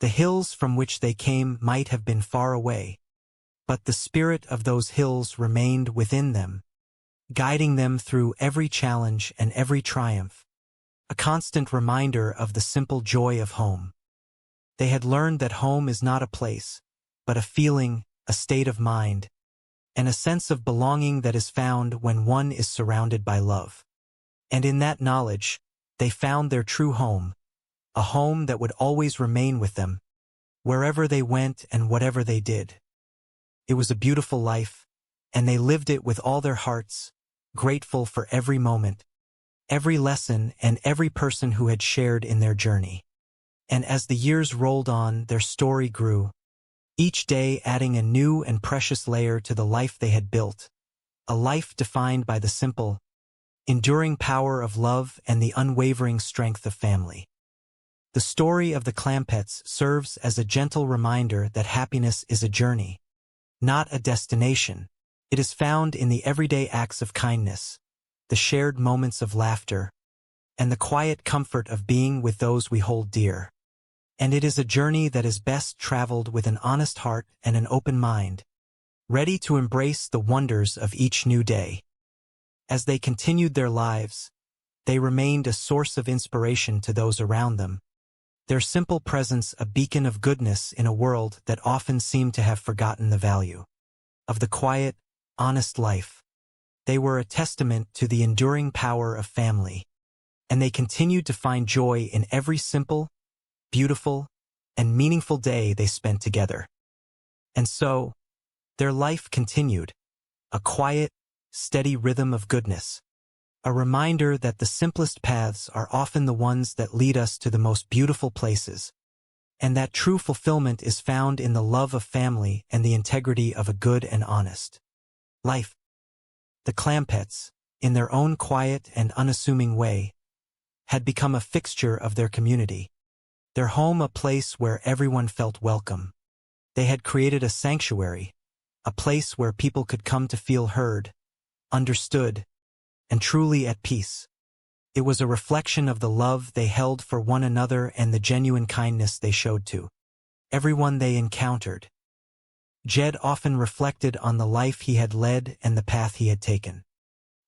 The hills from which they came might have been far away, but the spirit of those hills remained within them, guiding them through every challenge and every triumph, a constant reminder of the simple joy of home. They had learned that home is not a place, but a feeling, a state of mind, and a sense of belonging that is found when one is surrounded by love. And in that knowledge, they found their true home, a home that would always remain with them, wherever they went and whatever they did. It was a beautiful life, and they lived it with all their hearts, grateful for every moment, every lesson, and every person who had shared in their journey. And as the years rolled on, their story grew, each day adding a new and precious layer to the life they had built, a life defined by the simple, enduring power of love and the unwavering strength of family. The story of the Clampetts serves as a gentle reminder that happiness is a journey, not a destination. It is found in the everyday acts of kindness, the shared moments of laughter, and the quiet comfort of being with those we hold dear. And it is a journey that is best traveled with an honest heart and an open mind, ready to embrace the wonders of each new day. As they continued their lives, they remained a source of inspiration to those around them, their simple presence a beacon of goodness in a world that often seemed to have forgotten the value of the quiet, honest life. They were a testament to the enduring power of family, and they continued to find joy in every simple, beautiful, and meaningful day they spent together. And so, their life continued, a quiet, steady rhythm of goodness, a reminder that the simplest paths are often the ones that lead us to the most beautiful places, and that true fulfillment is found in the love of family and the integrity of a good and honest life. The Clampetts, in their own quiet and unassuming way, had become a fixture of their community, their home a place where everyone felt welcome. They had created a sanctuary, a place where people could come to feel heard, understood, and truly at peace. It was a reflection of the love they held for one another and the genuine kindness they showed to everyone they encountered. Jed often reflected on the life he had led and the path he had taken.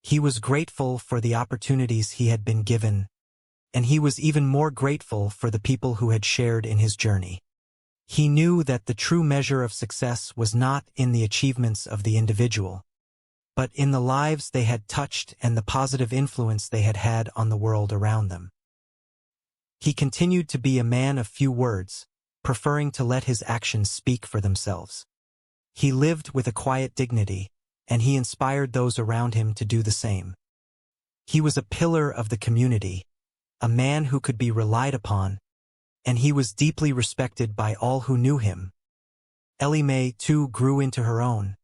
He was grateful for the opportunities he had been given, and he was even more grateful for the people who had shared in his journey. He knew that the true measure of success was not in the achievements of the individual, but in the lives they had touched and the positive influence they had had on the world around them. He continued to be a man of few words, preferring to let his actions speak for themselves. He lived with a quiet dignity, and he inspired those around him to do the same. He was a pillar of the community, a man who could be relied upon, and he was deeply respected by all who knew him. Ellie Mae, too, grew into her own,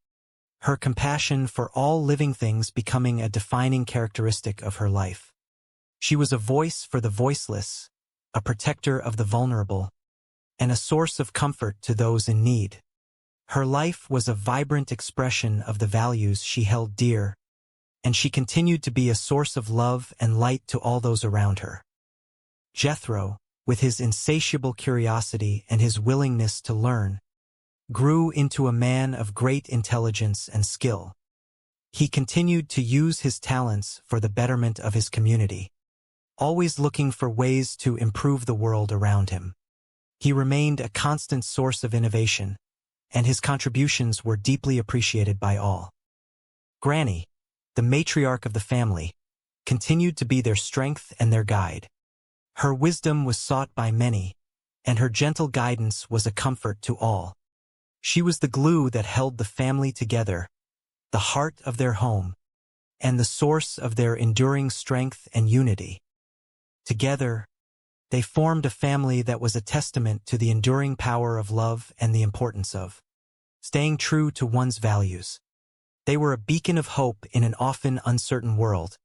her compassion for all living things becoming a defining characteristic of her life. She was a voice for the voiceless, a protector of the vulnerable, and a source of comfort to those in need. Her life was a vibrant expression of the values she held dear, and she continued to be a source of love and light to all those around her. Jethro, with his insatiable curiosity and his willingness to learn, grew into a man of great intelligence and skill. He continued to use his talents for the betterment of his community, always looking for ways to improve the world around him. He remained a constant source of innovation, and his contributions were deeply appreciated by all. Granny, the matriarch of the family, continued to be their strength and their guide. Her wisdom was sought by many, and her gentle guidance was a comfort to all. She was the glue that held the family together, the heart of their home, and the source of their enduring strength and unity. Together, they formed a family that was a testament to the enduring power of love and the importance of staying true to one's values. They were a beacon of hope in an often uncertain world,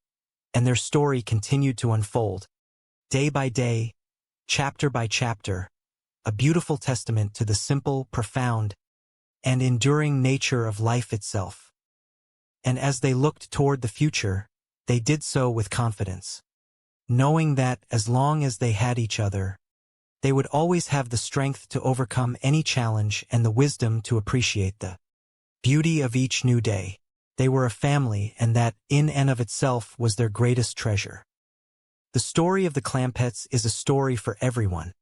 and their story continued to unfold, day by day, chapter by chapter, a beautiful testament to the simple, profound, and enduring nature of life itself. And as they looked toward the future, they did so with confidence, knowing that as long as they had each other, they would always have the strength to overcome any challenge and the wisdom to appreciate the beauty of each new day. They were a family, and that, in and of itself, was their greatest treasure. The story of the Clampetts is a story for everyone,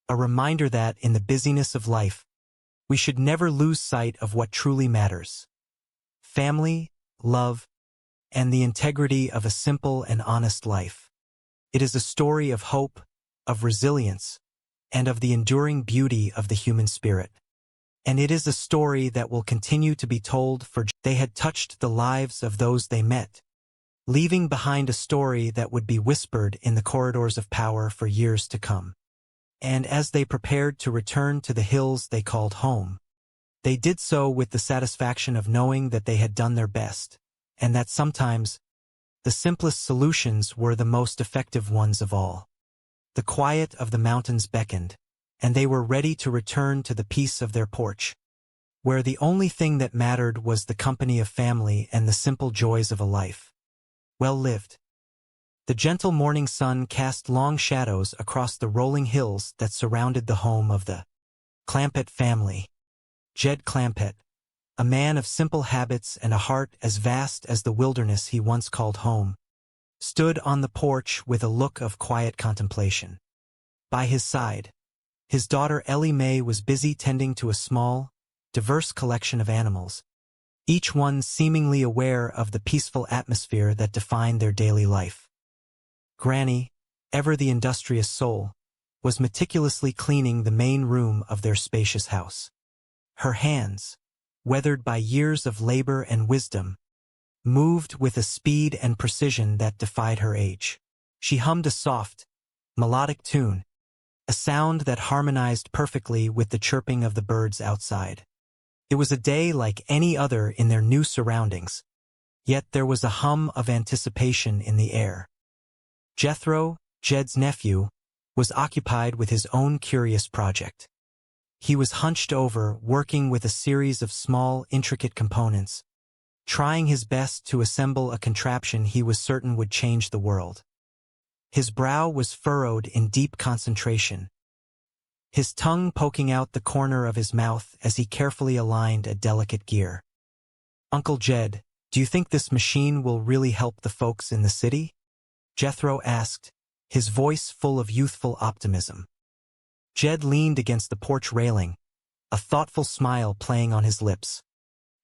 a reminder that, in the busyness of life, we should never lose sight of what truly matters: family, love, and the integrity of a simple and honest life. It is a story of hope, of resilience, and of the enduring beauty of the human spirit. And it is a story that will continue to be told, for they had touched the lives of those they met, leaving behind a story that would be whispered in the corridors of power for years to come. And as they prepared to return to the hills they called home, they did so with the satisfaction of knowing that they had done their best, and that sometimes the simplest solutions were the most effective ones of all. The quiet of the mountains beckoned, and they were ready to return to the peace of their porch, where the only thing that mattered was the company of family and the simple joys of a life well lived. The gentle morning sun cast long shadows across the rolling hills that surrounded the home of the Clampett family. Jed Clampett, a man of simple habits and a heart as vast as the wilderness he once called home, stood on the porch with a look of quiet contemplation. By his side, his daughter Ellie Mae was busy tending to a small, diverse collection of animals, each one seemingly aware of the peaceful atmosphere that defined their daily life. Granny, ever the industrious soul, was meticulously cleaning the main room of their spacious house. Her hands, weathered by years of labor and wisdom, moved with a speed and precision that defied her age. She hummed a soft, melodic tune, a sound that harmonized perfectly with the chirping of the birds outside. It was a day like any other in their new surroundings, yet there was a hum of anticipation in the air. Jethro, Jed's nephew, was occupied with his own curious project. He was hunched over, working with a series of small, intricate components, trying his best to assemble a contraption he was certain would change the world. His brow was furrowed in deep concentration, his tongue poking out the corner of his mouth as he carefully aligned a delicate gear. "Uncle Jed, do you think this machine will really help the folks in the city?" Jethro asked, his voice full of youthful optimism. Jed leaned against the porch railing, a thoughtful smile playing on his lips.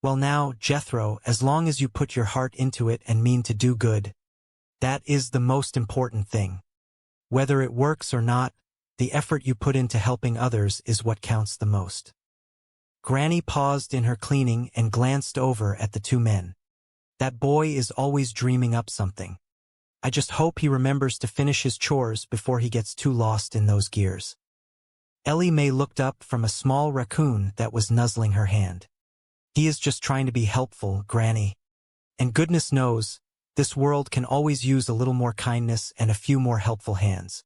"Well now, Jethro, as long as you put your heart into it and mean to do good, that is the most important thing. Whether it works or not, the effort you put into helping others is what counts the most." Granny paused in her cleaning and glanced over at the two men. "That boy is always dreaming up something. I just hope he remembers to finish his chores before he gets too lost in those gears." Ellie Mae looked up from a small raccoon that was nuzzling her hand. "He is just trying to be helpful, Granny. And goodness knows, this world can always use a little more kindness and a few more helpful hands."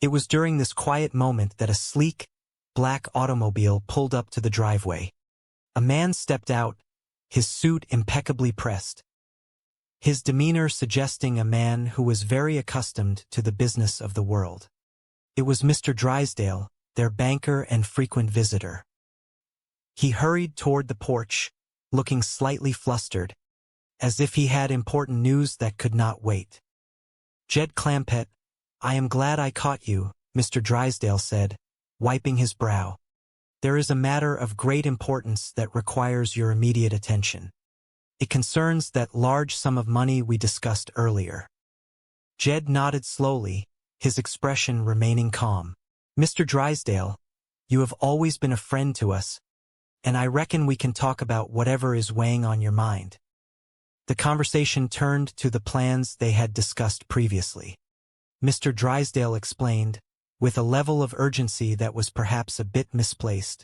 It was during this quiet moment that a sleek, black automobile pulled up to the driveway. A man stepped out, his suit impeccably pressed, his demeanor suggesting a man who was very accustomed to the business of the world. It was Mr. Drysdale, their banker and frequent visitor. He hurried toward the porch, looking slightly flustered, as if he had important news that could not wait. "Jed Clampett, I am glad I caught you," Mr. Drysdale said, wiping his brow. "There is a matter of great importance that requires your immediate attention. It concerns that large sum of money we discussed earlier." Jed nodded slowly, his expression remaining calm. "Mr. Drysdale, you have always been a friend to us, and I reckon we can talk about whatever is weighing on your mind." The conversation turned to the plans they had discussed previously. Mr. Drysdale explained, with a level of urgency that was perhaps a bit misplaced,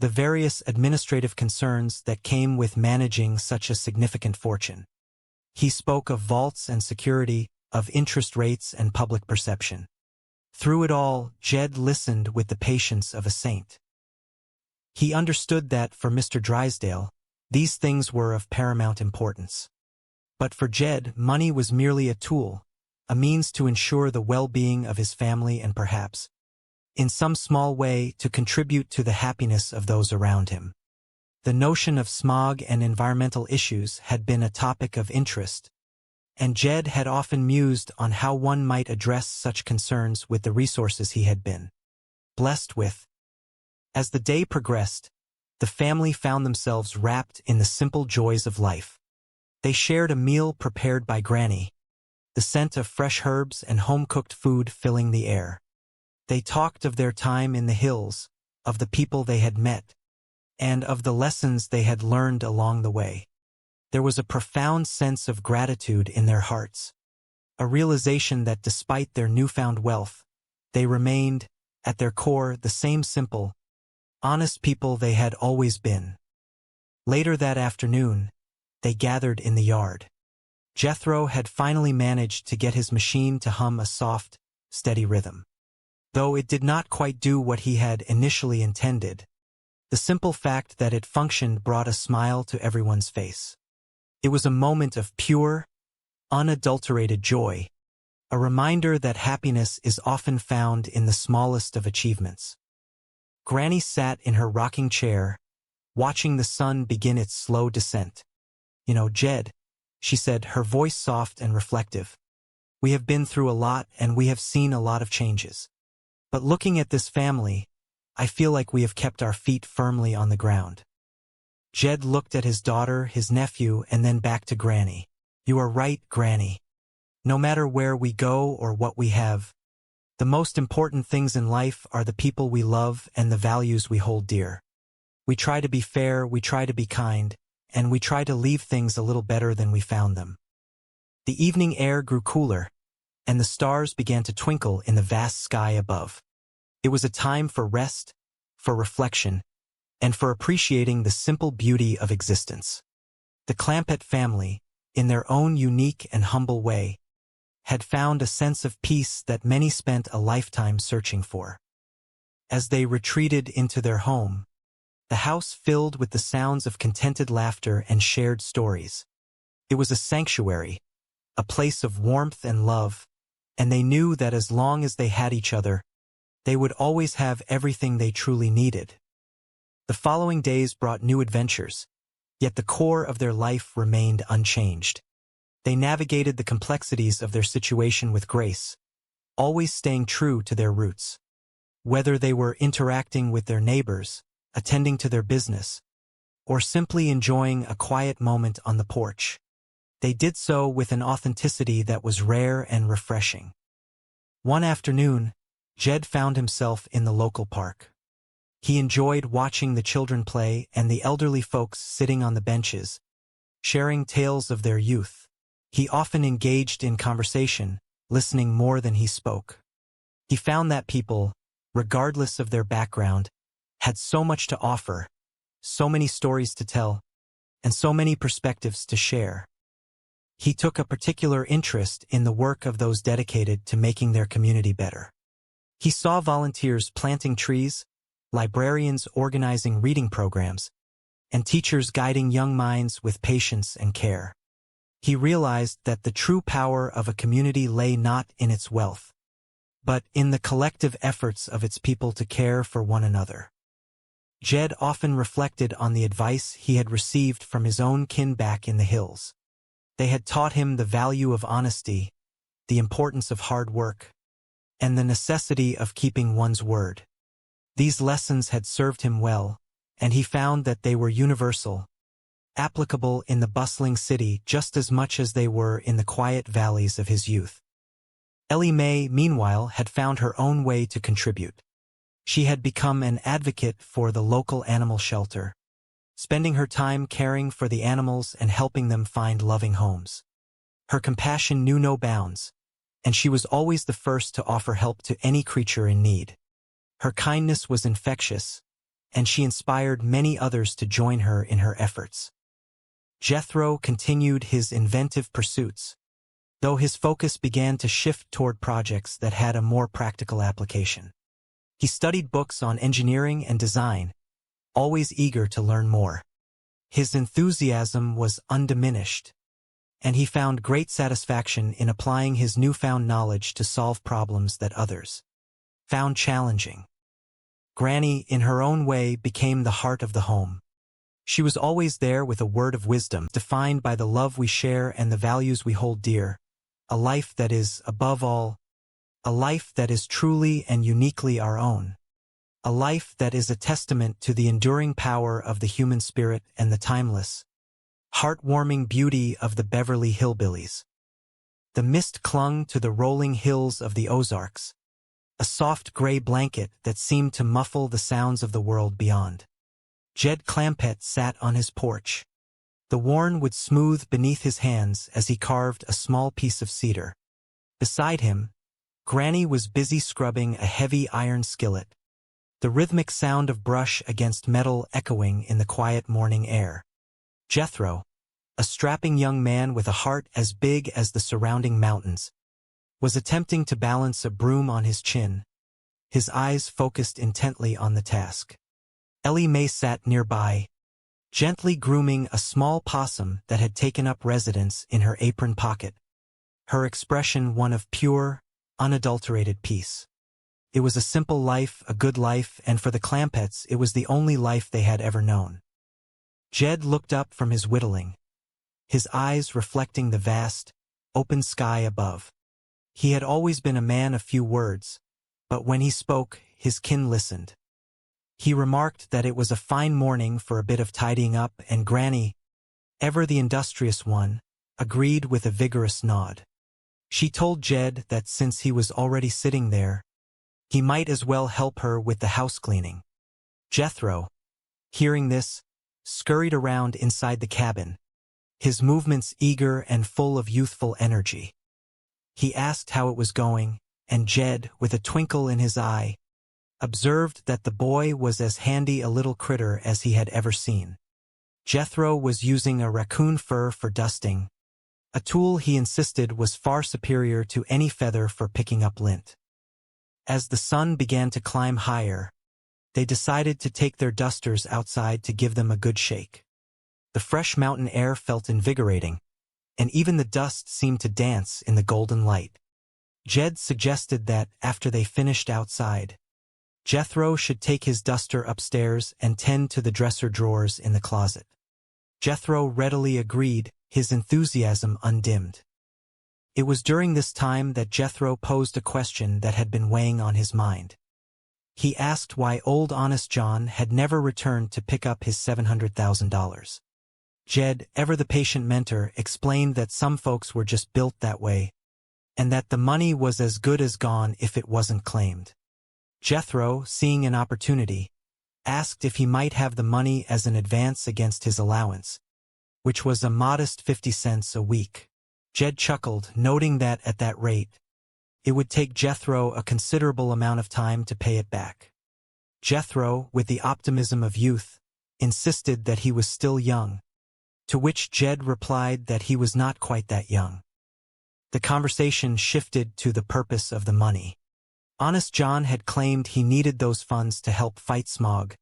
the various administrative concerns that came with managing such a significant fortune. He spoke of vaults and security, of interest rates and public perception. Through it all, Jed listened with the patience of a saint. He understood that, for Mr. Drysdale, these things were of paramount importance. But for Jed, money was merely a tool, a means to ensure the well-being of his family and perhaps, in some small way, to contribute to the happiness of those around him. The notion of smog and environmental issues had been a topic of interest, and Jed had often mused on how one might address such concerns with the resources he had been blessed with. As the day progressed, the family found themselves wrapped in the simple joys of life. They shared a meal prepared by Granny, the scent of fresh herbs and home-cooked food filling the air. They talked of their time in the hills, of the people they had met, and of the lessons they had learned along the way. There was a profound sense of gratitude in their hearts, a realization that despite their newfound wealth, they remained, at their core, the same simple, honest people they had always been. Later that afternoon, they gathered in the yard. Jethro had finally managed to get his machine to hum a soft, steady rhythm. Though it did not quite do what he had initially intended, the simple fact that it functioned brought a smile to everyone's face. It was a moment of pure, unadulterated joy, a reminder that happiness is often found in the smallest of achievements. Granny sat in her rocking chair, watching the sun begin its slow descent. "You know, Jed," she said, her voice soft and reflective, "we have been through a lot and we have seen a lot of changes. But looking at this family, I feel like we have kept our feet firmly on the ground." Jed looked at his daughter, his nephew, and then back to Granny. "You are right, Granny. No matter where we go or what we have, the most important things in life are the people we love and the values we hold dear. We try to be fair, we try to be kind, and we try to leave things a little better than we found them." The evening air grew cooler, and the stars began to twinkle in the vast sky above. It was a time for rest, for reflection, and for appreciating the simple beauty of existence. The Clampett family, in their own unique and humble way, had found a sense of peace that many spent a lifetime searching for. As they retreated into their home, the house filled with the sounds of contented laughter and shared stories. It was a sanctuary, a place of warmth and love, and they knew that as long as they had each other, they would always have everything they truly needed. The following days brought new adventures, yet the core of their life remained unchanged. They navigated the complexities of their situation with grace, always staying true to their roots. Whether they were interacting with their neighbors, attending to their business, or simply enjoying a quiet moment on the porch, they did so with an authenticity that was rare and refreshing. One afternoon, Jed found himself in the local park. He enjoyed watching the children play and the elderly folks sitting on the benches, sharing tales of their youth. He often engaged in conversation, listening more than he spoke. He found that people, regardless of their background, had so much to offer, so many stories to tell, and so many perspectives to share. He took a particular interest in the work of those dedicated to making their community better. He saw volunteers planting trees, librarians organizing reading programs, and teachers guiding young minds with patience and care. He realized that the true power of a community lay not in its wealth, but in the collective efforts of its people to care for one another. Jed often reflected on the advice he had received from his own kin back in the hills. They had taught him the value of honesty, the importance of hard work, and the necessity of keeping one's word. These lessons had served him well, and he found that they were universal, applicable in the bustling city just as much as they were in the quiet valleys of his youth. Ellie Mae, meanwhile, had found her own way to contribute. She had become an advocate for the local animal shelter, spending her time caring for the animals and helping them find loving homes. Her compassion knew no bounds, and she was always the first to offer help to any creature in need. Her kindness was infectious, and she inspired many others to join her in her efforts. Jethro continued his inventive pursuits, though his focus began to shift toward projects that had a more practical application. He studied books on engineering and design, always eager to learn more. His enthusiasm was undiminished, and he found great satisfaction in applying his newfound knowledge to solve problems that others found challenging. Granny, in her own way, became the heart of the home. She was always there with a word of wisdom, defined by the love we share and the values we hold dear, a life that is, above all, a life that is truly and uniquely our own, a life that is a testament to the enduring power of the human spirit and the timeless, heartwarming beauty of the Beverly Hillbillies. The mist clung to the rolling hills of the Ozarks, a soft gray blanket that seemed to muffle the sounds of the world beyond. Jed Clampett sat on his porch. The worn wood smooth beneath his hands as he carved a small piece of cedar. Beside him, Granny was busy scrubbing a heavy iron skillet, the rhythmic sound of brush against metal echoing in the quiet morning air. Jethro, a strapping young man with a heart as big as the surrounding mountains, was attempting to balance a broom on his chin, his eyes focused intently on the task. Ellie Mae sat nearby, gently grooming a small possum that had taken up residence in her apron pocket, her expression one of pure, unadulterated peace. It was a simple life, a good life, and for the Clampetts it was the only life they had ever known. Jed looked up from his whittling, his eyes reflecting the vast, open sky above. He had always been a man of few words, but when he spoke, his kin listened. He remarked that it was a fine morning for a bit of tidying up, and Granny, ever the industrious one, agreed with a vigorous nod. She told Jed that since he was already sitting there, he might as well help her with the house cleaning. Jethro, hearing this, scurried around inside the cabin, his movements eager and full of youthful energy. He asked how it was going, and Jed, with a twinkle in his eye, observed that the boy was as handy a little critter as he had ever seen. Jethro was using a raccoon fur for dusting, a tool he insisted was far superior to any feather for picking up lint. As the sun began to climb higher, they decided to take their dusters outside to give them a good shake. The fresh mountain air felt invigorating, and even the dust seemed to dance in the golden light. Jed suggested that, after they finished outside, Jethro should take his duster upstairs and tend to the dresser drawers in the closet. Jethro readily agreed, his enthusiasm undimmed. It was during this time that Jethro posed a question that had been weighing on his mind. He asked why old Honest John had never returned to pick up his $700,000. Jed, ever the patient mentor, explained that some folks were just built that way, and that the money was as good as gone if it wasn't claimed. Jethro, seeing an opportunity, asked if he might have the money as an advance against his allowance, which was a modest 50 cents a week. Jed chuckled, noting that at that rate, it would take Jethro a considerable amount of time to pay it back. Jethro, with the optimism of youth, insisted that he was still young, to which Jed replied that he was not quite that young. The conversation shifted to the purpose of the money. Honest John had claimed he needed those funds to help fight smog,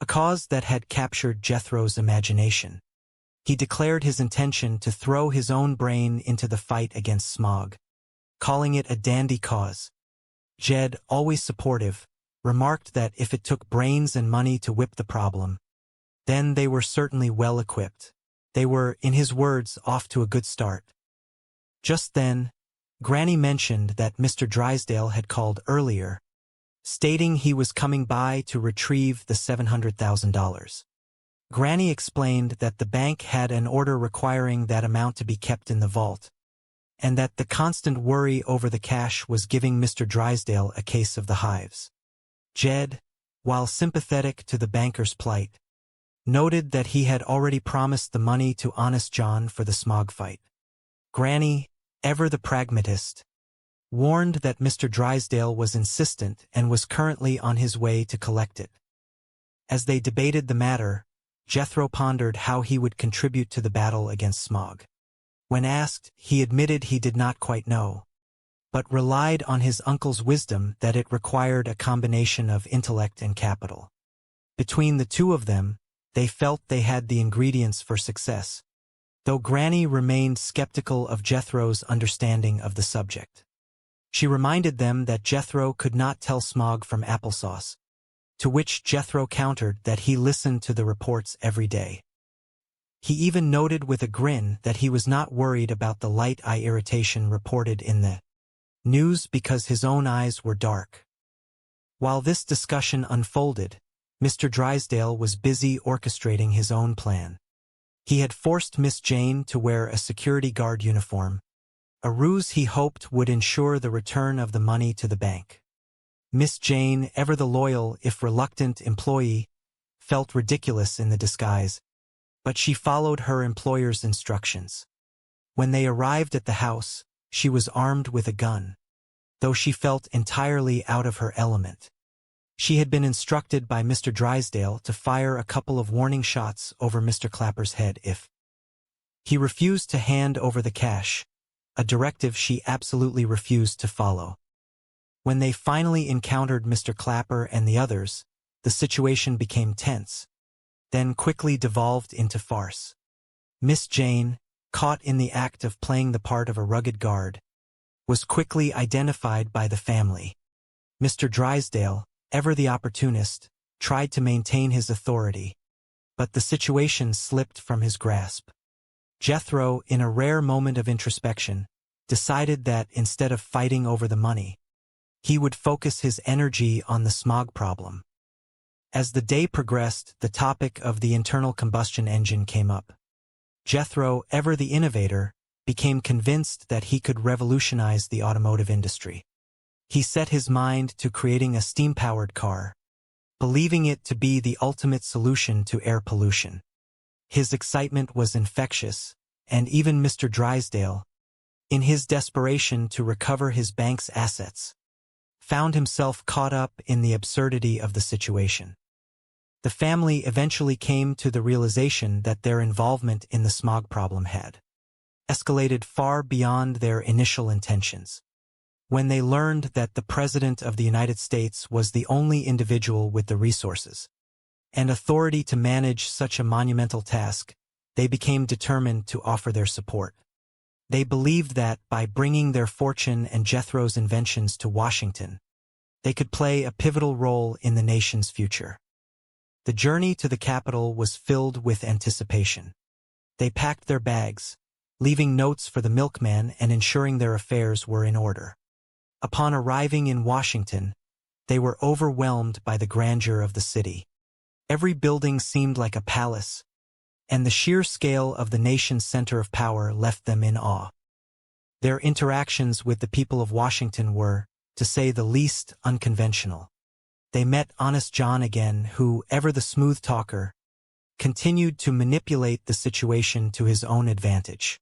a cause that had captured Jethro's imagination. He declared his intention to throw his own brain into the fight against smog, calling it a dandy cause. Jed, always supportive, remarked that if it took brains and money to whip the problem, then they were certainly well equipped. They were, in his words, off to a good start. Just then, Granny mentioned that Mr. Drysdale had called earlier, stating he was coming by to retrieve the $700,000. Granny explained that the bank had an order requiring that amount to be kept in the vault, and that the constant worry over the cash was giving Mr. Drysdale a case of the hives. Jed, while sympathetic to the banker's plight, noted that he had already promised the money to Honest John for the smog fight. Granny, ever the pragmatist, warned that Mr. Drysdale was insistent and was currently on his way to collect it. As they debated the matter, Jethro pondered how he would contribute to the battle against smog. When asked, he admitted he did not quite know, but relied on his uncle's wisdom that it required a combination of intellect and capital. Between the two of them, they felt they had the ingredients for success, though Granny remained skeptical of Jethro's understanding of the subject. She reminded them that Jethro could not tell smog from applesauce, to which Jethro countered that he listened to the reports every day. He even noted with a grin that he was not worried about the light eye irritation reported in the news because his own eyes were dark. While this discussion unfolded, Mr. Drysdale was busy orchestrating his own plan. He had forced Miss Jane to wear a security guard uniform, a ruse he hoped would ensure the return of the money to the bank. Miss Jane, ever the loyal if reluctant employee, felt ridiculous in the disguise, but she followed her employer's instructions. When they arrived at the house, she was armed with a gun, though she felt entirely out of her element. She had been instructed by Mr. Drysdale to fire a couple of warning shots over Mr. Clapper's head if he refused to hand over the cash, a directive she absolutely refused to follow. When they finally encountered Mr. Clapper and the others, the situation became tense, then quickly devolved into farce. Miss Jane, caught in the act of playing the part of a rugged guard, was quickly identified by the family. Mr. Drysdale, ever the opportunist, tried to maintain his authority, but the situation slipped from his grasp. Jethro, in a rare moment of introspection, decided that instead of fighting over the money, he would focus his energy on the smog problem. As the day progressed, the topic of the internal combustion engine came up. Jethro, ever the innovator, became convinced that he could revolutionize the automotive industry. He set his mind to creating a steam-powered car, believing it to be the ultimate solution to air pollution. His excitement was infectious, and even Mr. Drysdale, in his desperation to recover his bank's assets, found himself caught up in the absurdity of the situation. The family eventually came to the realization that their involvement in the smog problem had escalated far beyond their initial intentions. When they learned that the President of the United States was the only individual with the resources and authority to manage such a monumental task, they became determined to offer their support. They believed that, by bringing their fortune and Jethro's inventions to Washington, they could play a pivotal role in the nation's future. The journey to the capital was filled with anticipation. They packed their bags, leaving notes for the milkman and ensuring their affairs were in order. Upon arriving in Washington, they were overwhelmed by the grandeur of the city. Every building seemed like a palace, and the sheer scale of the nation's center of power left them in awe. Their interactions with the people of Washington were, to say the least, unconventional. They met Honest John again, who, ever the smooth talker, continued to manipulate the situation to his own advantage.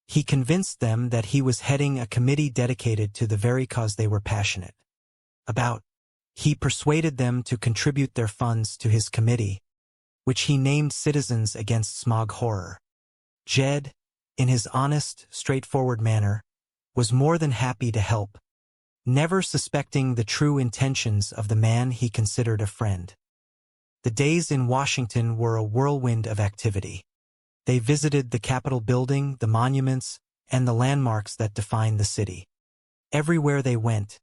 He convinced them that he was heading a committee dedicated to the very cause they were passionate about. He persuaded them to contribute their funds to his committee, which he named Citizens Against Smog Horror. Jed, in his honest, straightforward manner, was more than happy to help, never suspecting the true intentions of the man he considered a friend. The days in Washington were a whirlwind of activity. They visited the Capitol building, the monuments, and the landmarks that define the city. Everywhere they went,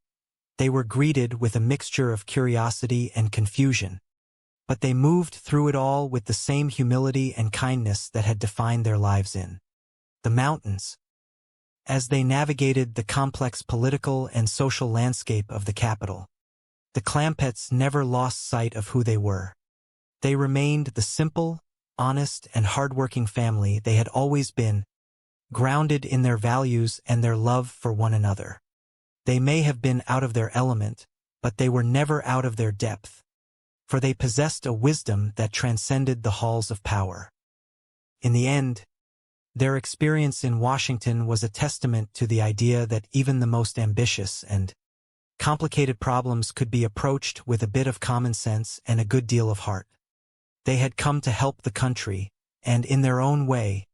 they were greeted with a mixture of curiosity and confusion, but they moved through it all with the same humility and kindness that had defined their lives in the mountains. As they navigated the complex political and social landscape of the capital, the Clampetts never lost sight of who they were. They remained the simple, honest, and hardworking family they had always been, grounded in their values and their love for one another. They may have been out of their element, but they were never out of their depth, for they possessed a wisdom that transcended the halls of power. In the end, their experience in Washington was a testament to the idea that even the most ambitious and complicated problems could be approached with a bit of common sense and a good deal of heart. They had come to help the country, and in their own way,